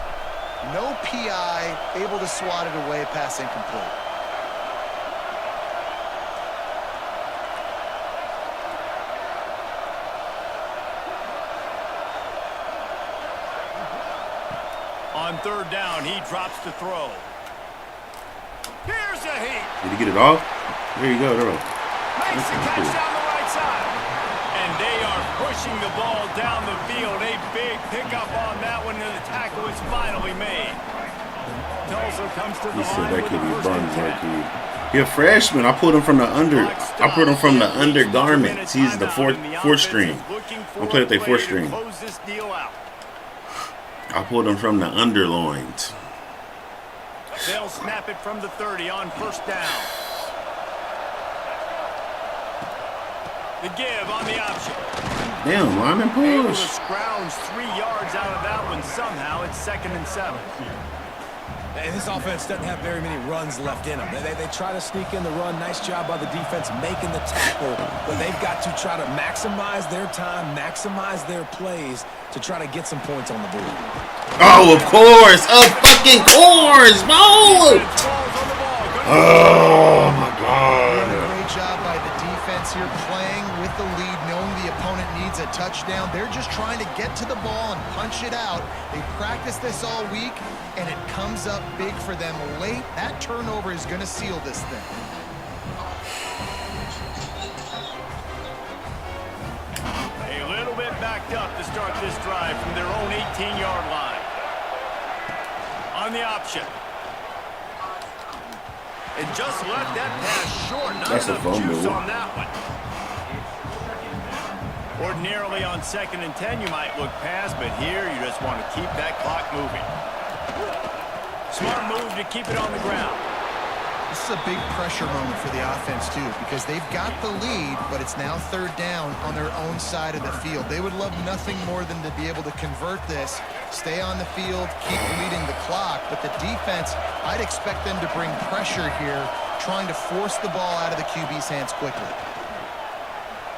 no PI, able to swat it away, pass incomplete. On third down, he drops to throw. Here's a heat. Did he get it off? There you go, bro. Makes the catch down the right side. And they are pushing the ball down the field. A big pickup on that one, and the tackle is finally made. Tulsa comes to the He said line that with could the be first and buns 10. like he a freshman. I pulled him from the undergarments. He's the fourth string. I'm playing with their fourth string. I pulled him from the underloins. They'll snap it from the 30 on first down. The give on the option. Damn, lineman Able to push. scrounge 3 yards out of that one somehow. It's 2nd and 7. And this offense doesn't have very many runs left in them. They try to sneak in the run. Nice job by the defense making the tackle. But they've got to try to maximize their time, maximize their plays to try to get some points on the board. Oh, of course. Of fucking course, bro. Oh, my God. Great job by the defense here, playing with the lead, knowing the opponent needs a touchdown. They're just trying to get to the ball and punch it out. They practiced this all week, and it comes up big for them late. That turnover is going to seal this thing. A little bit backed up to start this drive from their own 18-yard line. On the option. And just left that pass short. Not That's a enough fumble. juice on that one. Ordinarily on 2nd and 10 you might look past, but here you just want to keep that clock moving. Smart move to keep it on the ground. This is a big pressure moment for the offense, too, because they've got the lead, but it's now 3rd down on their own side of the field. They would love nothing more than to be able to convert this, stay on the field, keep leading the clock, but the defense, I'd expect them to bring pressure here, trying to force the ball out of the QB's hands quickly.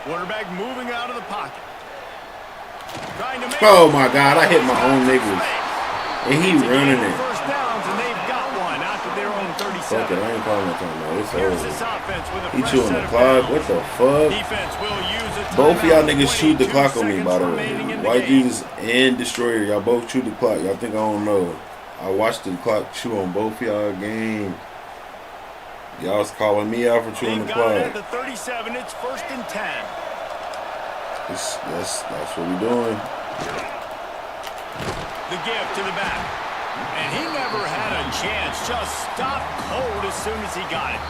Quarterback moving out of the pocket. Trying to make Oh, my God. I hit my own niggas. And he running it. first downs, and they've got one out to their own 37. Fuck it, I ain't calling that time, man. It's Here's this over. offense with a He fresh chewing set the of clock. downs. What the fuck? Defense will use a Both of y'all timeout, niggas chewed the 22 clock on me, by the way. remaining in the White game. Jesus and Destroyer, y'all both chewed the clock. Y'all think I don't know. I watched the clock chew on both y'all game. Y'all was calling me out for chewing the They've got it at clock. the 37. It's 1st and 10. That's what we doing. The give to the back. And he never had a chance. Just stopped cold as soon as he got it.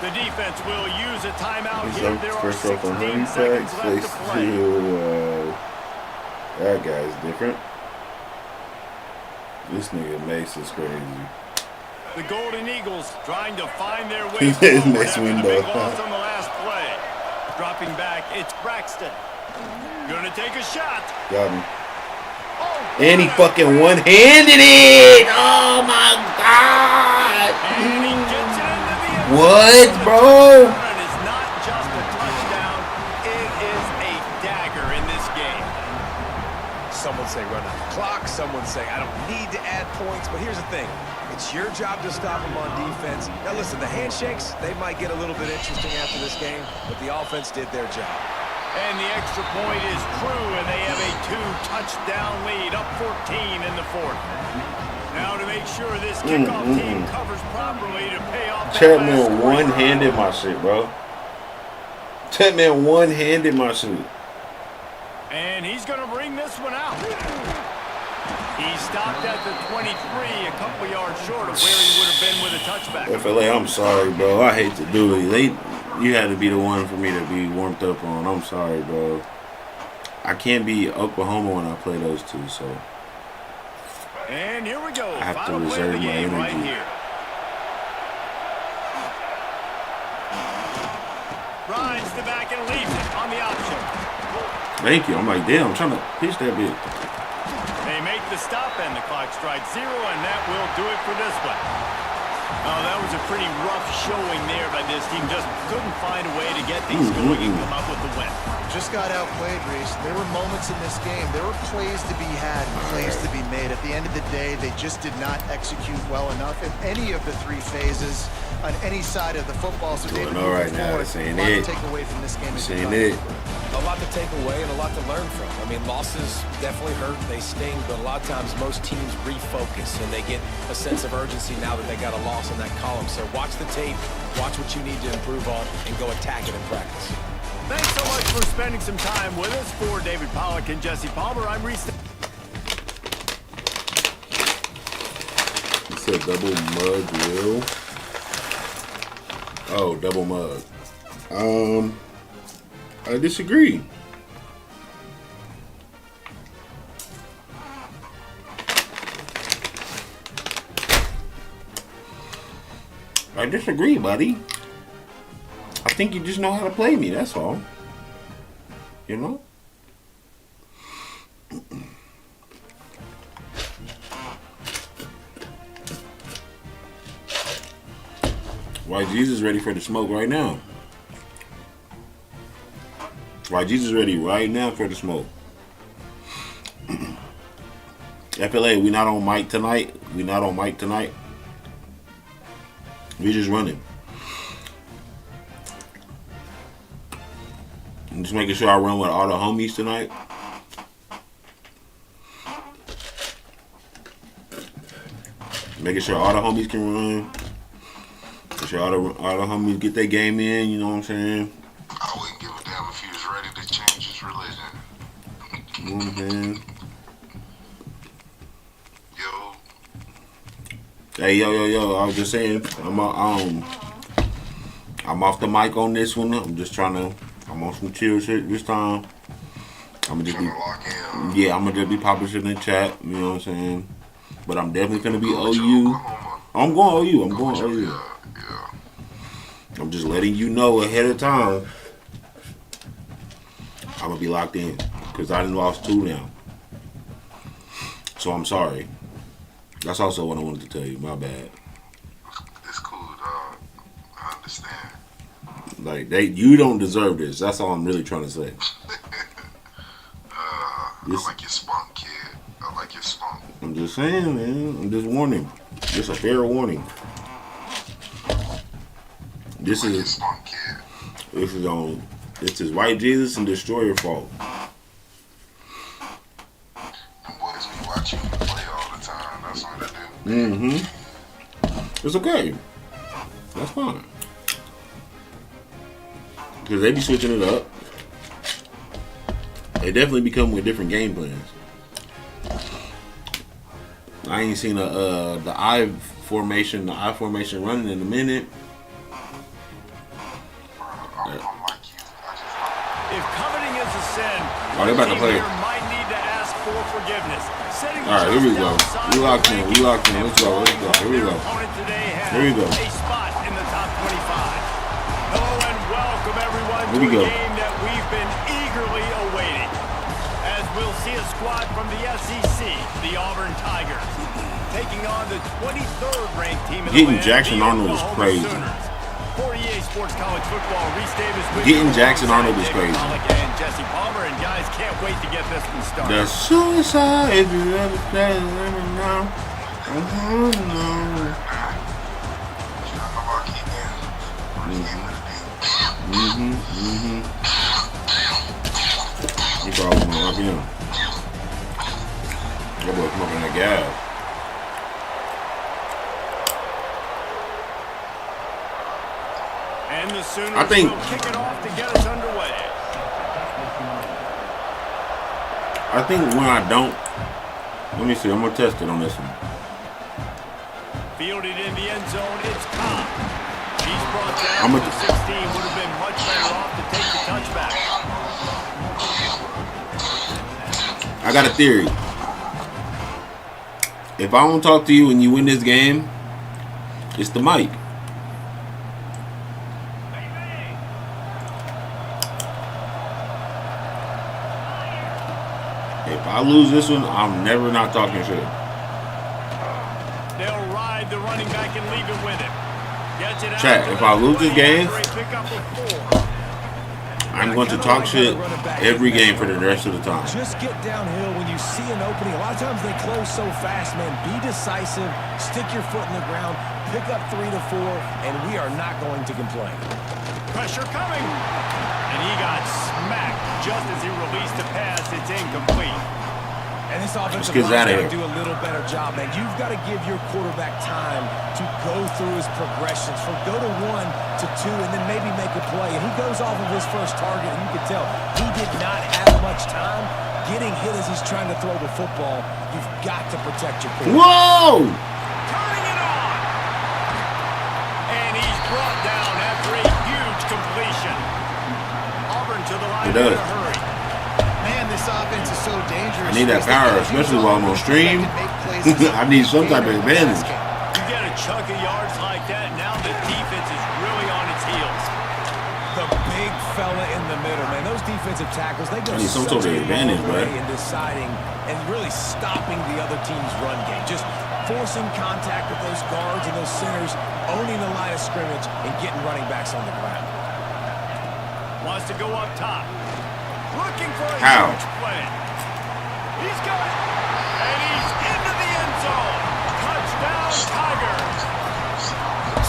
The defense will use a timeout here. There are 16 seconds left to play. That guy's different. This nigga Mace is crazy. The Golden Eagles trying to find their way His forward next after the window. big loss on the last play. Dropping back, it's Braxton. Gonna take a shot. Got him. And he fucking one-handed it! Oh my God! And he gets it into the end. What, bro? It is not just a touchdown, it is a dagger in this game. Some would say run out the clock. Some would say I don't need to add points. But here's the thing. It's your job to stop them on defense. Now, listen, the handshakes, they might get a little bit interesting after this game, but the offense did their job. And the extra point is true, and they have a 2-touchdown lead, up 14 in the 4th. Now to make sure this kickoff team covers properly to pay off that Chapman last one-handed my shit, bro. Chapman one-handed my shit. And he's going to bring this one out. He stopped at the 23, a couple yards short of where he would have been with a touchback. FLA, I'm sorry, bro. I hate to do it. You had to be the one for me to be warmed up on. I'm sorry, bro. I can't be Oklahoma when I play those two, so. And here we go. I have to Final play of reserve the my game energy. right here. Rides the back and leaves it on the option. Thank you. I'm like, damn, I'm trying to pitch that bit. They make the stop and the clock strikes 0, and that will do it for this one. Oh, that was a pretty rough showing there by this team. Just couldn't find a way to get things going and come up with the win. Just got outplayed, Reese. There were moments in this game. There were plays to be had and plays to be made. At the end of the day, they just did not execute well enough in any of the 3 phases on any side of the football. So David, All right now, this ain't a lot it. to take away from this game. This ain't it. A lot to take away and a lot to learn from. I mean, losses definitely hurt, they sting, but a lot of times most teams refocus and they get a sense of urgency now that they got a loss in that column. So watch the tape, watch what you need to improve on, and go attack it in practice. Thanks so much for spending some time with us. For David Pollack and Jesse Palmer, I'm Reese. said double mug will. Oh, double mug. I disagree. I disagree, buddy. I think you just know how to play me, that's all. You know? Why Jesus ready for the smoke right now? Why Jesus ready right now for the smoke? FLA, we not on mic tonight. We not on mic tonight. We just running. I'm just making sure I run with all the homies tonight. Making sure all the homies can run. Making sure all the homies get their game in, you know what I'm saying? I wouldn't give a damn if he was ready to change his religion. You know what I'm saying? Hey, yo, I was just saying, I'm off the mic on this one. I'm just trying to, I'm on some chill shit this time. I'm gonna just be, I'm gonna just be publishing in the chat, you know what I'm saying? But I'm definitely gonna be OU. I'm going OU, I'm going OU. I'm just letting you know ahead of time. I'm gonna be locked in, because I done lost 2 now. So I'm sorry. That's also what I wanted to tell you. My bad. It's cool, dog. I understand. Like you don't deserve this. That's all I'm really trying to say. I like your spunk, kid. I like your spunk. I'm just saying, man. I'm just warning. Just a fair warning. This is spunk, kid. This is White Jesus and Destroyer fault. Boys be watching you play all the time. That's what they do. Mm-hmm. It's okay. That's fine. Because they be switching it up. They definitely be coming with different game plans. I ain't seen the I formation running in a minute. If coveting is a sin, they about to play. might need to ask for forgiveness. All right, here we go. We locked in. Let's go. Here we go. A spot in the top 25. Hello and welcome everyone Here we to go. a game that we've been eagerly awaiting. As we'll see a squad from the SEC, the Auburn Tigers, taking on the 23rd ranked team in the Getting land, Jackson the Arnold is Oklahoma crazy. Sooners. 48 Sports College Football, Reese Davis with Getting you. Jackson Arnold is crazy. And Jesse Palmer, and guys can't wait to get this one started. The suicide, if you ever play, let me know. You probably want to lock in. That boy smoking that gas. And the Sooners I think will kick it off to get us underway. I think when I don't, let me see. I'm gonna test it on this one. Fielded in the end zone, it's Cobb. He's brought down to the 16. Would have been much better off to take the touchback. I got a theory. If I don't talk to you and you win this game, it's the mic. If I lose this one, I'm never not talking shit. They'll ride the running back and leave it with him. Gets it out. Chat, if I lose this game, I'm going to talk shit every game for the rest of the time. Just get downhill when you see an opening. A lot of times they close so fast, man. Be decisive, stick your foot in the ground, pick up 3 to 4, and we are not going to complain. Pressure coming. And he got smacked just as he released the pass. It's incomplete. And this offensive Let's get line's out of got to here. do a little better job, man. You've got to give your quarterback time to go through his progressions, from go to 1 to 2, and then maybe make a play. And he goes off of his first target, and you can tell he did not have much time getting hit as he's trying to throw the football. You've got to protect your quarterback. Whoa! Turning it possession. Auburn to the line It in does. a hurry. Man, this offense is so dangerous. I need that power, especially while I'm on stream. I need some type of advantage. You get a chunk of yards like that, now the defense is really on its heels. The big fella in the middle, man. Those defensive tackles, they go I need some such sort of a advantage, long way bro. in deciding and really stopping the other team's run game. Just forcing contact with those guards and those centers, owning the line of scrimmage, and getting running backs on the ground. Wants to go up top. Looking for a How? huge play. He's got it. And he's into the end zone. Touchdown, Tigers.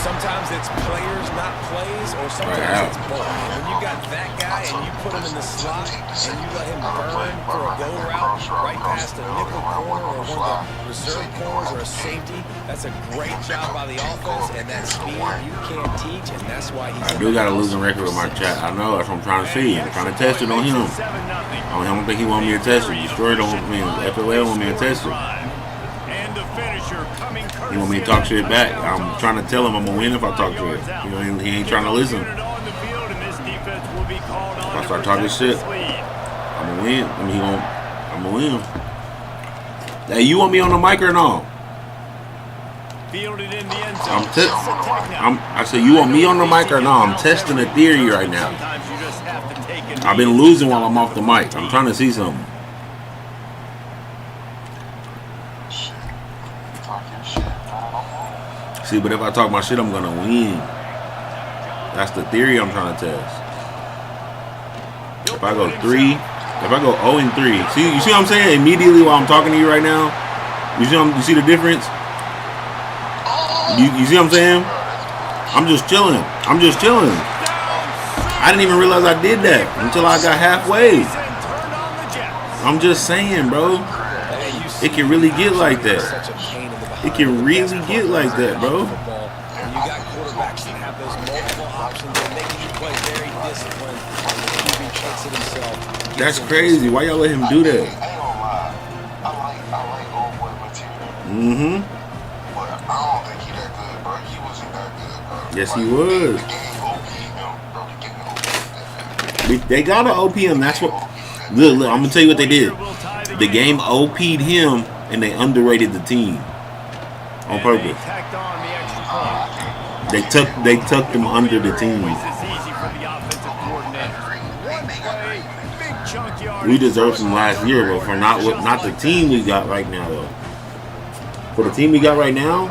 Sometimes it's players, not plays, or sometimes it's both. When you got that guy and you put him in the slot and you let him burn for a go route right past a nickel corner or one of the reserve corners or a safety, that's a great job by the offense, and that speed you can't teach, and that's why he's I do got a losing record with my chat. I know, that's what I'm trying to see. I'm trying to test it on him. I don't think he want me to test it. Destroy don't want me. FLA want me to test it. He want me to talk shit back. I'm trying to tell him I'm gonna win if I talk to him. You know, he ain't trying to listen. If I start talking shit, I'm gonna win. I mean, I'm gonna win. Hey, you want me on the mic or no? I said, you want me on the mic or no? I'm testing a theory right now. I've been losing while I'm off the mic. I'm trying to see something. See, but if I talk my shit, I'm gonna win. That's the theory I'm trying to test. If I go 0-3, see, you see what I'm saying? Immediately while I'm talking to you right now, you see the difference? You see what I'm saying? I'm just chilling. I didn't even realize I did that until I got halfway. I'm just saying, bro. It can really get like that. It can really get like that, bro. You got quarterbacks that have those multiple options and making you play very disciplined. QB takes it himself. That's crazy. Why y'all let him do that? Mm-hmm. Yes, he was. They got to OP him. That's what. Look, I'm gonna tell you what they did. The game OP'd him, and they underrated the team on purpose. They tucked him under the team. We deserve some last year, but for not the team we got right now, though. For the team we got right now,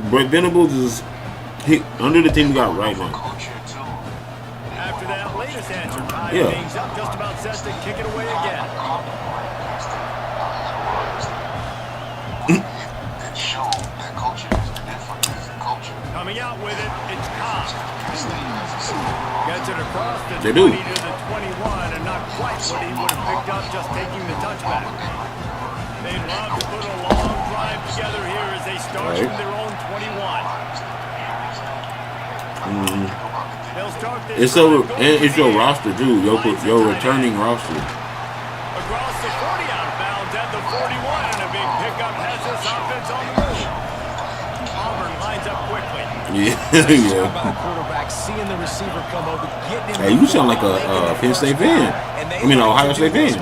Brett Venables is under the team we got right now. After that latest answer, Yeah. things up, just about set to kick it away again. Coming out with it, it's Cobb. Gets it across the 20 to the 21, and not quite what he would have picked up just taking the touchback. They'd love to put a long drive together here as they start from their own 21. They'll start this It's your roster too, your returning roster. across the 40 out of bounds at the 41, and a big pickup has this offense on the move. Auburn lines up quickly. Yeah. Hey, you sound like a Penn State fan. I mean, Ohio State fan. And the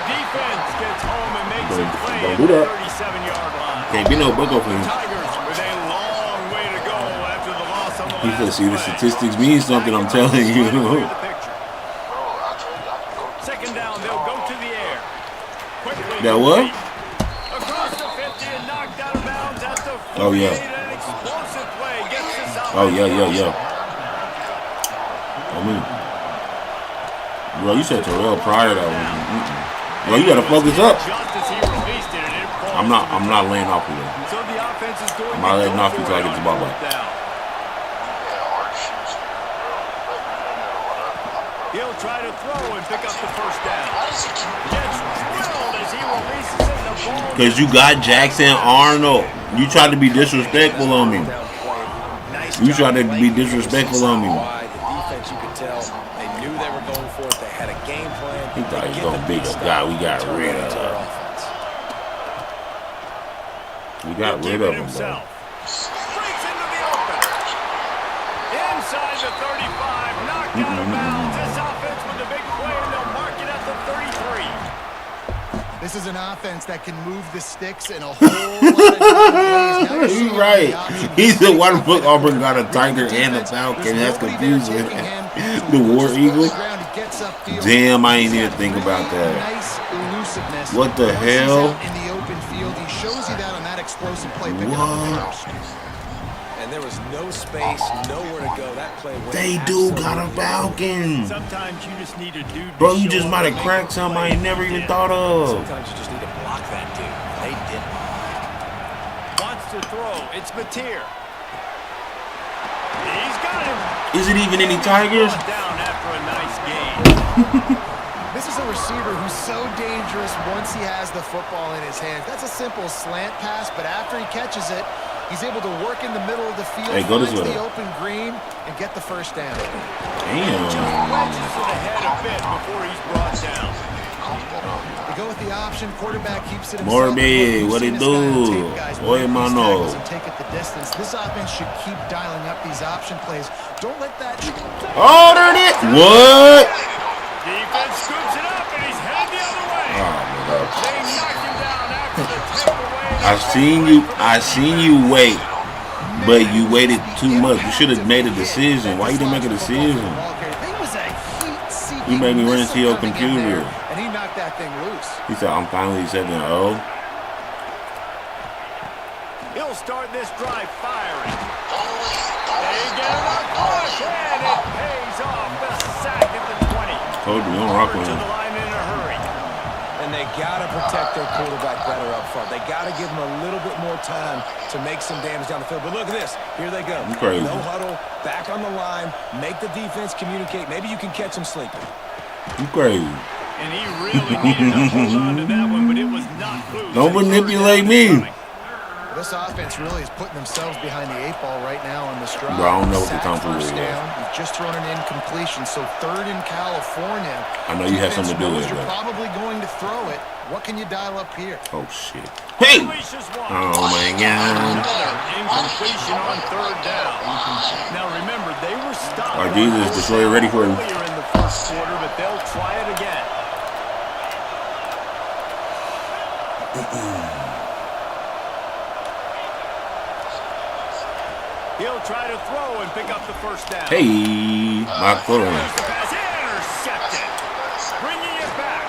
defense gets home and makes a play Don't at do the that. 37-yard line. Can't be no bucko fan. Tigers with a long way to go after the loss on the He said, see, the statistics mean something, I'm telling you. Second down, they'll go to the air. Quickly. That what? Across the 50 and knocked out of bounds at the 48. Oh, yeah. An explosive play gets this out. Oh, yeah. I mean, bro, you said Terrell Pryor that one. Bro, you gotta focus up. I'm not laying off of you. I'm not letting off you until I get the ball back. He'll try to throw and pick up the first down. Gets drilled as he releases it. The ball. Because you got Jackson Arnold. You tried to be disrespectful on me. You tried to be disrespectful on me. The defense, you could tell, they knew they were going for it. They had a game plan. He thought he was going to beat the guy we got rid of. We got rid of him, bro. inside the 35, knocked out of bounds. This offense with the big play, and they'll mark it at the 33. This is an offense that can move the sticks in a whole lot of different ways. He's right. He's the one book Auburn got a Tiger and a Falcon. That's confusing. The War Eagle. Damn, I ain't even think about that. What the hell? In the open field, he shows you that on that explosive play. What? And there was no space, nowhere to go. That play went. They do got a Falcon. Sometimes you just need a dude. Bro, you just might have cracked something I ain't never even thought of. Sometimes you just need to block that dude. They didn't. Wants to throw. It's Mateer. He's got him. Is it even any Tigers? Down after a nice game. This is a receiver who's so dangerous once he has the football in his hands. That's a simple slant pass, but after he catches it, he's able to work in the middle of the field, hey, go finds the open green, and get the first down. Damn. Just wedges to the head a bit before he's brought down. They go with the option. Quarterback keeps it himself. Morby, what it do? Boy, mano. Take it the distance. This offense should keep dialing up these option plays. Don't let that. Oh, there it is. What? Defense scoops it up, and he's headed the other way. Oh, my God. They knock him down after the takeaway. I seen you wait, but you waited too much. You should have made a decision. Why you didn't make a decision? You made me run into your computer. And he knocked that thing loose. He said, I'm finally 7-0. He'll start this drive firing. They get him up push, and it pays off. The sack at the 20. Told you, don't rock with To him. the line in a hurry. And they got to protect their quarterback better up front. They got to give him a little bit more time to make some damage down the field. But look at this. Here they go. Crazy. No huddle, back on the line, make the defense communicate. Maybe you can catch them sleeping. You crazy. And he really needed to hold on to that one, but it was not loose. Don't manipulate me. This offense really is putting themselves behind the 8-ball right now on this drive. Bro, I don't know what the time for first is. down. You've just thrown an incompletion, so third in California. I know you had something to do with it. You're probably going to throw it. What can you dial up here? Oh, shit. Hey! Oh, my God. Incompletion on third down. Now remember, they were stopped. Oh, Jesus, Destroyer ready for him. Earlier in the first quarter, but they'll try it again. He'll try to throw and pick up the first down. Hey, my phone. Intercepted. Bringing it back.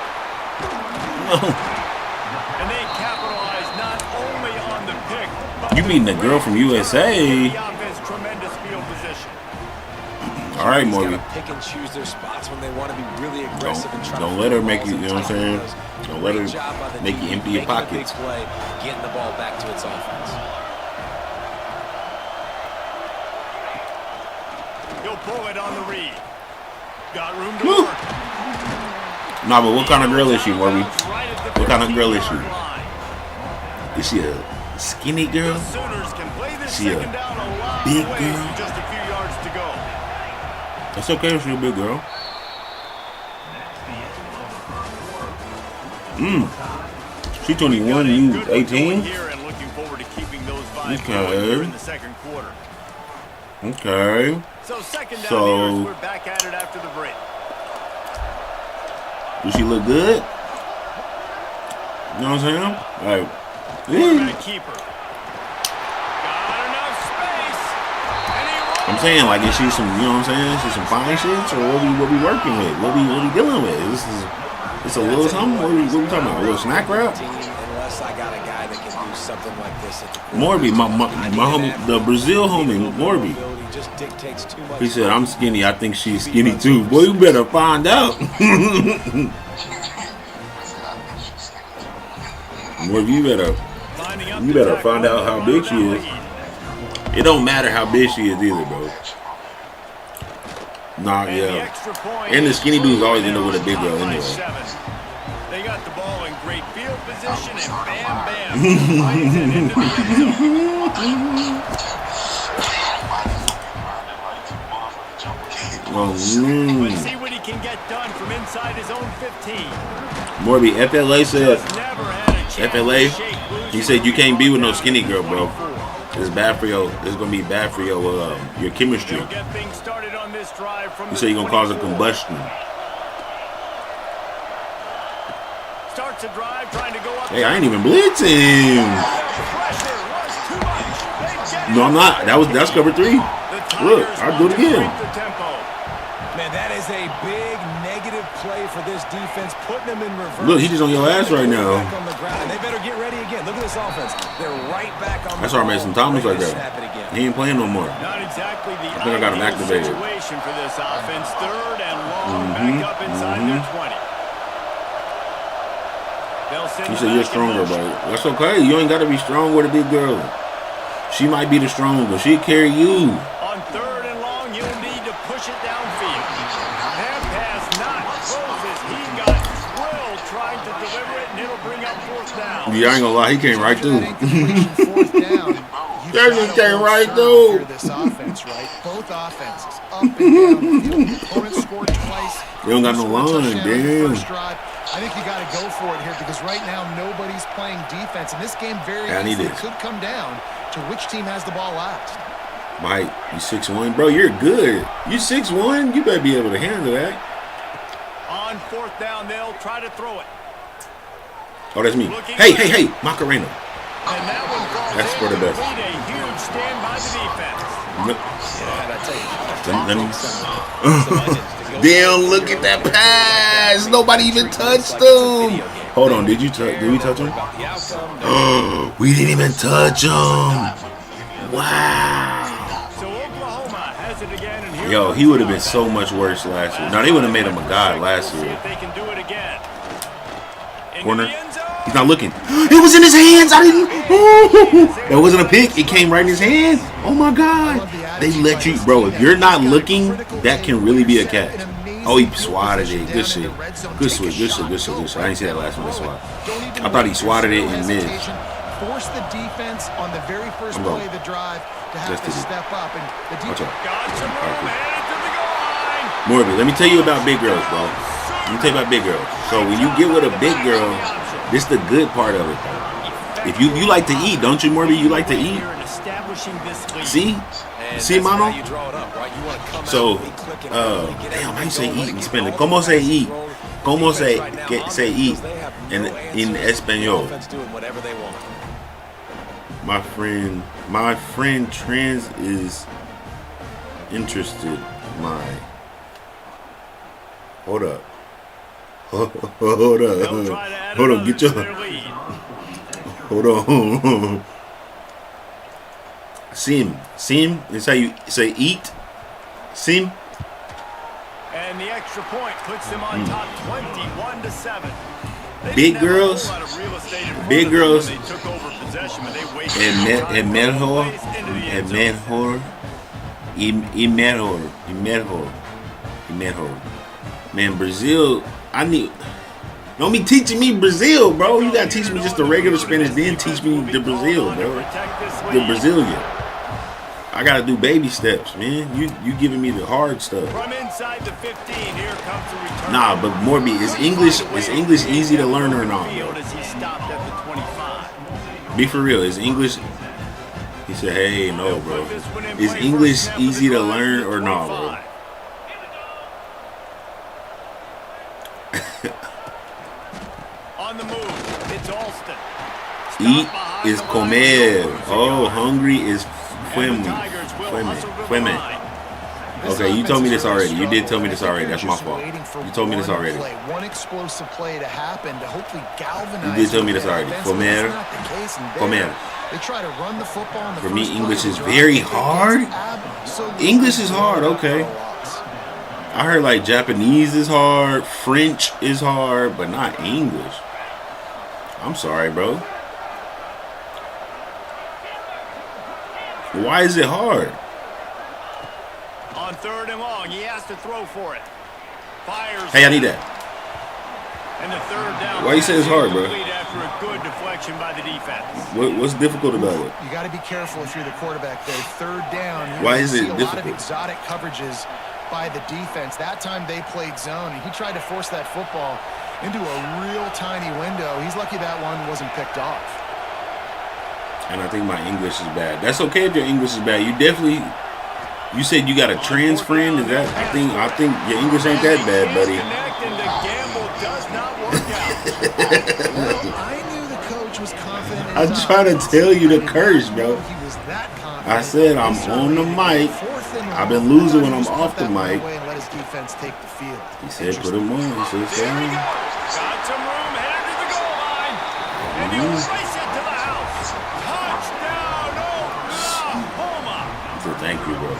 And they capitalize not only on the pick, but You mean the girl from USA? the offense, tremendous field position. All right, Morgan. Pick and choose their spots when they want to be really aggressive and try Don't to let her make you, you know what I'm saying? Don't let her make you empty your pockets. Play, getting the ball back to its offense. He'll pull it on the read. Got room to work. Nah, but what kind of girl is she, Morby? What kind of girl is she? Is she a skinny girl? Is she a big girl? Just a few yards to go. It's okay if she's a big girl. She 21 and you 18? Okay. Okay. So second down So, here, we're back at it after the break. does she look good? You know what I'm saying? Like, Quarterback keeper. Got enough space. I'm saying, like, is she some, you know what I'm saying? Is she some fine shit, or what we working with? What we dealing with? It's a little something. What we talking about? A little snack wrap? Unless I got a guy that can do something like this at the Morby, my homie, the Brazil homie, Morby. just dictates too much. He said, I'm skinny. I think she's skinny too. Boy, you better find out. Morby, you better find out how big she is. It don't matter how big she is either, bro. Nah, yeah. And the skinny dudes always end up with a big girl anyway. They got the ball in great field position, and bam, bam. Finds it into the end zone. Let's see what he can get done from inside his own 15. Morby, FLA said, FLA, he said you can't be with no skinny girl, bro. It's bad for your. It's gonna be bad for your chemistry. They'll get things started on this drive from You say you're gonna cause a combustion. Starts a drive trying to go up. Hey, I ain't even blitzing. No, I'm not. That's cover 3. Look, I'll do it again. Man, that is a big negative play for this defense, putting them in reverse. Look, he's just on your ass right now. On the ground. They better get ready again. Look at this offense. They're right back on That's the our Mason Thomas right there. He ain't playing no more. Not exactly the I think I got him activated. situation for this offense. 3rd and long, back up inside their 20. You said you're stronger, but that's okay. You ain't got to be strong with a big girl. She might be the stronger. She'll carry you. On 3rd and long, you'll need to push it downfield. Hand pass not closes. He got drilled trying to deliver it, and it'll bring up 4th down. Yeah, I ain't gonna lie. He came right through. He came right through. This offense, right? Both offenses up and down the field. The opponent scored twice. You don't got no line, damn. I think you got to go for it here because right now nobody's playing defense, and this game very easily could come down to which team has the ball last. Mike, you 6'1", bro. You're good. You 6'1". You better be able to handle that. On 4th down, they'll try to throw it. Oh, that's me. Hey, Macarena. And that one falls That's for the best. a huge stand by the defense. Damn, look at that pass. Nobody even touched him. Hold on, did we touch him? We didn't even touch him. Wow. So Oklahoma has it again, and here Yo, he would have been so much worse last year. No, they would have made him a god last year. they can do it again. Corner. He's not looking. It was in his hands. I didn't. That wasn't a pick. It came right in his hand. Oh my God. They let you, bro. If you're not looking, that can really be a catch. Oh, he swatted it. Good shit. Good switch. Good shit. Good shit. Good shit. I didn't see that last one. I thought he swatted it and missed. Force the defense on the very first play of the drive to have to step up. And the defense Morby, let me tell you about big girls, bro. Let me tell you about big girls. So when you get with a big girl, this is the good part of it. If you like to eat, don't you, Morby? You like to eat? See? See, mano? So, damn, how you say eat in Spanish? ¿Cómo se eat? ¿Cómo se eat in Espanol? My friend trans is interested. Hold up. Hold on, get your. Hold on. Sim is how you say eat. Sim. And the extra point puts them on top 21-7. Big girls, and mejor. Man, Brazil, don't be teaching me Brazil, bro. You gotta teach me just the regular Spanish, then teach me the Brazil, bro. The Brazilian. I gotta do baby steps, man. You giving me the hard stuff. From inside the 15, here comes the return. Nah, but Morby, is English easy to learn or not? Be for real, is English? He said, "Hey, no, bro. Is English easy to learn or not, bro?" On the move, it's Alston. Eat is comer. Oh, hungry is fueme. Okay, you told me this already. You did tell me this already. That's my fault. You told me this already. One explosive play to happen to hopefully galvanize. You did tell me this already. Comer. They try to run the football. For me, English is very hard. English is hard. Okay. I heard like Japanese is hard, French is hard, but not English. I'm sorry, bro. Why is it hard? On 3rd and long, he has to throw for it. Fires. Hey, I need that. And the 3rd down. Why you say it's hard, bro? After a good deflection by the defense. What's difficult about it? You got to be careful if you're the quarterback there. 3rd down. Why is it difficult? A lot of difficult? exotic coverages by the defense. That time they played zone, and he tried to force that football into a real tiny window. He's lucky that one wasn't picked off. And I think my English is bad. That's okay if your English is bad. You definitely. You said you got a trans friend. Is that? I think your English ain't that bad, buddy. I knew the coach was confident in I'm trying to tell you to curse, bro. I said I'm on the mic. I've been losing when I'm off the mic. Let his defense take the field. He said put him on. He said stay on. Got some room, headed to the goal line. And he'll race it to the house. Touchdown, Oklahoma. So thank you, bro.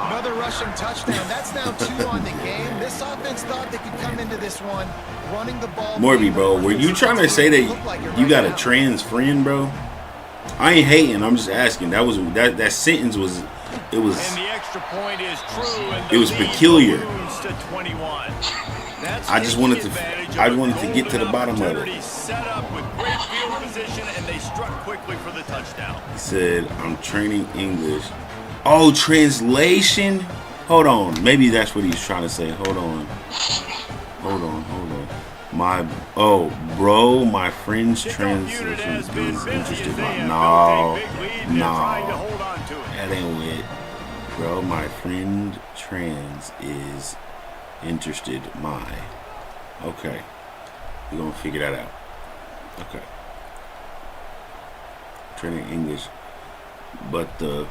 Another rushing touchdown. That's now 2 on the game. This offense thought they could come into this one running the ball. Morby, bro, were you trying to say that you got a trans friend, bro? I ain't hating. I'm just asking. That sentence was it was. And the extra point is true. And it was peculiar. To 21. I just wanted to get to the bottom of it. Set up with great field position, and they struck quickly for the touchdown. He said, "I'm training English." Oh, translation? Hold on. Maybe that's what he's trying to say. Hold on. Bro, my friend's translation is interested. No. That ain't it. Bro, my friend trans is interested. Okay. We're going to figure that out. Okay. Training English. But the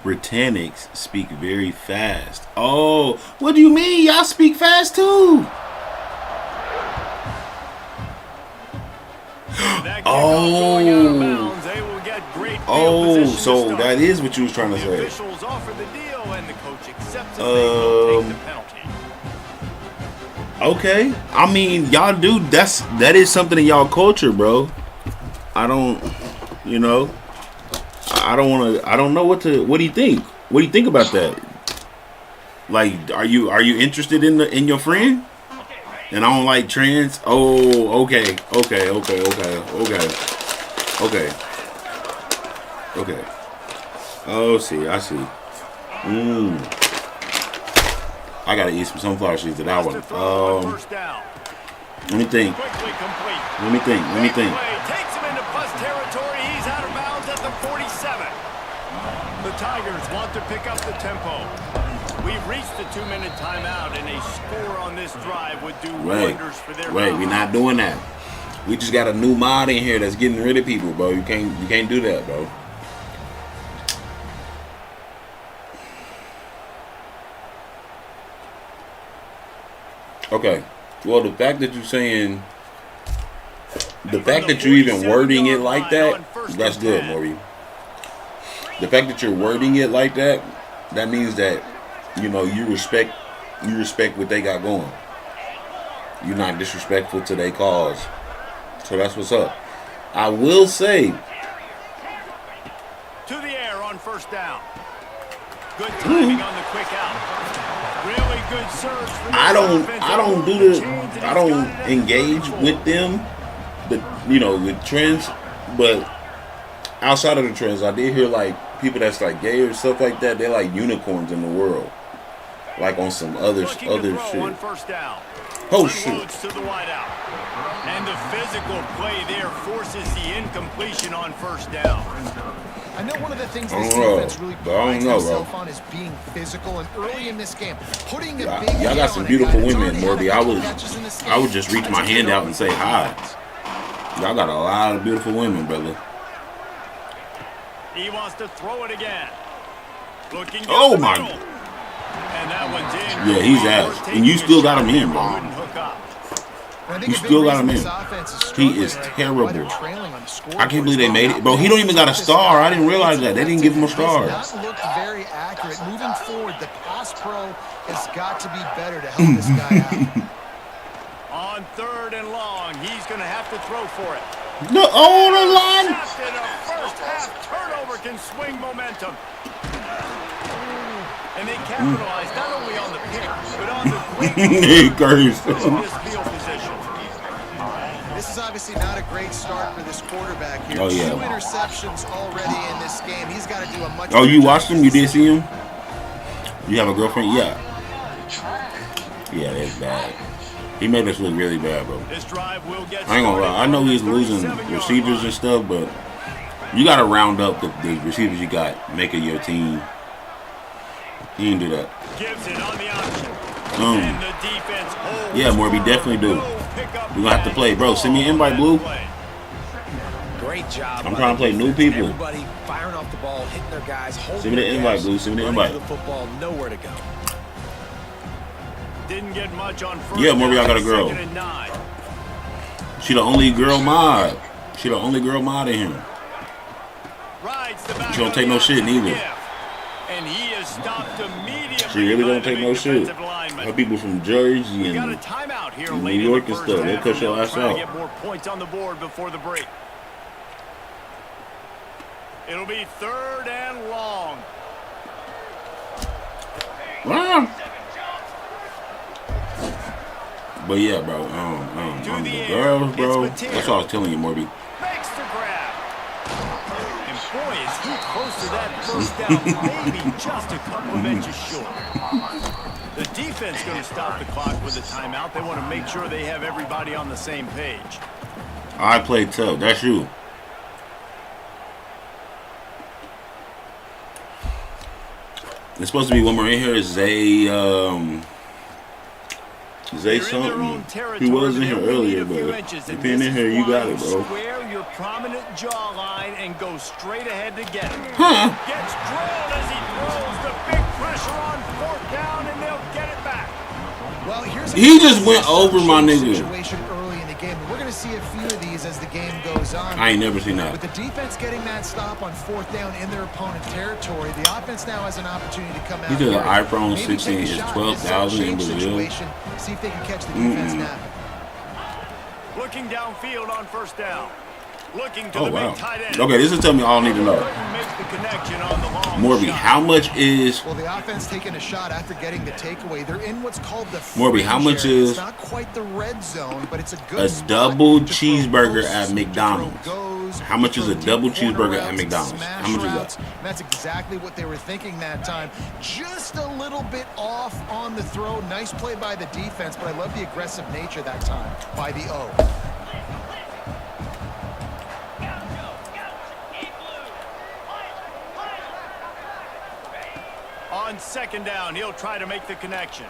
Britannics speak very fast. Oh, what do you mean? Y'all speak fast too? So that is what you was trying to say. Okay. I mean, y'all do. That is something in y'all culture, bro. I don't know what do you think? What do you think about that? Like, are you interested in your friend? And I don't like trans. Oh, okay. Oh, I see. I gotta eat some sunflower seeds to that one. Let me think. Takes him into plus territory. He's out of bounds at the 47. The Tigers want to pick up the tempo. We've reached the 2-minute timeout, and a score on this drive would do wonders for their. We're not doing that. We just got a new mod in here that's getting rid of people, bro. You can't do that, bro. Okay. Well, the fact that you're saying, the fact that you're even wording it like that, that's good, Maury. The fact that you're wording it like that, that means that, you respect what they got going. You're not disrespectful to their cause. So that's what's up. I will say, to the air on first down. Good timing on the quick out. Really good surge. I don't engage with them, but with trends. But outside of the trends, I did hear like people that's like gay or stuff like that. They're like unicorns in the world, like on some other shit. Oh shit! To the wide out. And the physical play there forces the incompletion on first down. I know one of the things this defense really prides itself on is being physical, and early in this game, putting a big y'all got some beautiful women, Morby. I would just reach my hand out and say hi. Y'all got a lot of beautiful women, brother. He wants to throw it again. Looking oh my! And that one's in. Yeah, he's out, and you still got him in, bro. You still got him in. He is terrible. I can't believe they made it. Bro, he don't even got a star. I didn't realize that. They didn't give him a star. That looked very accurate. Moving forward, the pass pro has got to be better to help this guy out. On 3rd and long, he's going to have to throw for it. No, on the line. First half turnover can swing momentum. And they capitalize not only on the pick, but on the quick field position. This is obviously not a great start for this quarterback here. Oh, yeah. 2 interceptions already in this game. He's got to do a much Oh, you watched him? You did see him? You have a girlfriend? Yeah. Yeah, that's bad. He made us look really bad, bro. This drive will get I ain't gonna lie. I know he's losing receivers and stuff, but you gotta round up the receivers you got, making your team. He didn't do that. Gives it on the option. And the defense holds. Yeah, Morby, definitely do. We're gonna have to play, bro. Send me an invite, Blue. Great job. I'm trying to play new people. Everybody firing off the ball, hitting their guys, holding Send me the invite, Blue. Send me the invite. the football, nowhere to go. Didn't get much on first. Yeah, Morby, I got a girl. She the only girl mod. She the only girl mod in here. She don't take no shit neither. And he is stopped immediately. She really don't take no shit. Her people from Jersey and New York and stuff. They'll cut your ass out. Get more points on the board before the break. It'll be 3rd and long. But yeah, bro. The girls, bro. That's all I was telling you, Morby. Makes the grab. And boy, is he close to that first down. Maybe just a couple of inches short. The defense going to stop the clock with a timeout. They want to make sure they have everybody on the same page. I played tough. That's you. There's supposed to be one more in here. Zay something. He was in here earlier, but if he ain't in here, you got it, bro. Square your prominent jawline and go straight ahead to get him. Gets drilled as he throws the big pressure on 4th down, and they'll get it back. Well, he just went over my nigga. Situation early in the game. We're going to see a few of these as the game goes on. I ain't never seen that. With the defense getting that stop on 4th down in their opponent territory, the offense now has an opportunity to come out. He did an iPhone 16 is 12,000 in Brazil. See if they can catch the defense now. Looking downfield on 1st down. Looking to Oh, the wow. big tight end. Okay, this is telling me all I need to know. Makes the connection on the long Morby, shot. how much is... Well, the offense taking a shot after getting the takeaway. They're in what's called the Morby, how much area. is It's not quite the red zone, but it's a good a double cheeseburger at McDonald's? How much is a double cheeseburger at McDonald's? How much is that? That's exactly what they were thinking that time. Just a little bit off on the throw. Nice play by the defense, but I love the aggressive nature that time by the O. On 2nd down, he'll try to make the connection.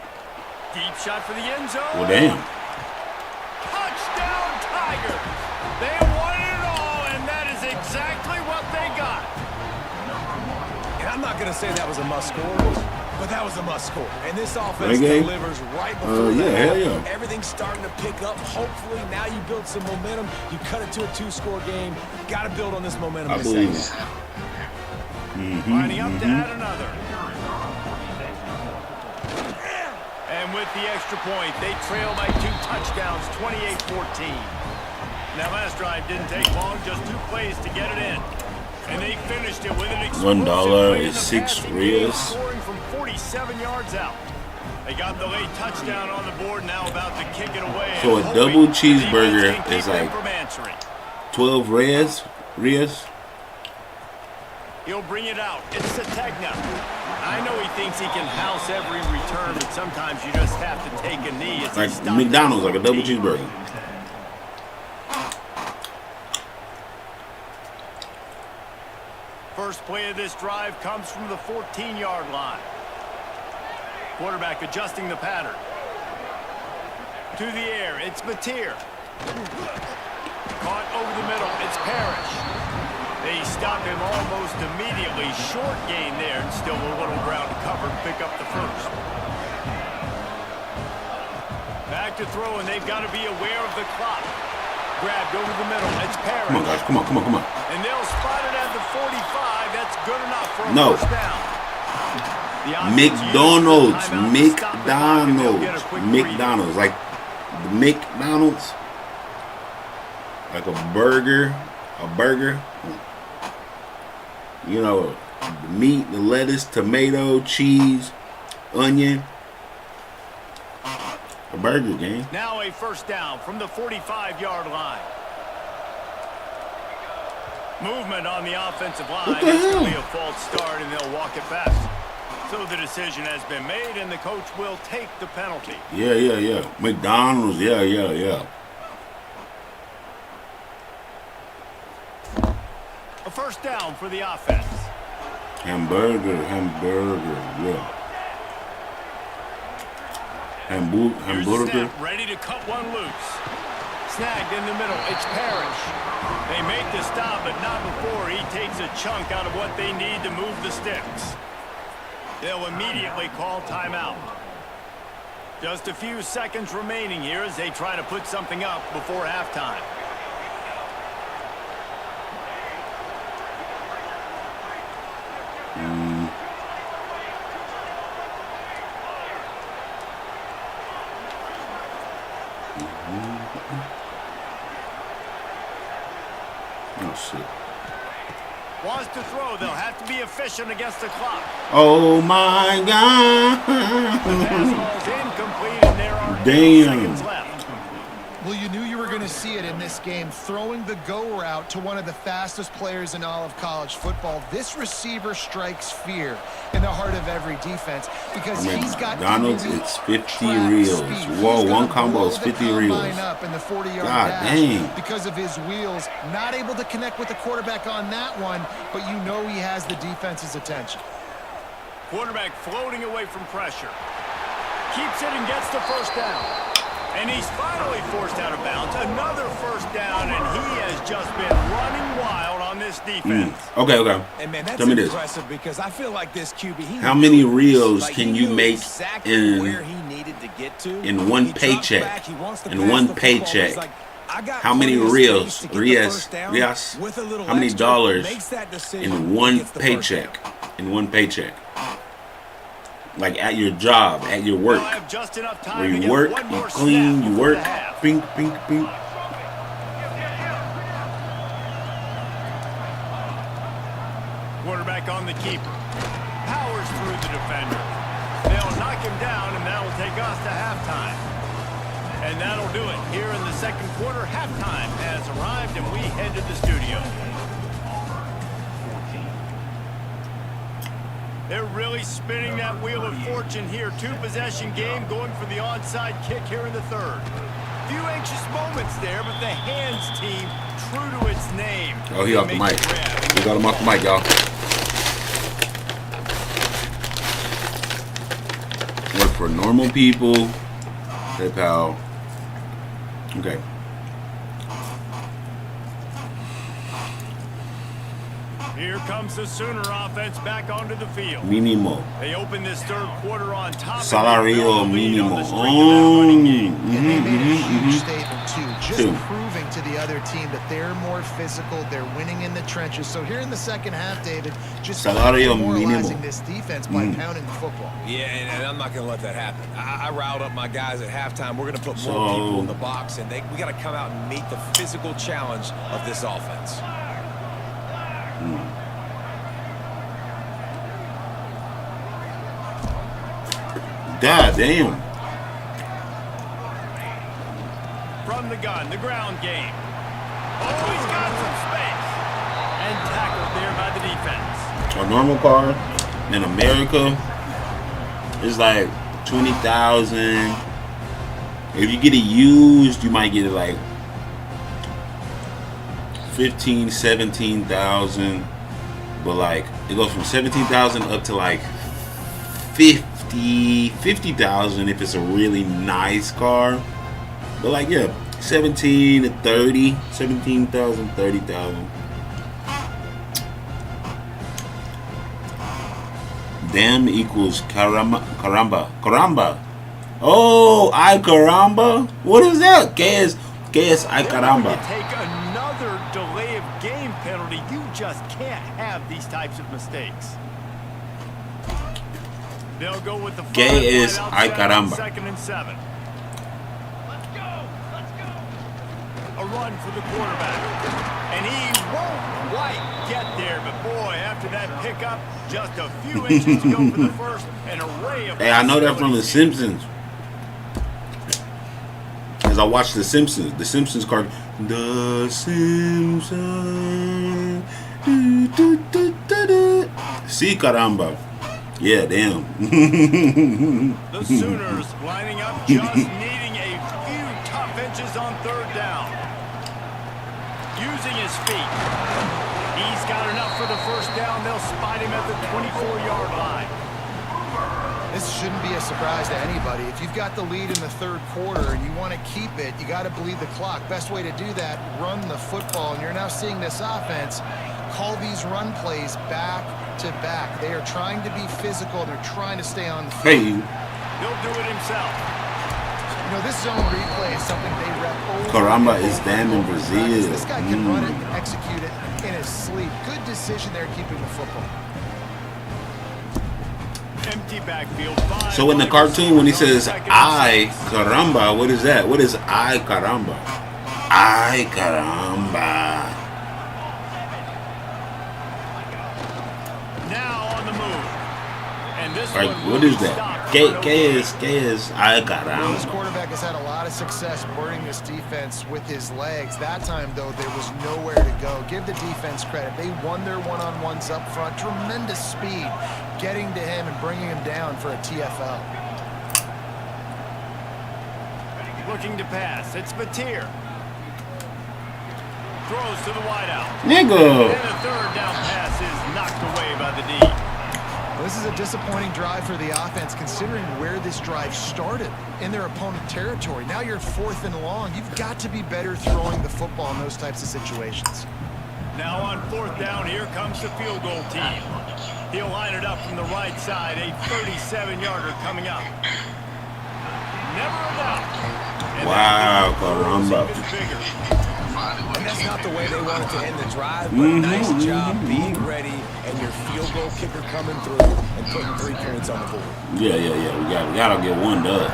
Deep shot for the end zone. Well, damn. Touchdown, Tigers. They wanted it all, and that is exactly what they got. And I'm not going to say that was a must score, but that was a must score. And this offense Okay. delivers right before Yeah, that. hell yeah. Everything's starting to pick up. Hopefully, now you build some momentum. You cut it to a 2-score game. Got to build on this momentum. I believe it. Lining up to add another. And with the extra point, they trail by 2 touchdowns, 28-14. That last drive didn't take long, just 2 plays to get it in. And they finished it with an explosive $1 play in is the 6 passing game, reals. scoring from 47 yards out. They got the late touchdown on the board, now about to kick it away. So a and double hoping cheeseburger the defense can is keep them like from answering. 12 Rias. He'll bring it out. It's Sategna. I know he thinks he can house every return, but sometimes you just have to take a knee. As Like he stops McDonald's, like a double cheeseburger. First play of this drive comes from the 14-yard line. Quarterback adjusting the pattern. To the air, it's Mateer. Caught over the middle, it's Parrish. They stop him almost immediately. Short gain there, and still a little ground to cover to pick up the first. Back to throw, and they've got to be aware of the clock. Grabbed over the middle, it's Parrish. Come on, guys. Come on. And they'll spot it at the 45. That's good enough for a No. first down. McDonald's. Like the McDonald's. Like a burger. You know, the meat, the lettuce, tomato, cheese, onion. A burger, gang. Now a first down from the 45-yard line. Movement on the offensive line. What the hell? It's going to be a false start, and they'll walk it back. So the decision has been made, and the coach will take the penalty. Yeah. McDonald's, yeah. A first down for the offense. Hamburger, yeah. Hamburger. Ready to cut one loose. Snagged in the middle. It's Parrish. They make the stop, but not before he takes a chunk out of what they need to move the sticks. They'll immediately call timeout. Just a few seconds remaining here as they try to put something up before halftime. Oh, shit. Wants to throw. They'll have to be efficient against the clock. Oh, my God. The pass ball's incomplete, and there are 8 seconds left. Well, you knew you were going to see it in this game, throwing the go route to one of the fastest players in all of college football. This receiver strikes fear in the heart of every defense because he's got McDonald's, it's 50 reels. Whoa, one combo is 50 reels. Up in the 40-yard God dang. because of his wheels. Not able to connect with the quarterback on that one, but you know he has the defense's attention. Quarterback floating away from pressure. Keeps it and gets the first down. And he's finally forced out of bounds. Another first down, and he has just been running wild on this defense. Okay. And man, that's Tell me this. impressive because I feel like this QB. How many reels can you make exactly where he needed to get to in one paycheck? In one paycheck. How many reels? How many dollars in one paycheck? In one paycheck. Like at your job, at your work. Where you work, you clean, you work. Pink. Quarterback on the keeper. Powers through the defender. They'll knock him down, and that will take us to halftime. And that'll do it. Here in the second quarter, halftime has arrived, and we head to the studio. They're really spinning that wheel of fortune here. 2-possession game going for the onside kick here in the third. Few anxious moments there, but the hands team true to its name. Oh, he off the mic. We got him off the mic, y'all. Work for normal people. Hey, pal. Okay. Here comes the Sooner offense back onto the field. Mínimo. They open this third quarter on top. Salario mínimo. And they made a huge statement too, just proving to the other team that they're more physical, they're winning in the trenches. So here in the second half, David, just demoralizing this defense by pounding the football. Yeah, and I'm not going to let that happen. I riled up my guys at halftime. We're going to put more people in the box, and we got to come out and meet the physical challenge of this offense. God damn. From the gun, the ground game. Oh, he's got some space. And tackled there by the defense. A normal car in America is like 20,000. If you get it used, you might get it like 15, 17,000. But like it goes from 17,000 up to like 50,000 if it's a really nice car. But like, yeah, 17 to 30, 17,000, 30,000. Damn equals caramba. Oh, ay caramba. What is that? ¿Qué es ay caramba? Take another delay of game penalty. You just can't have these types of mistakes. They'll go with the ¿Qué es ay caramba? 2nd and 7. Let's go. A run for the quarterback. And he won't quite get there, but boy, after that pickup, just a few inches to go for the first, an array of... Hey, I know that from The Simpsons. As I watched The Simpsons cartoon. The Simpsons. Sí, caramba. Yeah, damn. The Sooners lining up, just needing a few tough inches on third down. Using his feet. He's got enough for the first down. They'll spot him at the 24-yard line. This shouldn't be a surprise to anybody. If you've got the lead in the third quarter and you want to keep it, you got to bleed the clock. Best way to do that, run the football. And you're now seeing this offense call these run plays back to back. They are trying to be physical. They're trying to stay on the field. Hey. He'll do it himself. You know, this zone replay is something they rep over. Caramba is damn in Brazil. This guy can run it and execute it in his sleep. Good decision there keeping the football. Empty backfield. So in the cartoon, when he says "ay caramba," what is that? What is "ay caramba"? Ay caramba. Now on the move. And this Like, what is that? ¿Qué es ay caramba? This quarterback has had a lot of success burning this defense with his legs. That time, though, there was nowhere to go. Give the defense credit. They won their one-on-ones up front. Tremendous speed getting to him and bringing him down for a TFL. Looking to pass. It's Batir. Throws to the wideout. Nigga. And a third down pass is knocked away by the D. This is a disappointing drive for the offense, considering where this drive started in their opponent territory. Now you're 4th and long. You've got to be better throwing the football in those types of situations. Now on 4th down, here comes the field goal team. He'll line it up from the right side. A 37-yarder coming up. Never enough. Wow, caramba. And that's not the way they wanted to end the drive, but nice job being ready and your field goal kicker coming through and putting 3 points on the board. Yeah. We gotta get one done.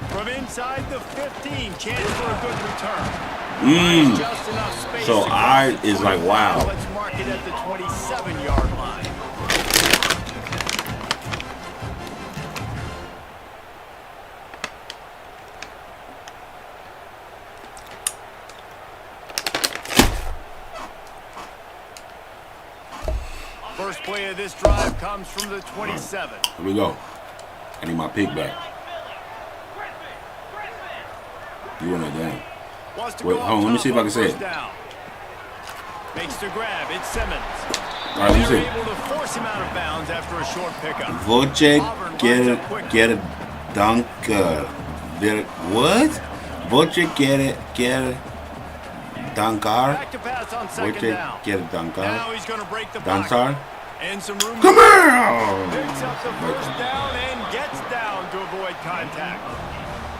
From inside the 15, chance for a good return. Just enough space. So I is like, wow. Let's mark it at the 27-yard line. First play of this drive comes from the 27. Here we go. I need my pick back. You want that down? Wait, hold on. Let me see if I can say it. Makes the grab. It's Simmons. All right, let me see. They're able to force him out of bounds after a short pickup. Voce get a dunk. What? Voce get it dunkar. Back to pass on second Voce down. get a dunkar. Now he's going to break the Dansar. And some room. Come here! Picks up the first down and gets down to avoid contact.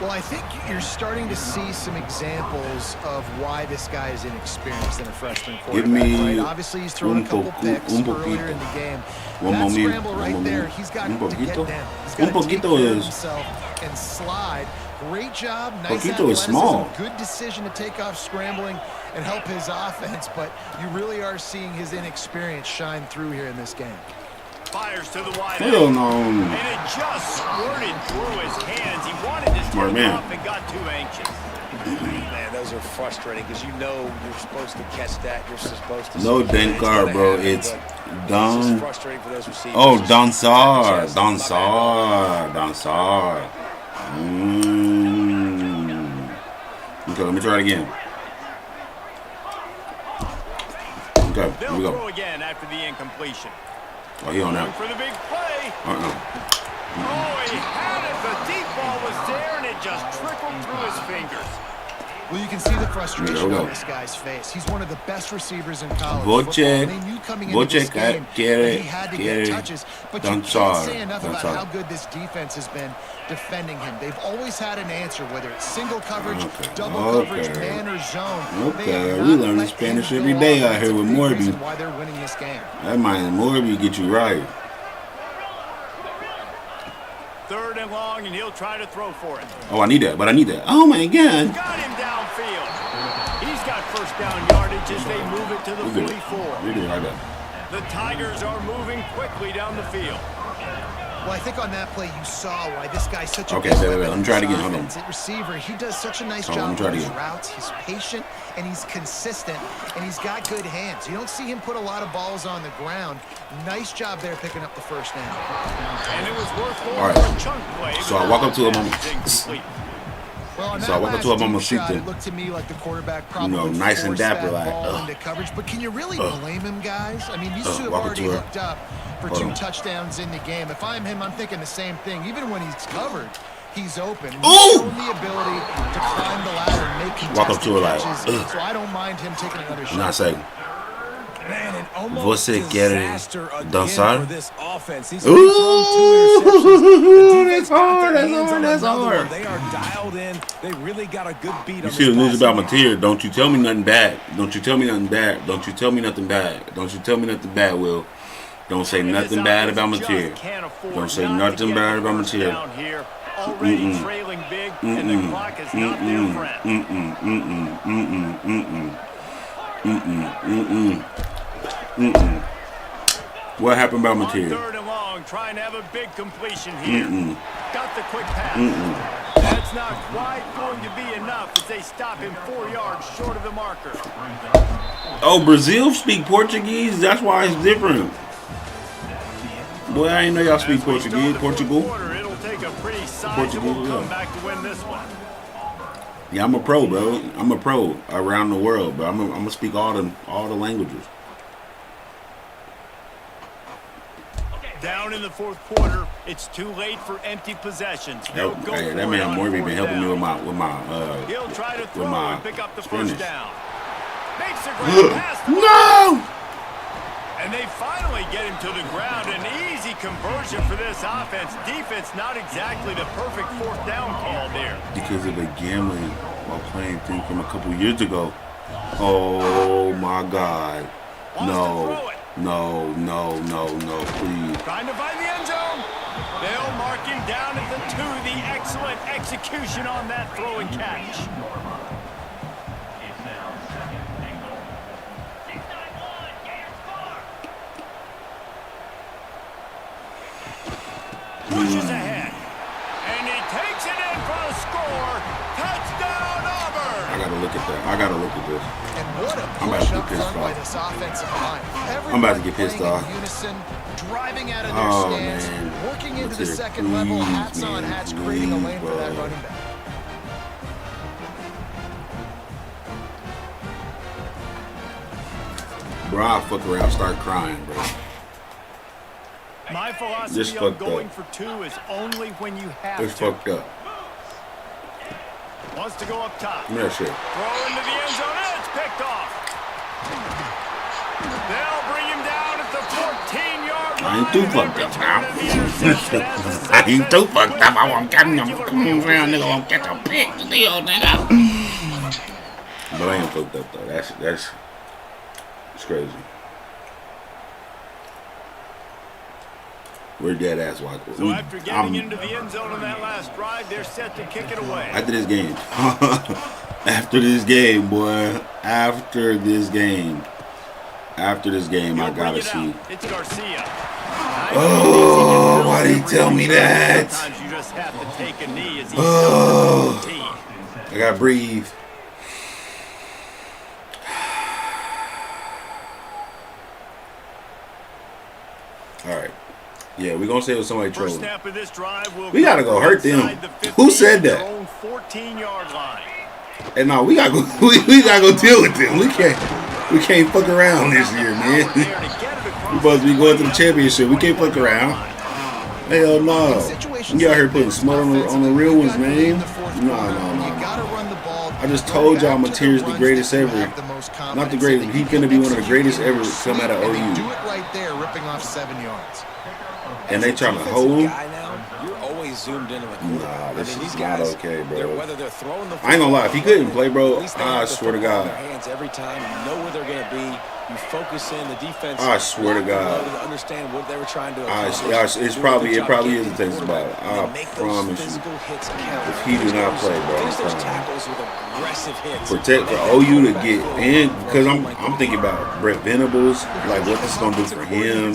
Well, I think you're starting to see some examples of why this guy is inexperienced in a freshman quarterback. Give me right? Obviously, he's thrown a couple picks earlier in the game. That scramble right there, he's got to get down. He's got to take care of himself and slide. Great job. Nice athleticism. Good decision to take off scrambling and help his offense, but you really are seeing his inexperience shine through here in this game. Fires to the wide Hell end. no. And it just squirted through his hands. He wanted to Smart take man. off and got too anxious. Man, those are frustrating because you know you're supposed to catch that. You're supposed to. No Dankar, bro. It's Don. Frustrating for those receivers. Oh, Dansar. Okay, let me try it again. Okay, here we They'll go. throw again after the incompletion. Oh, he on that. For the big play. Uh-uh. Oh, he had it. The deep ball was there, and it just trickled through his fingers. Well, you can see the frustration on this guy's face. He's one of the best receivers in college Voce, football. They knew coming into this game that he had to get touches, but you can't say enough about how good this defense has been defending him. They've always had an answer, whether it's single coverage, double coverage, man, or zone. Okay, we learn Spanish every day out here with Morby. Why they're winning this game. That might Morby get you right. 3rd and long, and he'll try to throw for it. Oh, I need that, but I need that. Oh my God. Got him downfield. He's got first down yardage as they move it to the 44. We do it like that. The Tigers are moving quickly down the field. Well, I think on that play you saw why this guy's such a Okay, I'm trying to get him. At receiver, he does such a nice I'm job trying on to his get routes. He's patient and he's consistent and he's got good hands. You don't see him put a lot of balls on the ground. Nice job there picking up the first down. And it was worth more All for a right. chunk play. So I walk up to him. Well, So I walk up to him. I'm gonna shoot it them. looked to me like the quarterback You probably know, nice and forced dapper, that like. ball into coverage. But can you really blame him, guys? I mean, these two have walk up already to her. hooked up for Hold 2 on. touchdowns in the game. If I'm him, I'm thinking the same thing. Even when he's covered, he's open. He's Ooh! shown the ability to climb the ladder and make Walk up contested to her like, catches. So I don't mind him taking another shot. Não sei. Man, an almost Você quer disaster again dançar? for this offense. He's Ooh, that's hard. That's hard. They are dialed in. They really got a good beat You on see the this news about passing Mateer. Don't you tell me nothing bad. Don't you tell me nothing bad. Don't you tell me nothing bad. Don't you tell me nothing bad, Will. Don't say nothing bad about Mateer. Don't say nothing bad about Mateer. Already trailing big, and the clock is not their friend. What happened about Mateer? Third and long, trying to have a big completion here. Got the quick pass. That's not quite going to be enough as they stop him 4 yards short of the marker. Oh, Brazil speak Portuguese? That's why it's different. Boy, I didn't know y'all speak Portuguese. Portugal? It'll take a pretty sizable comeback to win this one. Yeah, I'm a pro, bro. I'm a pro around the world, bro. I'm gonna speak all the languages. Down in the fourth quarter, it's too late for empty possessions. That man Morby been helping me with my He'll try to throw and pick up the Spanish. first down. Makes a great pass. No! And they finally get him to the ground. An easy conversion for this offense. Defense not exactly the perfect fourth down call there. Because of the gambling while playing thing from a couple years ago. Oh my God. No, please. Trying to find the end zone. They'll mark him down at the 2. The excellent execution on that throw and catch. Pushes ahead. And he takes it in for a score. Touchdown, Auburn. I gotta look at that. I gotta look at this. And what a I'm about push to up get pissed front by off. this offensive line. I'm about to get pissed Everybody off. playing in unison, driving out of their Oh, stance, man. working into the Mateer, second level, please, hats on man, hats, creating a lane please, for that bro. running back. Bro, I'll fuck around, start crying, bro. My This philosophy on fucked going up. for 2 is only when you have It's to. fucked up. Wants to go up top. Give me that shit. Throw into the end zone, and it's picked off. They'll bring him down at the 14-yard line. I ain't too fucked up now. I ain't too fucked up. I want to come around, nigga. I want to catch a pick deal, nigga. But I ain't fucked up, though. That's crazy. We're dead ass watching. So after getting into the end zone on that last drive, they're set to kick it away. After this game. After this game, boy. After this game, I gotta see. It's Garcia. Oh, why did he tell me that? Sometimes you just have to take a knee as he Oh, I gotta breathe. All right. Yeah, we're gonna say it was somebody First trolling. snap of this drive will We gotta go hurt them. Who said that? their own 14-yard line. And no, we gotta go. We gotta go deal with them. We can't fuck around this year, man. We supposed to be going to the championship. We can't fuck around. Hell no. You out here putting smoke on the real ones, man. No. I just told y'all Mateer's the greatest ever. Not the greatest. He's gonna be one of the greatest ever to come out of Do OU. it right there, ripping off 7 yards. And they trying to hold him. You're always zoomed into the Nah, this these is not guys, okay, bro. whether they're throwing the I ain't gonna lie. If he couldn't play, bro, I swear to God. hands every time, you know where they're gonna be. You focus in the defense. I swear to God. To understand what they were trying to It accomplish. probably is a Texas ball. I promise you. If he do not play, bro, I'm telling you. Protect for OU to get in, because I'm thinking about Brett Venables, like what this is gonna do for him.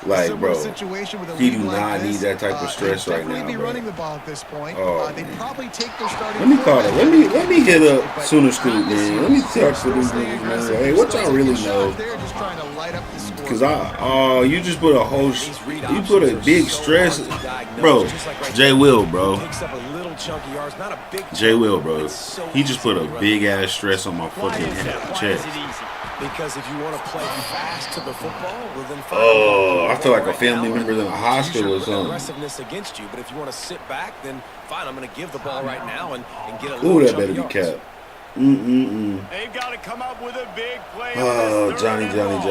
Like, bro, situation with a he lead do like not need this, that type of stress right now, be bro. running the ball at this point. Oh, They probably take their starting. Let me call it. Let me hit up Sooner Scoop, man. Let me talk to these niggas, man. Hey, what y'all really know? Because you just put a whole, you put a big stress, bro. Jay Will, bro. Jay Will, bro. He just put a big ass stress on my fucking chest. Because if you want to play fast to the football, well then oh, I feel like a family member in a hospital or something. Aggressiveness against you, but if you want to sit back, then fine. I'm going to give the ball right now and get a little. Ooh, that better be capped. They've got to come up with a big play. Oh, Johnny. Because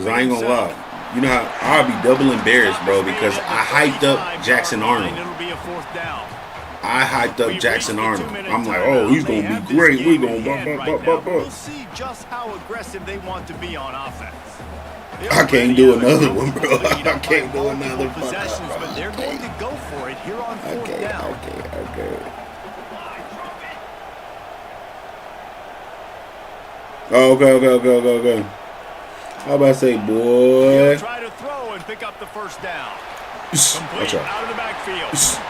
I ain't gonna lie. You know how I'll be double embarrassed, bro, because I hyped up Jackson Arnold. I hyped up Jackson Arnold. I'm like, oh, he's going to be great. We're going to We'll see just how aggressive they want to be on offense. I can't do another one, bro. I can't do another possessions, but they're going to go for it here on fourth down. Okay. Okay. How about I say, boy? Try to throw and pick up the first down. Watch out. Out of the backfield.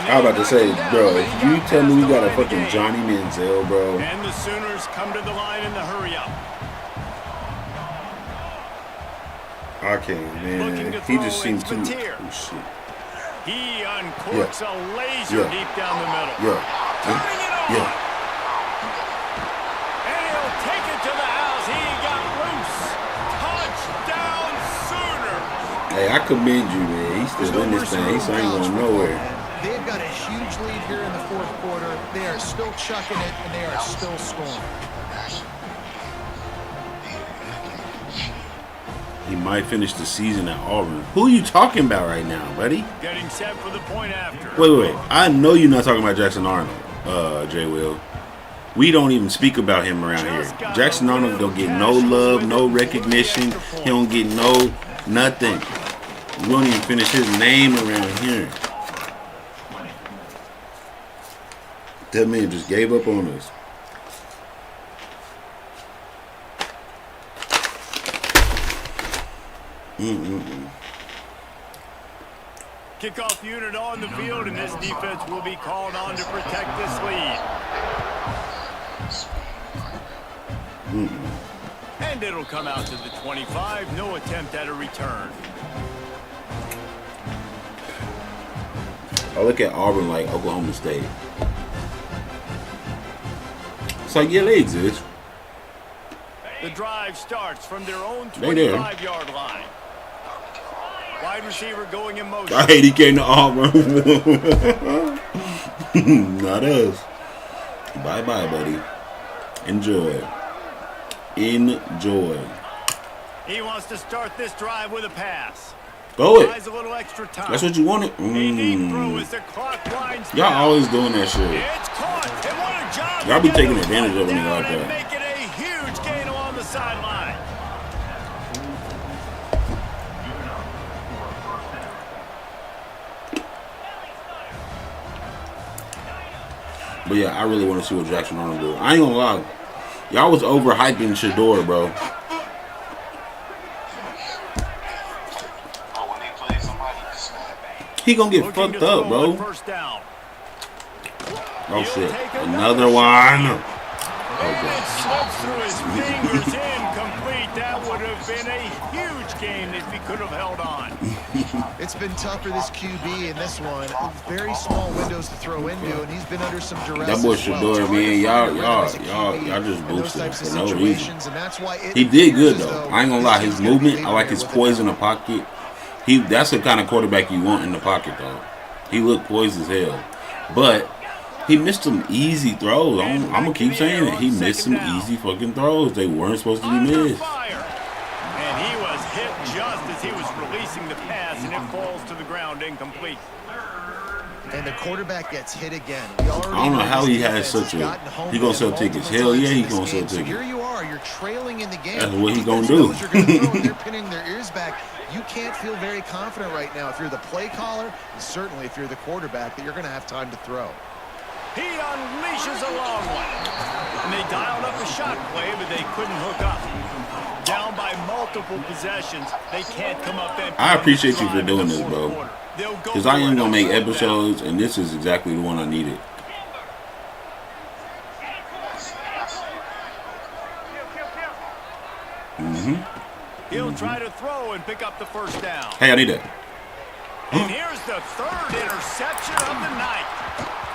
I was about to say, bro, if you tell me we got a fucking Johnny Manziel, bro. And the Sooners come to the line in the hurry up. I can't, man. He just seems too. Oh, shit. He uncorks a laser deep down the middle. Yeah. And he'll take it to the house. He got loose. Touchdown Sooners. Hey, I commend you, man. He's still in this thing. He's ain't going nowhere. They've got a huge lead here in the fourth quarter. They are still chucking it, and they are still scoring. He might finish the season at Auburn. Who are you talking about right now, buddy? Getting set for the point after. Wait. I know you're not talking about Jackson Arnold, Jay Will. We don't even speak about him around here. Jackson Arnold don't get no love, no recognition. He don't get no nothing. We don't even finish his name around here. That man just gave up on us. Kickoff unit on the field, and this defense will be called on to protect this lead. And it'll come out to the 25. No attempt at a return. I look at Auburn like Oklahoma State. It's like, yeah, they exist. The drive starts from their own 25-yard line. Wide receiver going in motion. I hate he came to Auburn. Not us. Bye-bye, buddy. Enjoy. He wants to start this drive with a pass. Throw it. A little extra time. That's what you wanted. Y'all always doing that shit. It's caught. And what a job. Y'all be taking advantage of a nigga like that. Making a huge gain along the sideline. But yeah, I really want to see what Jackson Arnold do. I ain't gonna lie. Y'all was overhyping Shador, bro. He gonna get fucked up, bro. Oh shit. Another one. Through his fingers, incomplete. That would have been a huge gain if he could have held on. It's been tough for this QB in this one. Very small windows to throw into, and he's been under some duress. That boy Shador, man, y'all just boosted him for no reason. He did good though. I ain't gonna lie, his movement, I like his poise in the pocket. That's the kind of quarterback you want in the pocket though. He looked poised as hell, but he missed some easy throws. I'm gonna keep saying it. He missed some easy fucking throws. They weren't supposed to be missed. And he was hit just as he was releasing the pass, and it falls to the ground incomplete. And the quarterback gets hit again. I don't know how he has such a. He gonna sell tickets. Hell yeah, he gonna sell tickets. Here you are. You're trailing in the game. That's what he gonna do. They're pinning their ears back. You can't feel very confident right now if you're the play caller, and certainly if you're the quarterback, that you're going to have time to throw. He unleashes a long one. And they dialed up a shot play, but they couldn't hook up. Down by multiple possessions, they can't come up empty. I appreciate you for doing this, bro. Because I am going to make episodes, and this is exactly the one I needed. He'll try to throw and pick up the first down. Hey, I need that. And here's the third interception of the night.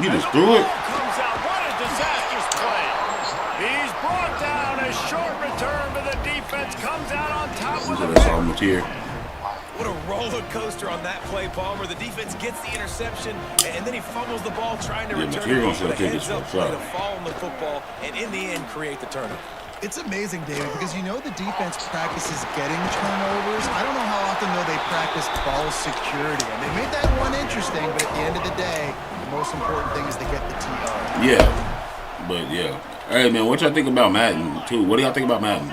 You just threw it. Comes out. What a disastrous play. He's brought down. A short return, but the defense comes out on top with a Mateer. What a roller coaster on that play, Palmer. The defense gets the interception, and then he fumbles the ball trying to return it. With a heads-up play to fall on the football, and in the end, create the turnover. It's amazing, David, because you know the defense practices getting turnovers. I don't know how often, though, they practice ball security. And they made that one interesting, but at the end of the day, the most important thing is to get the TR. Yeah, but yeah. Hey, man, what y'all think about Madden, too? What do y'all think about Madden?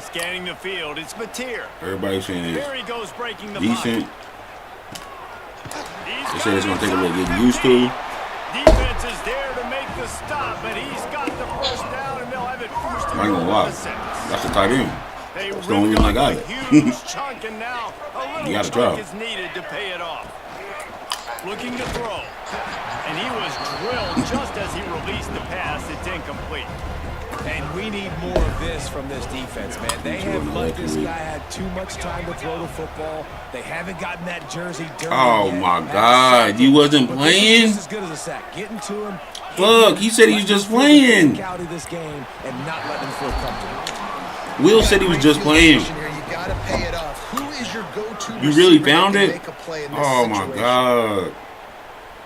Scanning the field, it's Mateer. Everybody's saying There he goes, breaking the decent. They say it's going to take a little getting used to. Defense is there to make the stop, but he's got the first down, and they'll have it first. I ain't gonna lie. That's the tight end. That's the only reason I got it. Huge chunk, and now a You little gotta chunk try. is needed to pay it off. Looking to throw, and he was drilled just as he released the pass. It's incomplete. And we need more of this from this defense, man. They have let this guy had too much time to throw the football. They haven't gotten that jersey dirty Oh yet. my God, you wasn't playing? Just as good as a sack. Getting to him. Look, he said he was just playing. Out of this game and not letting him feel comfortable. Will said he was just playing. You gotta pay it off. Who is your go-to You really receiver found that can it? make a play in this Oh my situation? God.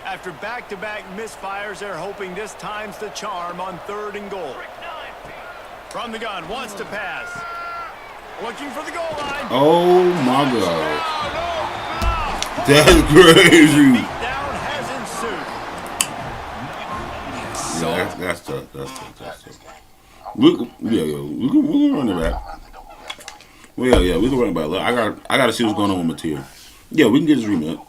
After back-to-back misfires, they're hoping this time's the charm on 3rd and goal. From the gun, wants to pass. Looking for the goal line. Oh my God. That's crazy. Down has ensued. Yeah, that's tough. That's tough. We can run it back. Well, yeah, we can run it back. Look, I got to see what's going on with Mateer. Yeah, we can get his rematch.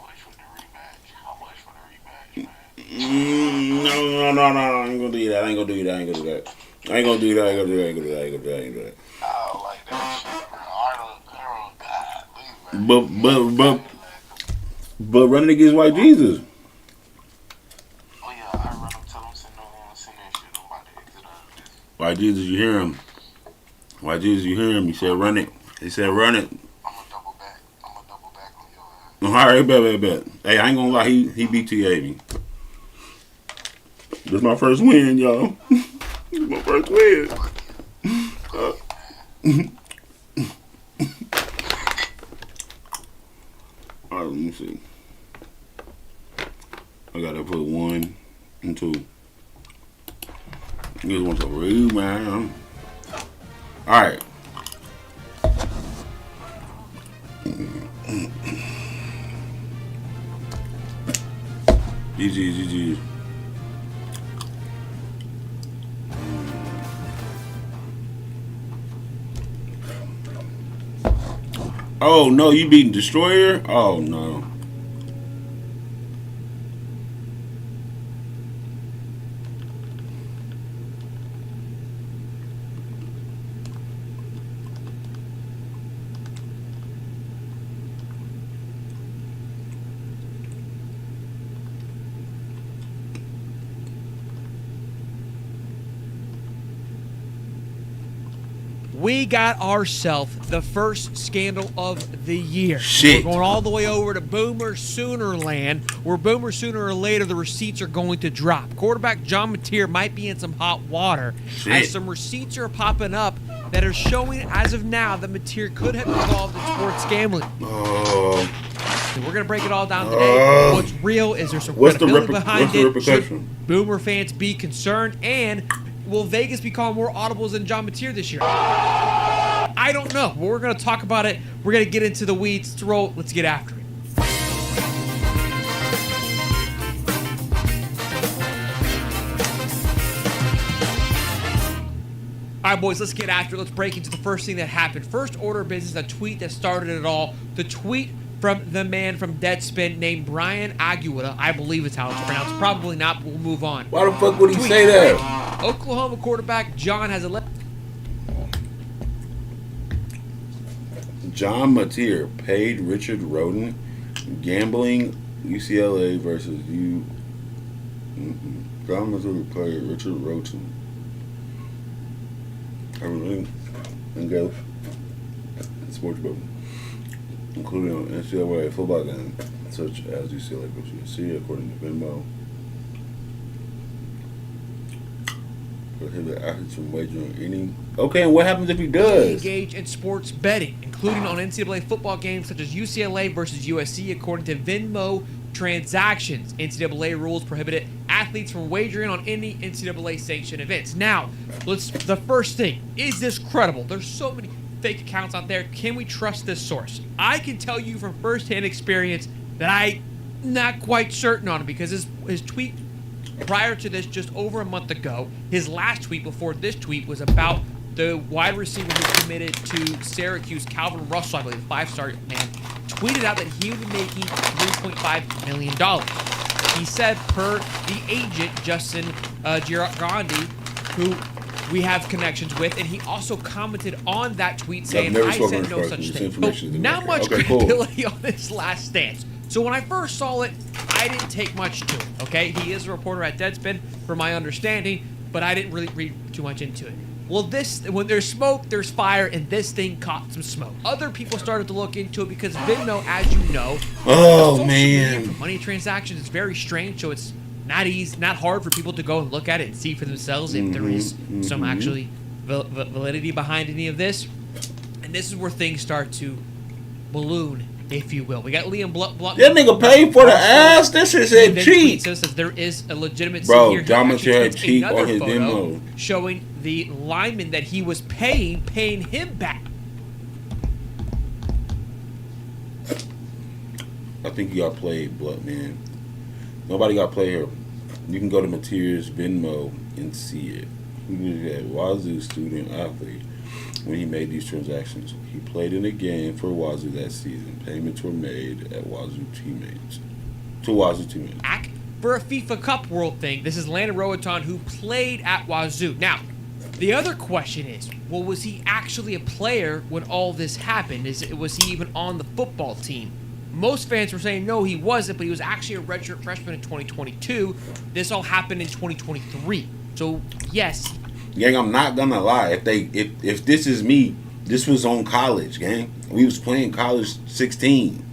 No, I ain't gonna do that. I ain't gonna do that. But running against White Jesus. White Jesus, you hear him? White Jesus, you hear him? He said, "Run it." He said, "Run it." I'm gonna double back on your ass. All right, bet. Hey, I ain't gonna lie. He BTA me. This is my first win, y'all. This is my first win. All right, let me see. I gotta put 1 and 2. This one's a rude, man. All right. GG. Oh no, you beating Destroyer? Oh no. We got ourselves the first scandal of the year. Shit. We're going all the way over to Boomer Sooner land, where Boomer sooner or later the receipts are going to drop. Quarterback John Mateer might be in some hot water as some receipts are popping up that are showing as of now that Mateer could have involved in sports gambling. Oh. So we're going to break it all down today. What's real? Is there some credibility behind it? Should Boomer fans be concerned? And will Vegas be calling more audibles than John Mateer this year? I don't know. But we're going to talk about it. We're going to get into the weeds. Let's roll. Let's get after it. All right, boys, let's get after it. Let's break into the first thing that happened. First order of business, a tweet that started it all. The tweet from the man from Deadspin named Brian Aguilera. I believe it's how it's pronounced. Probably not, but we'll move on. Why the fuck would he say that? Oklahoma quarterback John has 11. John Mateer paid Richard Roden gambling UCLA versus you. John Mateer paid Richard Roden. Everything and go sports book, including on NCAA football game, such as UCLA versus USC, according to Venmo. Prohibit athletes from wagering any. Okay, and what happens if he does? Engage in sports betting, including on NCAA football games such as UCLA versus USC, according to Venmo transactions. NCAA rules prohibited athletes from wagering on any NCAA sanctioned events. Now, the first thing, is this credible? There's so many fake accounts out there. Can we trust this source? I can tell you from firsthand experience that I'm not quite certain on it, because his tweet prior to this, just over a month ago, his last tweet before this tweet was about the wide receiver who committed to Syracuse, Calvin Russell, I believe, 5-star man, tweeted out that he would be making $3.5 million. He said, per the agent, Justin Girardi, who we have connections with, and he also commented on that tweet saying, I said no such thing. So, not much credibility on this last stance. So when I first saw it, I didn't take much to it, okay? He is a reporter at Deadspin, from my understanding, but I didn't really read too much into it. Well, when there's smoke, there's fire, and this thing caught some smoke. Other people started to look into it because Venmo, as you know, money transactions is very strange, so it's not hard for people to go and look at it and see for themselves if there is some actually validity behind any of this. And this is where things start to balloon, if you will. We got Liam Blunt. That nigga paid for the ass. This is a cheat. Says that there is a legitimate bro. John Mateer had cheat on his demo, showing the lineman that he was paying him back. I think you got played, Blunt, man. Nobody got played here. You can go to Mateer's Venmo and see it. He was a Wazoo student athlete when he made these transactions. He played in a game for Wazoo that season. Payments were made at Wazoo teammates. To Wazoo teammates. For a FIFA Cup World thing, this is Landon Roaton, who played at Wazoo. Now, the other question is, well, was he actually a player when all this happened? Was he even on the football team? Most fans were saying no, he wasn't, but he was actually a redshirt freshman in 2022. This all happened in 2023. So, yes. Gang, I'm not gonna lie. If this is me, this was on college, gang. We was playing college 16.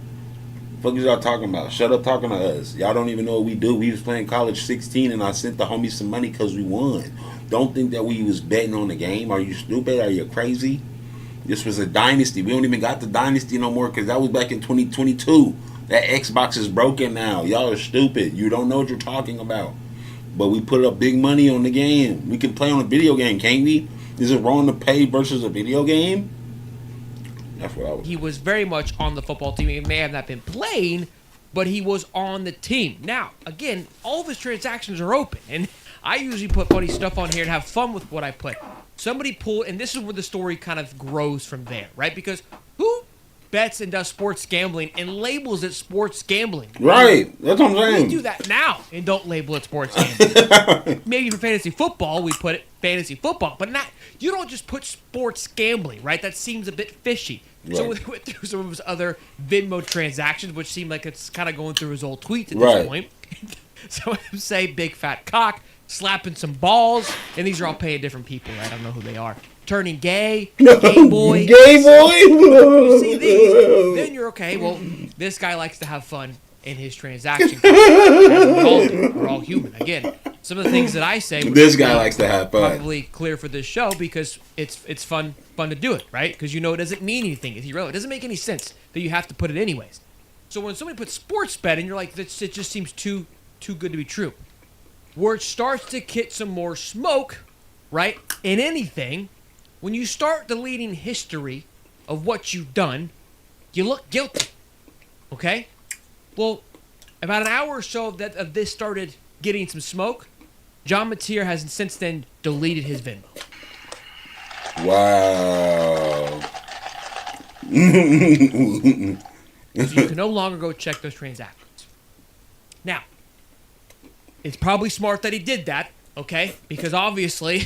Fuck is y'all talking about? Shut up talking to us. Y'all don't even know what we do. We was playing college 16 and I sent the homies some money because we won. Don't think that we was betting on the game. Are you stupid? Are you crazy? This was a dynasty. We don't even got the dynasty no more because that was back in 2022. That Xbox is broken now. Y'all are stupid. You don't know what you're talking about. But we put up big money on the game. We can play on a video game, can't we? Is it wrong to pay versus a video game? That's what I was. He was very much on the football team. He may have not been playing, but he was on the team. Now, again, all of his transactions are open, and I usually put funny stuff on here to have fun with what I put. Somebody pulled, and this is where the story kind of grows from there, right? Because who bets and does sports gambling and labels it sports gambling? Right. That's what I'm saying. We do that now and don't label it sports gambling. Maybe for fantasy football, we put it fantasy football, but not. You don't just put sports gambling, right? That seems a bit fishy. Right. So we went through some of his other Venmo transactions, which seemed like it's kind of going through his old tweets at this point. Some of them say big fat cock, slapping some balls, and these are all paying different people, right? I don't know who they are. Turning gay, gay boy. Gay boy? You see these, then you're okay. Well, this guy likes to have fun in his transaction. We're all human. Again, some of the things that I say. This guy likes to have fun. Probably clear for this show because it's fun to do it, right? Because you know it doesn't mean anything. It's irrelevant. It doesn't make any sense that you have to put it anyways. So when somebody puts sports bet in, you're like, it just seems too good to be true. Where it starts to get some more smoke, right, in anything, when you start deleting history of what you've done, you look guilty, okay? Well, about an hour or so of this started getting some smoke, John Mateer has since then deleted his Venmo. Wow. So you can no longer go check those transactions. Now, it's probably smart that he did that, okay? Because obviously,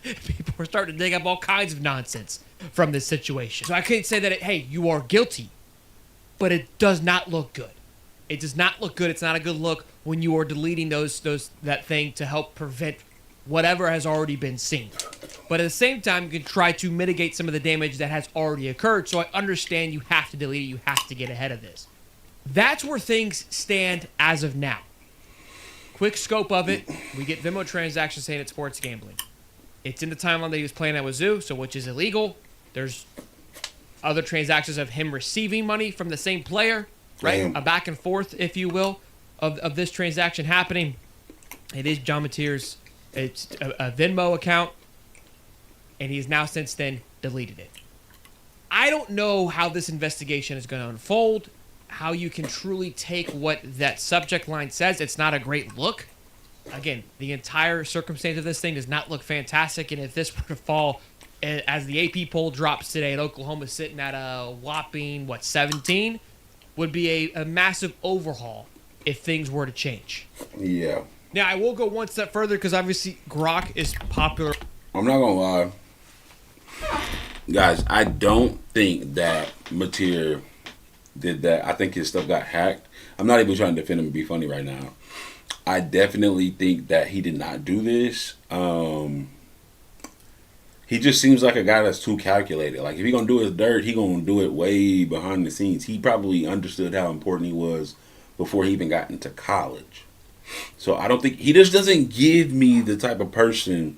people are starting to dig up all kinds of nonsense from this situation. So I can't say that, hey, you are guilty, but it does not look good. It does not look good. It's not a good look when you are deleting that thing to help prevent whatever has already been seen. But at the same time, you can try to mitigate some of the damage that has already occurred. So I understand you have to delete it. You have to get ahead of this. That's where things stand as of now. Quick scope of it. We get Venmo transactions saying it's sports gambling. It's in the timeline that he was playing at Wazoo, so which is illegal. There's other transactions of him receiving money from the same player, right? Damn. A back and forth, if you will, of this transaction happening. It is John Mateer's. It's a Venmo account, and he's now since then deleted it. I don't know how this investigation is going to unfold, how you can truly take what that subject line says. It's not a great look. Again, the entire circumstance of this thing does not look fantastic, and if this were to fall, as the AP poll drops today, and Oklahoma sitting at a whopping, 17, would be a massive overhaul if things were to change. Yeah. Now, I will go one step further because obviously Grok is popular. I'm not going to lie. Guys, I don't think that Mateer did that. I think his stuff got hacked. I'm not even trying to defend him and be funny right now. I definitely think that he did not do this. He just seems like a guy that's too calculated. Like, if he's going to do his dirt, he's going to do it way behind the scenes. He probably understood how important he was before he even got into college. So I don't think, he just doesn't give me the type of person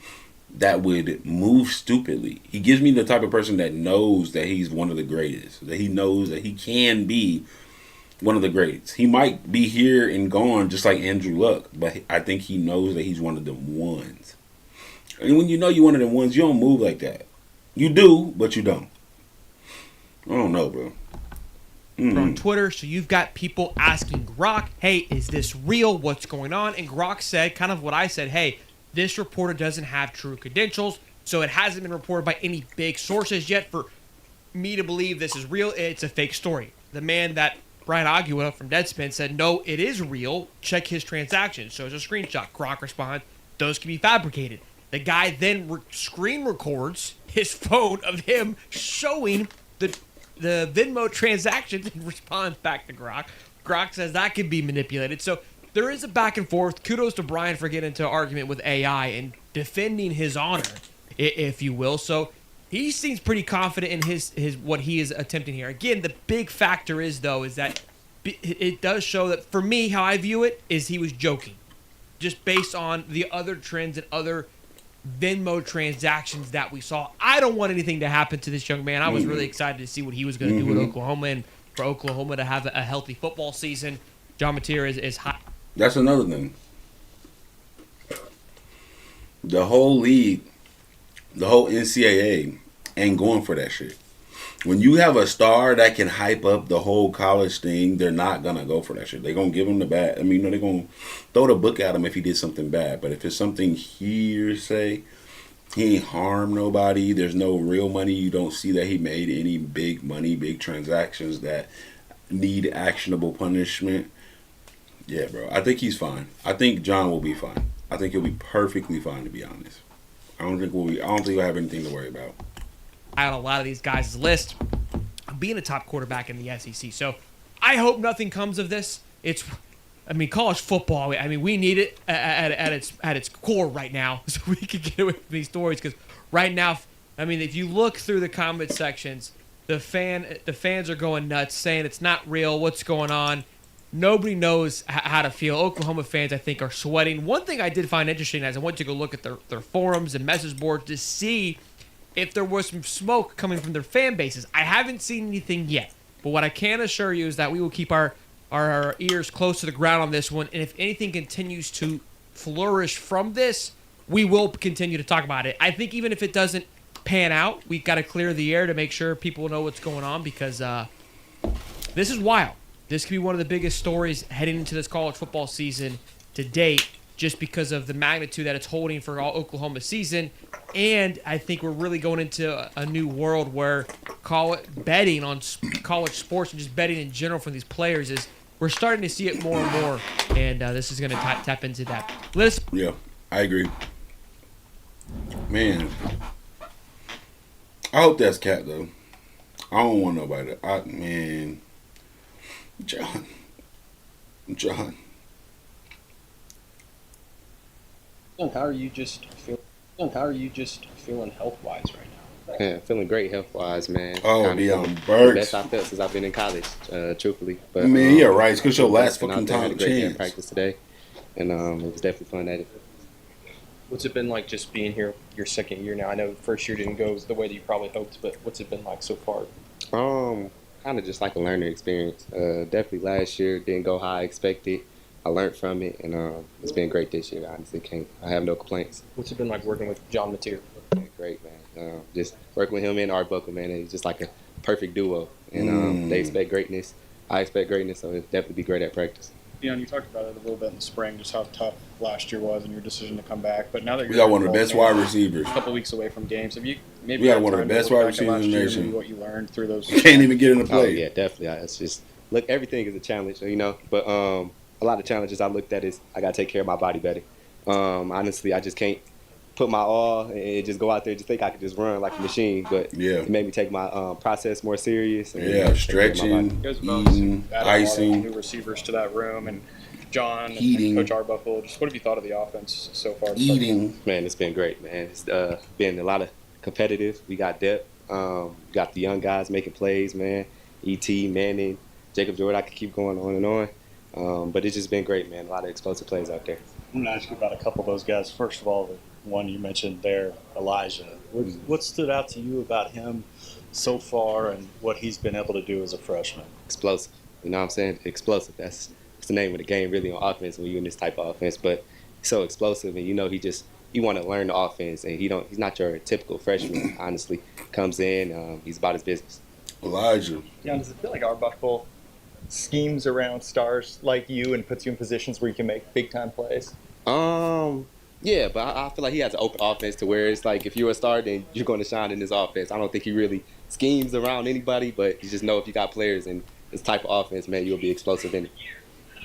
that would move stupidly. He gives me the type of person that knows that he's one of the greatest, that he knows that he can be one of the greatest. He might be here and gone just like Andrew Luck, but I think he knows that he's one of them ones. And when you know you're one of them ones, you don't move like that. You do, but you don't. I don't know, bro. On Twitter, so you've got people asking Grok, hey, is this real? What's going on? And Grok said kind of what I said, hey, this reporter doesn't have true credentials, so it hasn't been reported by any big sources yet for me to believe this is real. It's a fake story. The man that Brian Aguila from Deadspin said, no, it is real. Check his transactions. Shows a screenshot. Grok responds, those can be fabricated. The guy then screen records his phone of him showing the Venmo transactions and responds back to Grok. Grok says that can be manipulated. So there is a back and forth. Kudos to Brian for getting into an argument with AI and defending his honor, if you will. So he seems pretty confident in his what he is attempting here. Again, the big factor is that it does show that, for me, how I view it is he was joking, just based on the other trends and other Venmo transactions that we saw. I don't want anything to happen to this young man. I was really excited to see what he was going to do with Oklahoma, and for Oklahoma to have a healthy football season. John Mateer is high. That's another thing. The whole league, the whole NCAA ain't going for that shit. When you have a star that can hype up the whole college thing, they're not going to go for that shit. They're going to give him the bad. I mean, they're going to throw the book at him if he did something bad. But if it's something hearsay, he ain't harmed nobody. There's no real money. You don't see that he made any big money, big transactions that need actionable punishment. Yeah, bro. I think he's fine. I think John will be fine. I think he'll be perfectly fine, to be honest. I don't think we'll have anything to worry about. On a lot of these guys' list being a top quarterback in the SEC. So I hope nothing comes of this. College football, we need it at its core right now, so we can get away from these stories. Because right now, if you look through the comment sections, the fans are going nuts, saying it's not real. What's going on? Nobody knows how to feel. Oklahoma fans, I think, are sweating. One thing I did find interesting as I went to go look at their forums and message boards to see if there was some smoke coming from their fan bases. I haven't seen anything yet. But what I can assure you is that we will keep our ears close to the ground on this one. And if anything continues to flourish from this, we will continue to talk about it. I think even if it doesn't pan out, we've got to clear the air to make sure people know what's going on, because this is wild. This could be one of the biggest stories heading into this college football season to date. just because of the magnitude that it's holding for all Oklahoma season. And I think we're really going into a new world where betting on college sports and just betting in general from these players is we're starting to see it more and more. And this is going to tap into that. Yeah, I agree. Man, I hope that's Cat though. I don't want nobody to. John. How are you just feeling health-wise right now? Yeah, feeling great health-wise, man. Oh, the Burks. best I felt since I've been in college, truthfully. But, Man, yeah, right. It's because your last been out fucking there, had a time great day of chance. practice today, and it was definitely fun at it. What's it been like just being here your second year now? I know the first year didn't go the way that you probably hoped, but what's it been like so far? Kind of just like a learning experience. Definitely last year didn't go how I expected. I learned from it, and it's been great this year. Honestly, I have no complaints. What's it been like working with John Mateer? Yeah, great, man. Just working with him and Art Buckle, man. He's just like a perfect duo, and they expect greatness. I expect greatness, so it'll definitely be great at practice. You talked about it a little bit in the spring, just how tough last year was and your decision to come back. But now that We got one of the best wide receivers. A couple weeks away from games, have you maybe We got had one of the time to best look wide back at receivers in the last year, nation. maybe what you learned through those? Can't even get in the play. Oh, yeah, definitely. It's just look, everything is a challenge, But a lot of challenges I looked at is I got to take care of my body better. Honestly, I just can't put my all and just go out there and just think I could just run like a machine. But it made me take my process more serious. And stretching, eating, icing. New receivers to that room, and John Eating. and Coach Arbuckle. Just what have you thought of the offense so far? Man, it's been great, man. It's been a lot of competitive. We got depth. Got the young guys making plays, man. E.T., Manning, Jacob Jordan. I could keep going on and on. But it's just been great, man. A lot of explosive plays out there. I'm going to ask you about a couple of those guys. First of all, the one you mentioned there, Elijah. What stood out to you about him so far and what he's been able to do as a freshman? Explosive. You know what I'm saying? Explosive. That's the name of the game, really, on offense when you're in this type of offense. But he's so explosive, and you want to learn the offense, and he's not your typical freshman. Honestly, comes in, he's about his business. Elijah. Yeah, does it feel like Arbuckle schemes around stars like you and puts you in positions where you can make big time plays? Yeah, but I feel like he has an open offense to where it's like if you're a star, then you're going to shine in this offense. I don't think he really schemes around anybody, but you just know if you got players in this type of offense, man, you'll be explosive in it.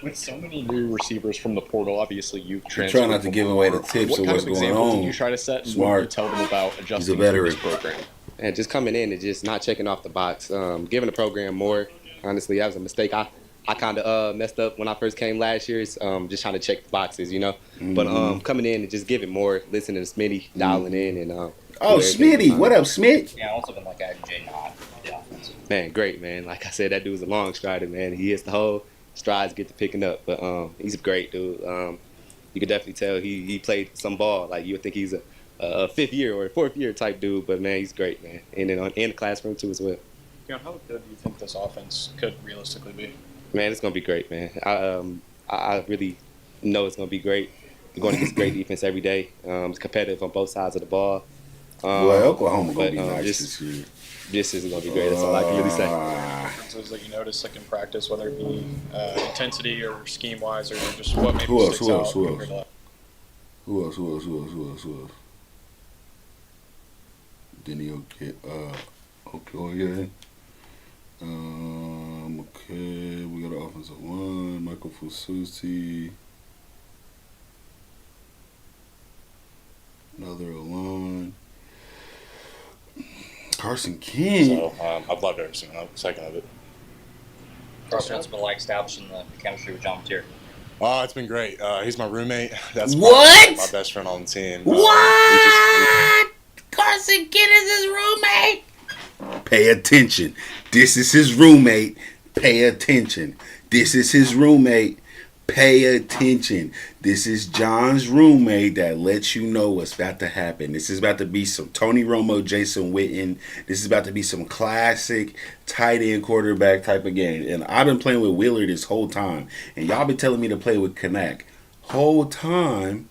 With so many new receivers from the portal, obviously you've Try not to give away the tips of what's going on. What did you try to set and what did you tell them about adjusting to this program? And just coming in and just not checking off the box, giving the program more. Honestly, that was a mistake. I kind of messed up when I first came last year. Just trying to check the boxes, But coming in and just giving more, listening to Smitty, dialing in, and Smitty, what up, Smith? Yeah, also been like adding Jay Knott. Man, great, man. Like I said, that dude's a long strider, man. He hits the hole, strides get to picking up. But he's a great dude. You can definitely tell he played some ball. Like you would think he's a fifth year or a fourth year type dude, but man, he's great, man. And then in the classroom too as well. How good do you think this offense could realistically be? Man, it's gonna be great, man. I really know it's gonna be great. We're going against great defense every day. It's competitive on both sides of the ball. Oklahoma gonna be nice this year. This isn't gonna be great. That's all I can really say. Differences that you notice, like in practice, whether it be intensity or scheme wise, or just what maybe Who else? sticks out. Who else? Denny, okay. Okay, we got an offensive line, Michael Fusuti. Another line. Carson King. So I've loved every single second of it. Carson, what's it been like establishing the chemistry with John Mateer? Oh, it's been great. He's my roommate. That's What? my best friend on the team. What? Carson King is his roommate. Pay attention. This is his roommate. Pay attention. This is his roommate. Pay attention. This is John's roommate that lets you know what's about to happen. This is about to be some Tony Romo, Jason Witten. This is about to be some classic tight end quarterback type of game. And I've been playing with Wheeler this whole time. And y'all been telling me to play with Kanak. Whole time,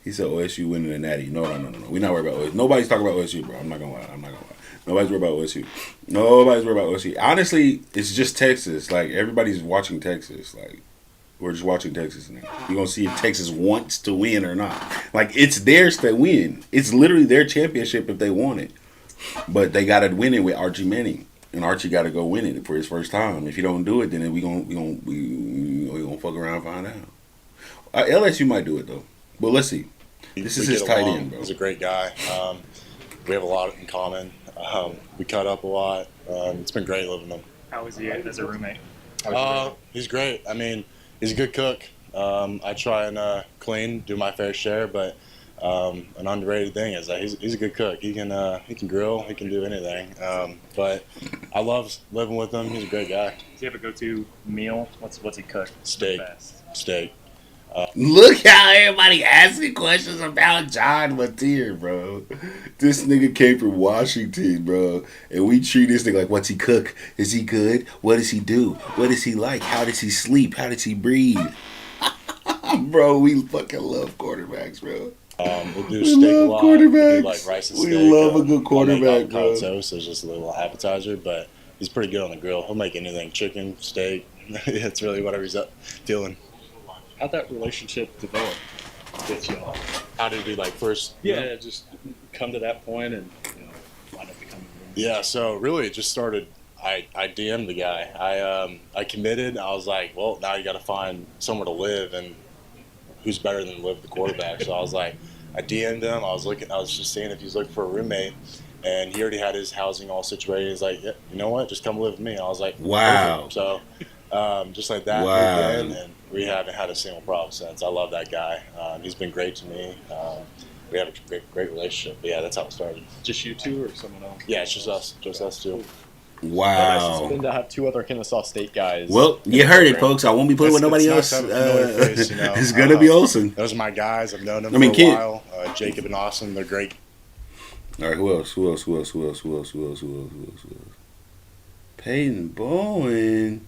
he said OSU winning the Natty. No. We're not worried about OSU. Nobody's talking about OSU, bro. I'm not going to lie. Nobody's worried about OSU. Honestly, it's just Texas. Like, everybody's watching Texas. Like, We're just watching Texas now. You're going to see if Texas wants to win or not. Like, it's theirs to win. It's literally their championship if they want it. But they got to win it with Archie Manning. And Archie got to go win it for his first time. If you don't do it, then we gonna fuck around and find out. LSU might do it, though. But let's see. This is his tight end, bro. He's a great guy. We have a lot in common. We cut up a lot. It's been great living with him. How is he as a roommate? He's great. I mean, he's a good cook. I try and clean, do my fair share, but an underrated thing is that he's a good cook. He can grill, he can do anything. But I love living with him. He's a great guy. Does he have a go-to meal? What's he cook? Steak. Look how everybody asking questions about John Mateer, bro. This nigga came from Washington, bro. And we treat this nigga like, what's he cook? Is he good? What does he do? What is he like? How does he sleep? How does he breathe? Bro, we fucking love quarterbacks, bro. We'll do steak a lot. Quarterbacks. We'll do like rice and steak. We love a good quarterback, bro. Toast is just a little appetizer, but he's pretty good on the grill. He'll make anything, chicken, steak. It's really whatever he's feeling. How'd that relationship develop with y'all? How did we first? Yeah, just come to that point and wind up becoming. Yeah, so really it just started. I DM'd the guy. I committed. I was like, well, now you got to find somewhere to live, and who's better than live with the quarterback? So I was like, I DM'd him. I was just seeing if he's looking for a roommate, and he already had his housing all situated. He's like, yeah, you know what? Just come live with me. I was like, wow. Perfect. So just like that, wow. And we haven't had a single problem since. I love that guy. He's been great to me. We have a great relationship. But yeah, that's how it started. Just you two or someone else? Yeah, it's just us two. Wow. It's been to have two other Kennesaw State guys. Well, you heard it, folks. I won't be playing with nobody else. It's going to be Olsen. Those are my guys. I've known them for a while. Jacob and Austin, they're great. All right, who else? Peyton Bowen.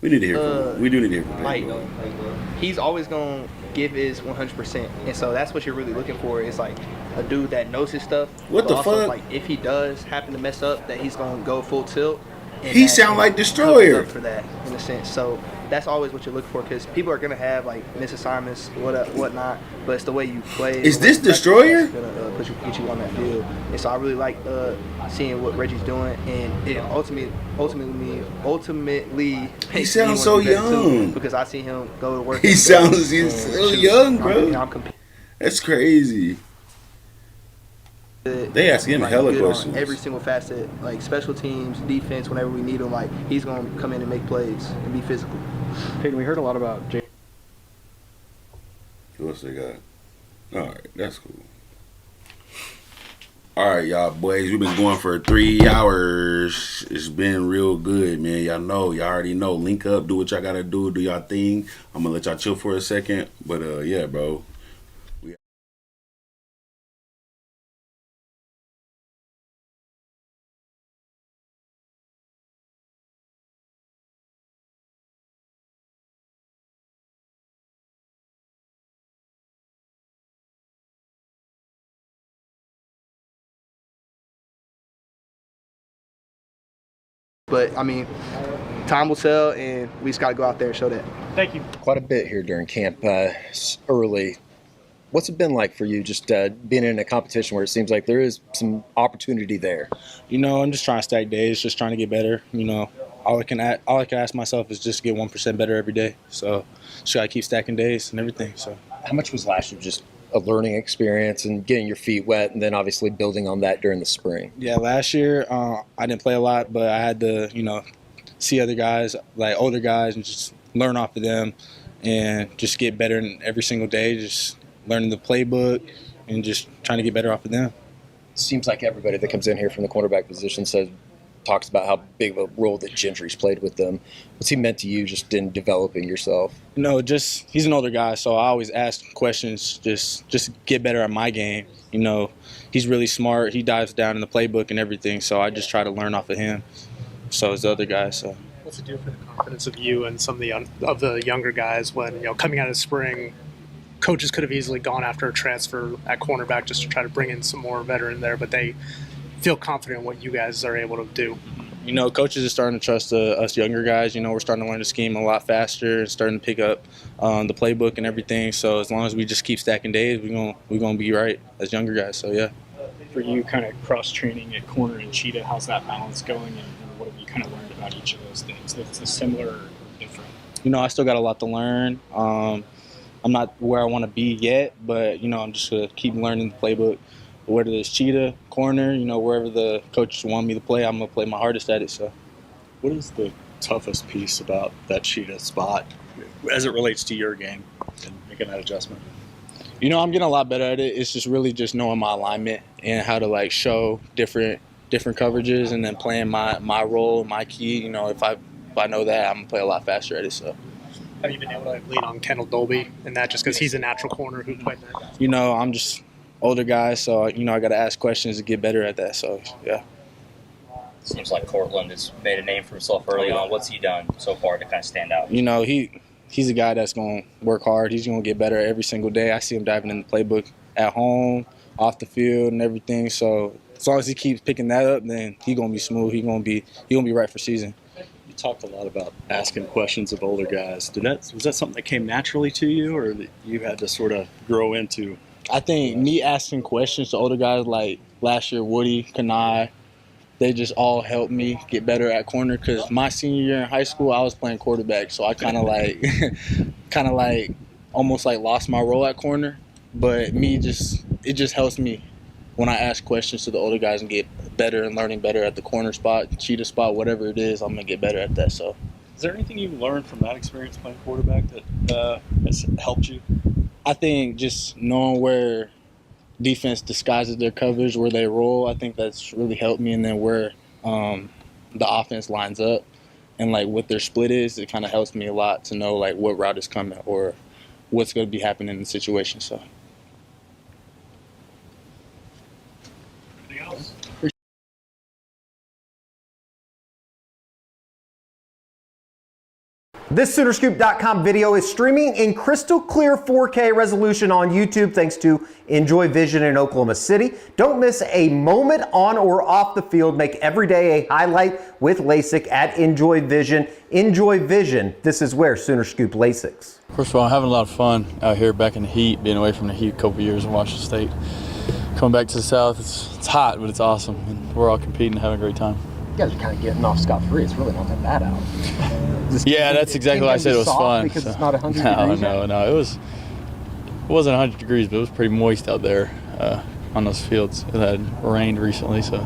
We need to hear from him. We do need to hear from Mike. Peyton Bowen. He's always going to give his 100%. And so that's what you're really looking for. It's like a dude that knows his stuff. What the also, fuck? Like, if he does happen to mess up, that he's going to go full tilt. He sound like Destroyer. For that, in a sense. So that's always what you're looking for, because people are going to have, misassignments, whatnot. But it's the way you play. Is this Destroyer? It's going to get you on that field. And so I really like seeing what Reggie's doing. And it ultimately he sounds so young. Because I see him go to work. He's so young, bro. That's crazy. They ask him hella questions. Every single facet, like special teams, defense, whenever we need him, he's going to come in and make plays and be physical. Peyton, we heard a lot about Jay. Who else they got? All right, that's cool. All right, y'all boys, we've been going for 3 hours. It's been real good, man. Y'all already know. Link up, do what y'all got to do y'all thing. I'm going to let y'all chill for a second. But, yeah, bro. But, time will tell, and we just got to go out there and show that. Thank you. Quite a bit here during camp early. What's it been like for you just being in a competition where it seems like there is some opportunity there? I'm just trying to stack days, just trying to get better. All I can ask myself is just get 1% better every day. So just got to keep stacking days and everything. So how much was last year just a learning experience and getting your feet wet, and then obviously building on that during the spring? Yeah, last year I didn't play a lot, but I had to, see other guys, like older guys, and just learn off of them and just get better in every single day, just learning the playbook and just trying to get better off of them. Seems like everybody that comes in here from the quarterback position talks about how big of a role that Gentry's played with them. What's he meant to you just in developing yourself? No, just he's an older guy, so I always ask questions, just get better at my game. He's really smart. He dives down in the playbook and everything, so I just try to learn off of him. So is the other guys. So what's it do for the confidence of you and some of the younger guys when coming out of spring? Coaches could have easily gone after a transfer at cornerback just to try to bring in some more veteran there, but they feel confident in what you guys are able to do. coaches are starting to trust us younger guys. We're starting to learn the scheme a lot faster and starting to pick up the playbook and everything. So as long as we just keep stacking days, we're gonna be right as younger guys. So yeah. For you, kind of cross training at corner and cheetah, how's that balance going, and what have you kind of learned about each of those things? Is it similar or different? I still got a lot to learn. I'm not where I want to be yet, but I'm just gonna keep learning the playbook. Whether it's cheetah, corner, wherever the coaches want me to play, I'm going to play my hardest at it. So, what is the toughest piece about that cheetah spot as it relates to your game and making that adjustment? I'm getting a lot better at it. It's just really just knowing my alignment and how to show different coverages and then playing my role, my key. If I know that, I'm going to play a lot faster at it. So, have you been able to lean on Kendall Dolby in that just because he's a natural corner who played that? I'm just older guys, so I got to ask questions to get better at that. So yeah. Seems like Cortland has made a name for himself early on. What's he done so far to kind of stand out? He's a guy that's going to work hard. He's going to get better every single day. I see him diving in the playbook at home, off the field, and everything. So as long as he keeps picking that up, then he's going to be smooth. He's going to be right for season. You talked a lot about asking questions of older guys. Was that something that came naturally to you, or that you had to sort of grow into? I think me asking questions to older guys like last year, Woody, Kanai, they just all helped me get better at corner because my senior year in high school, I was playing quarterback. So I kind of almost lost my role at corner. But it just helps me when I ask questions to the older guys and get better and learning better at the corner spot, cheetah spot, whatever it is, I'm going to get better at that. So, is there anything you learned from that experience playing quarterback that has helped you? I think just knowing where defense disguises their coverage, where they roll, I think that's really helped me. And then where the offense lines up and what their split is, it kind of helps me a lot to know what route is coming or what's going to be happening in the situation. So. Anything else? This Soonerscoop.com video is streaming in crystal clear 4K resolution on YouTube thanks to Enjoy Vision in Oklahoma City. Don't miss a moment on or off the field. Make every day a highlight with LASIK at Enjoy Vision. Enjoy Vision. This is where Sooner Scoop LASIKs. First of all, I'm having a lot of fun out here back in the heat, being away from the heat a couple years in Washington State. Coming back to the South, it's hot, but it's awesome. And we're all competing and having a great time. You guys are kind of getting off scot-free. It's really not that bad out. Yeah, that's exactly why I said it was fun. Because it's not 100 degrees. No. It wasn't 100 degrees, but it was pretty moist out there on those fields. It had rained recently, so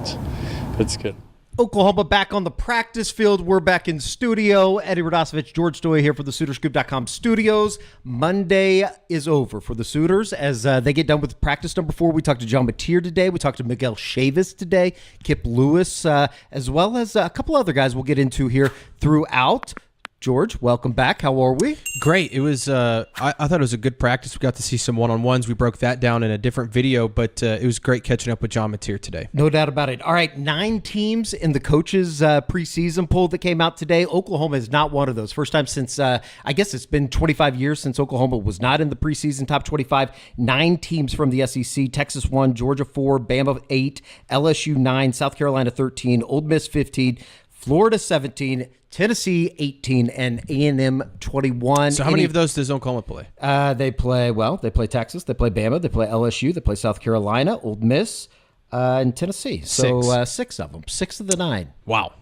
it's good. Oklahoma back on the practice field. We're back in studio. Eddie Radosevich, George Stoy here for the Soonerscoop.com studios. Monday is over for the Sooners as they get done with practice number 4. We talked to John Mateer today. We talked to Miguel Chavis today, Kip Lewis, as well as a couple other guys we'll get into here throughout. George, welcome back. How are we? Great. It was. I thought it was a good practice. We got to see some one-on-ones. We broke that down in a different video, but it was great catching up with John Mateer today. No doubt about it. All right, 9 teams in the coaches' preseason poll that came out today. Oklahoma is not one of those. First time since, I guess it's been 25 years since Oklahoma was not in the preseason top 25. 9 teams from the SEC. Texas 1, Georgia 4, Bama 8, LSU 9, South Carolina 13, Ole Miss 15, Florida 17, Tennessee 18, and A&M 21. So how many of those does Oklahoma play? They play Texas, they play Bama, they play LSU, they play South Carolina, Ole Miss, and Tennessee. So 6 of them, 6 of the 9. Wow.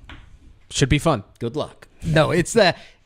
Should be fun. Good luck. No, it's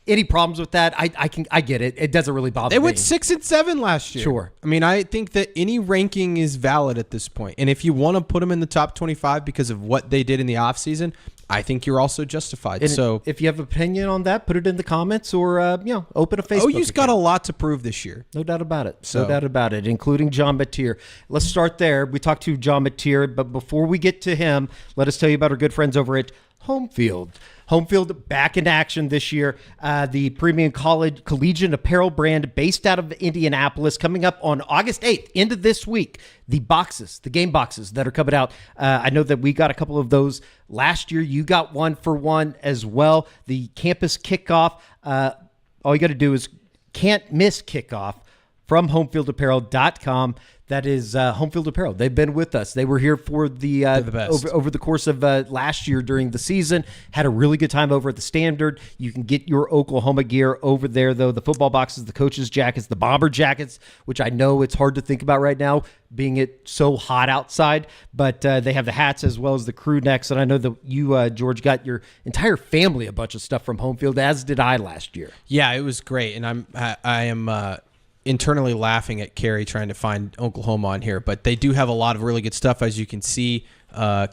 any problems with that? I get it. It doesn't really bother me. They went 6 and 7 last year. Sure. I mean, I think that any ranking is valid at this point. And if you want to put them in the top 25 because of what they did in the offseason, I think you're also justified. And so if you have an opinion on that, put it in the comments or open a Facebook OU's got a lot to prove this year. No doubt about it. No doubt about it, including John Mateer. Let's start there. We talked to John Mateer, but before we get to him, let us tell you about our good friends over at Home Field. Home Field back in action this year. The premium collegiate apparel brand based out of Indianapolis, coming up on August 8th, end of this week. The game boxes that are coming out. I know that we got a couple of those last year. You got one for one as well. The campus kickoff. All you got to do is can't miss kickoff from homefieldapparel.com. That is Home Field Apparel. They've been with us. They were here for the over the course of last year during the season. Had a really good time over at the Standard. You can get your Oklahoma gear over there, though. The football boxes, the coaches' jackets, the bomber jackets, which I know it's hard to think about right now, being it so hot outside. But they have the hats as well as the crew necks. And I know that you, George, got your entire family a bunch of stuff from Home Field, as did I last year. Yeah, it was great, and I am internally laughing at Carrie trying to find Oklahoma on here, but they do have a lot of really good stuff, as you can see.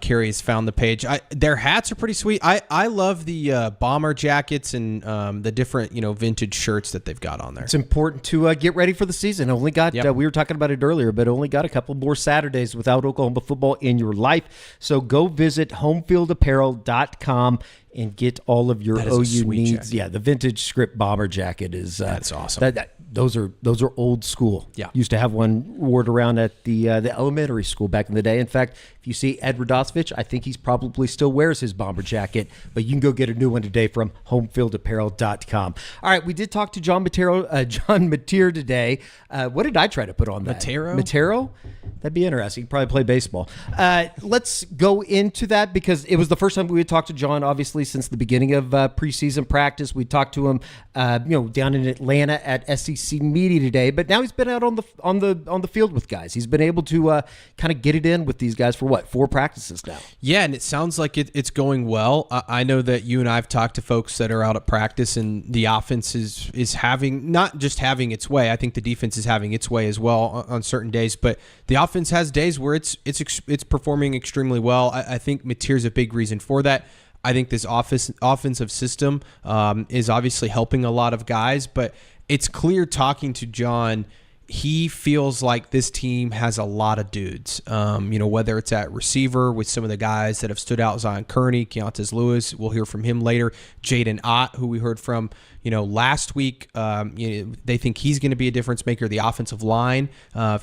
Carrie's found the page. Their hats are pretty sweet. I love the bomber jackets and the different vintage shirts that they've got on there. It's important to get ready for the season. Only got we were talking about it earlier, but only got a couple more Saturdays without Oklahoma football in your life. So go visit homefieldapparel.com and get all of your OU needs. Jacket. Yeah, the vintage script bomber jacket is that's awesome. Those are old school. Yeah, used to have one wore around at the elementary school back in the day. In fact, if you see Ed Radosevich, I think he's probably still wears his bomber jacket, but you can go get a new one today from homefieldapparel.com. All right, we did talk to John Mateer today. What did I try to put on that? Matero? That'd be interesting. He'd probably play baseball. Let's go into that because it was the first time we had talked to John, obviously, since the beginning of preseason practice. We talked to him, down in Atlanta at SEC Media today, but now he's been out on the field with guys. He's been able to kind of get it in with these guys for 4 practices now. Yeah, and it sounds like it's going well. I know that you and I have talked to folks that are out at practice, and the offense is having not just having its way. I think the defense is having its way as well on certain days, but the offense has days where it's performing extremely well. I think Mateer's a big reason for that. I think this offensive system is obviously helping a lot of guys, but it's clear talking to John, he feels like this team has a lot of dudes. Whether it's at receiver with some of the guys that have stood out, Zion Kearney, Keontae Lewis, we'll hear from him later. Jaden Ott, who we heard from, last week. They think he's going to be a difference maker. The offensive line,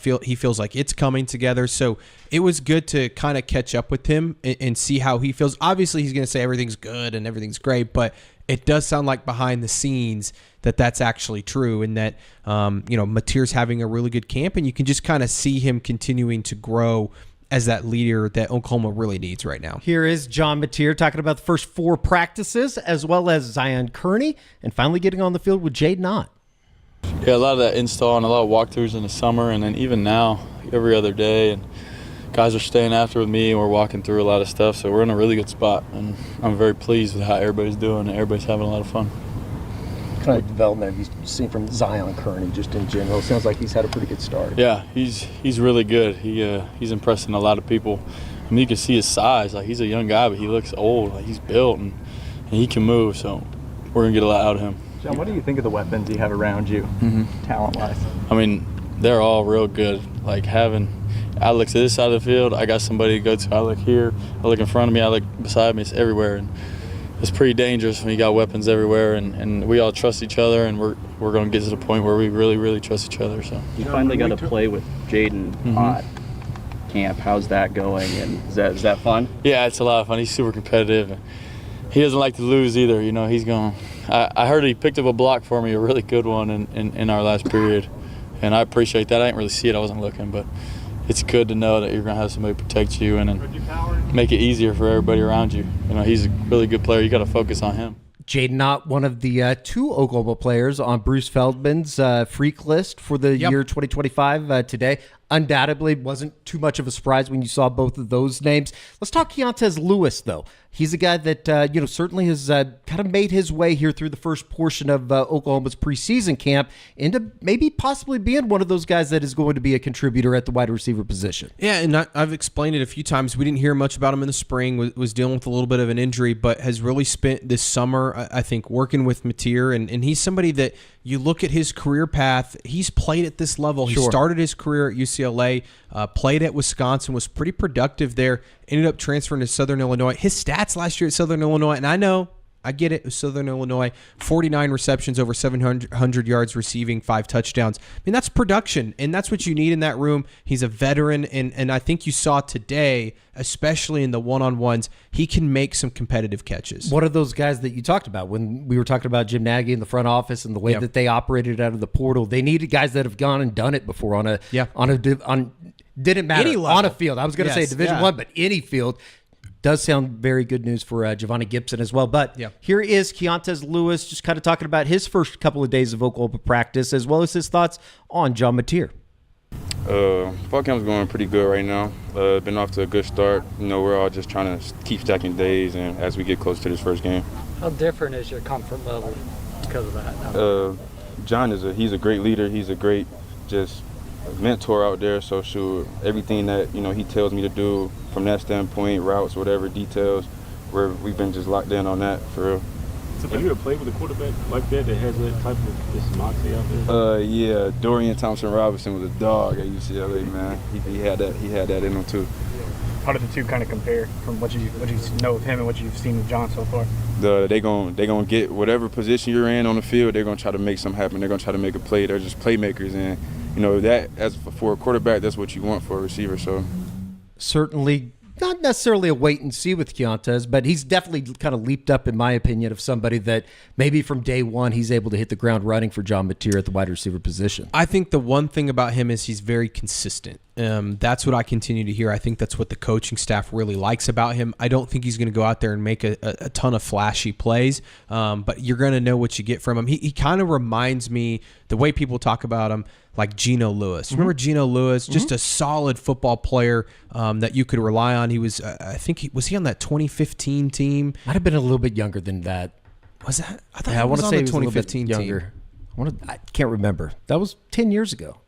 he feels like it's coming together. So it was good to kind of catch up with him and see how he feels. Obviously, he's going to say everything's good and everything's great, but it does sound like behind the scenes that's actually true, and that Mateer's having a really good camp, and you can just kind of see him continuing to grow as that leader that Oklahoma really needs right now. Here is John Mateer talking about the first 4 practices, as well as Zion Kearney, and finally getting on the field with Jaden Ott. Yeah, a lot of that install and a lot of walkthroughs in the summer, and then even now, every other day, and guys are staying after with me, and we're walking through a lot of stuff, so we're in a really good spot, and I'm very pleased with how everybody's doing, and everybody's having a lot of fun. What kind of development have you seen from Zion Kearney just in general? It sounds like he's had a pretty good start. Yeah, he's really good. He's impressing a lot of people. I mean, you can see his size. Like, he's a young guy, but he looks old. Like, he's built, and he can move, so we're going to get a lot out of him. John, what do you think of the weapons you have around you, talent-wise? I mean, they're all real good. Like, I look to this side of the field, I got somebody to go to. I look here, I look in front of me, I look beside me. It's everywhere, and it's pretty dangerous when you got weapons everywhere. And we all trust each other, and we're going to get to the point where we really, really trust each other. So you finally got to play with Jaden Ott camp. How's that going? And is that fun? Yeah, it's a lot of fun. He's super competitive. He doesn't like to lose either. He's going. I heard he picked up a block for me, a really good one in our last period, and I appreciate that. I didn't really see it. I wasn't looking, but it's good to know that you're going to have somebody protect you and make it easier for everybody around you. He's a really good player. You got to focus on him. Jaden Ott, one of the 2 Oklahoma players on Bruce Feldman's freak list for the year 2025 today. Undoubtedly wasn't too much of a surprise when you saw both of those names. Let's talk Keontae Lewis, though. He's a guy that, certainly has kind of made his way here through the first portion of Oklahoma's preseason camp into maybe possibly being one of those guys that is going to be a contributor at the wide receiver position. Yeah, and I've explained it a few times. We didn't hear much about him in the spring, was dealing with a little bit of an injury, but has really spent this summer, I think, working with Mateer, and he's somebody that you look at his career path, he's played at this level. He started his career at UCLA, played at Wisconsin, was pretty productive there, ended up transferring to Southern Illinois. His stats last year at Southern Illinois, and I know I get it. Southern Illinois, 49 receptions, over 700 yards receiving, 5 touchdowns. I mean, that's production, and that's what you need in that room. He's a veteran, and I think you saw today, especially in the one-on-ones, he can make some competitive catches. What are those guys that you talked about when we were talking about Jim Nagy in the front office and the way that they operated out of the portal? They needed guys that have gone and done it before on didn't matter on a field. I was going to say Division I, but any field. Does sound very good news for Giovanni Gibson as well. But here is Keontez Lewis just kind of talking about his first couple of days of Oklahoma practice, as well as his thoughts on John Mateer. Fall camp's going pretty good right now. Been off to a good start. We're all just trying to keep stacking days, and as we get close to this first game. How different is your comfort level because of that? John he's a great leader. He's a great mentor out there. So sure, everything that he tells me to do from that standpoint, routes, whatever details, we've been just locked in on that for real. So for you to play with a quarterback like that has that type of this moxie out there? Yeah, Dorian Thompson-Robinson was a dog at UCLA, man. He had that in him too. How did the two kind of compare from what you know of him and what you've seen with John so far? They gonna get whatever position you're in on the field. They're gonna try to make something happen. They're gonna try to make a play. They're just playmakers, and that as for a quarterback, that's what you want for a receiver. So certainly not necessarily a wait and see with Keontez, but he's definitely kind of leaped up, in my opinion, of somebody that maybe from day one he's able to hit the ground running for John Mateer at the wide receiver position. I think the one thing about him is he's very consistent. That's what I continue to hear. I think that's what the coaching staff really likes about him. I don't think he's going to go out there and make a ton of flashy plays, but you're going to know what you get from him. He kind of reminds me, the way people talk about him, like Geno Lewis. Remember Geno Lewis? Just a solid football player that you could rely on. He was, I think, was he on that 2015 team? Might have been a little bit younger than that. Was that? I thought he was on the 2015 team. I can't remember. That was 10 years ago.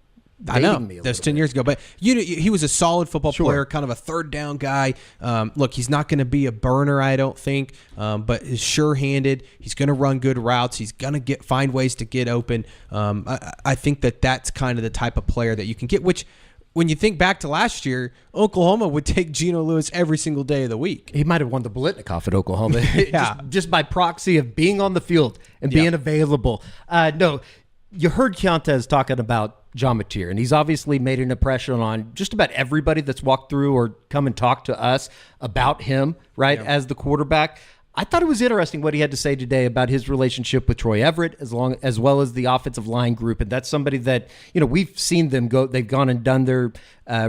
I know that's 10 years ago, but he was a solid football player, kind of a third down guy. Look, he's not going to be a burner, I don't think, but he's sure-handed. He's going to run good routes. He's going to find ways to get open. I think that's kind of the type of player that you can get, which when you think back to last year, Oklahoma would take Geno Lewis every single day of the week. He might have won the Blitnikoff at Oklahoma just by proxy of being on the field and being available. No, you heard Keontez talking about John Mateer, and he's obviously made an impression on just about everybody that's walked through or come and talked to us about him, right, as the quarterback. I thought it was interesting what he had to say today about his relationship with Troy Everett, as well as the offensive line group, and that's somebody that we've seen them go. They've gone and done their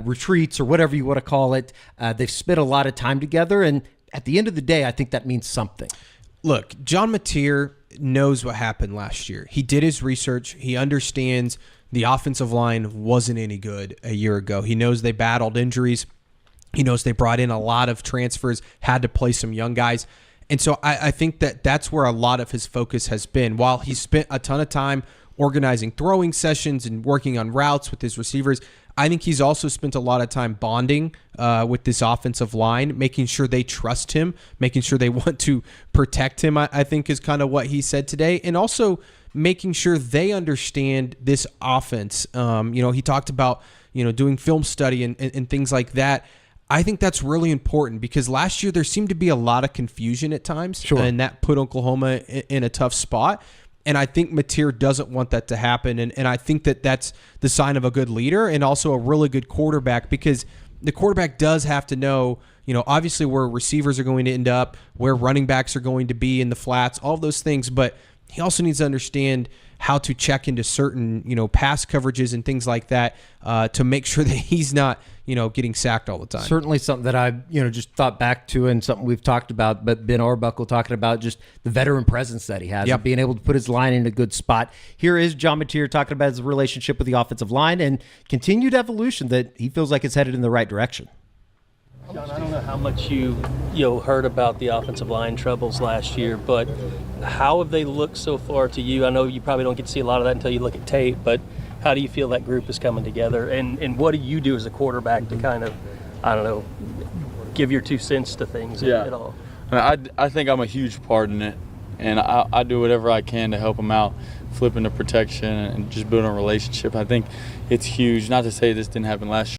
retreats or whatever you want to call it. They've spent a lot of time together, and at the end of the day, I think that means something. Look, John Mateer knows what happened last year. He did his research. He understands the offensive line wasn't any good a year ago. He knows they battled injuries. He knows they brought in a lot of transfers, had to play some young guys. And so I think that's where a lot of his focus has been. While he spent a ton of time organizing throwing sessions and working on routes with his receivers, I think he's also spent a lot of time bonding with this offensive line, making sure they trust him, making sure they want to protect him, I think is kind of what he said today. And also making sure they understand this offense. He talked about, doing film study and things like that. I think that's really important because last year there seemed to be a lot of confusion at times, and that put Oklahoma in a tough spot. And I think Mateer doesn't want that to happen. And I think that's the sign of a good leader and also a really good quarterback, because the quarterback does have to know, obviously where receivers are going to end up, where running backs are going to be in the flats, all those things. But he also needs to understand how to check into certain, pass coverages and things like that to make sure that he's not, getting sacked all the time. Certainly something that I, just thought back to, and something we've talked about, but Ben Arbuckle talking about just the veteran presence that he has and being able to put his line in a good spot. Here is John Mateer talking about his relationship with the offensive line and continued evolution that he feels like is headed in the right direction. John, I don't know how much you heard about the offensive line troubles last year, but how have they looked so far to you? I know you probably don't get to see a lot of that until you look at tape, but how do you feel that group is coming together? And what do you do as a quarterback to kind of, give your 2 cents to things at all? I think I'm a huge part in it, and I do whatever I can to help them out, flipping the protection and just building a relationship. I think it's huge. Not to say this didn't happen last year.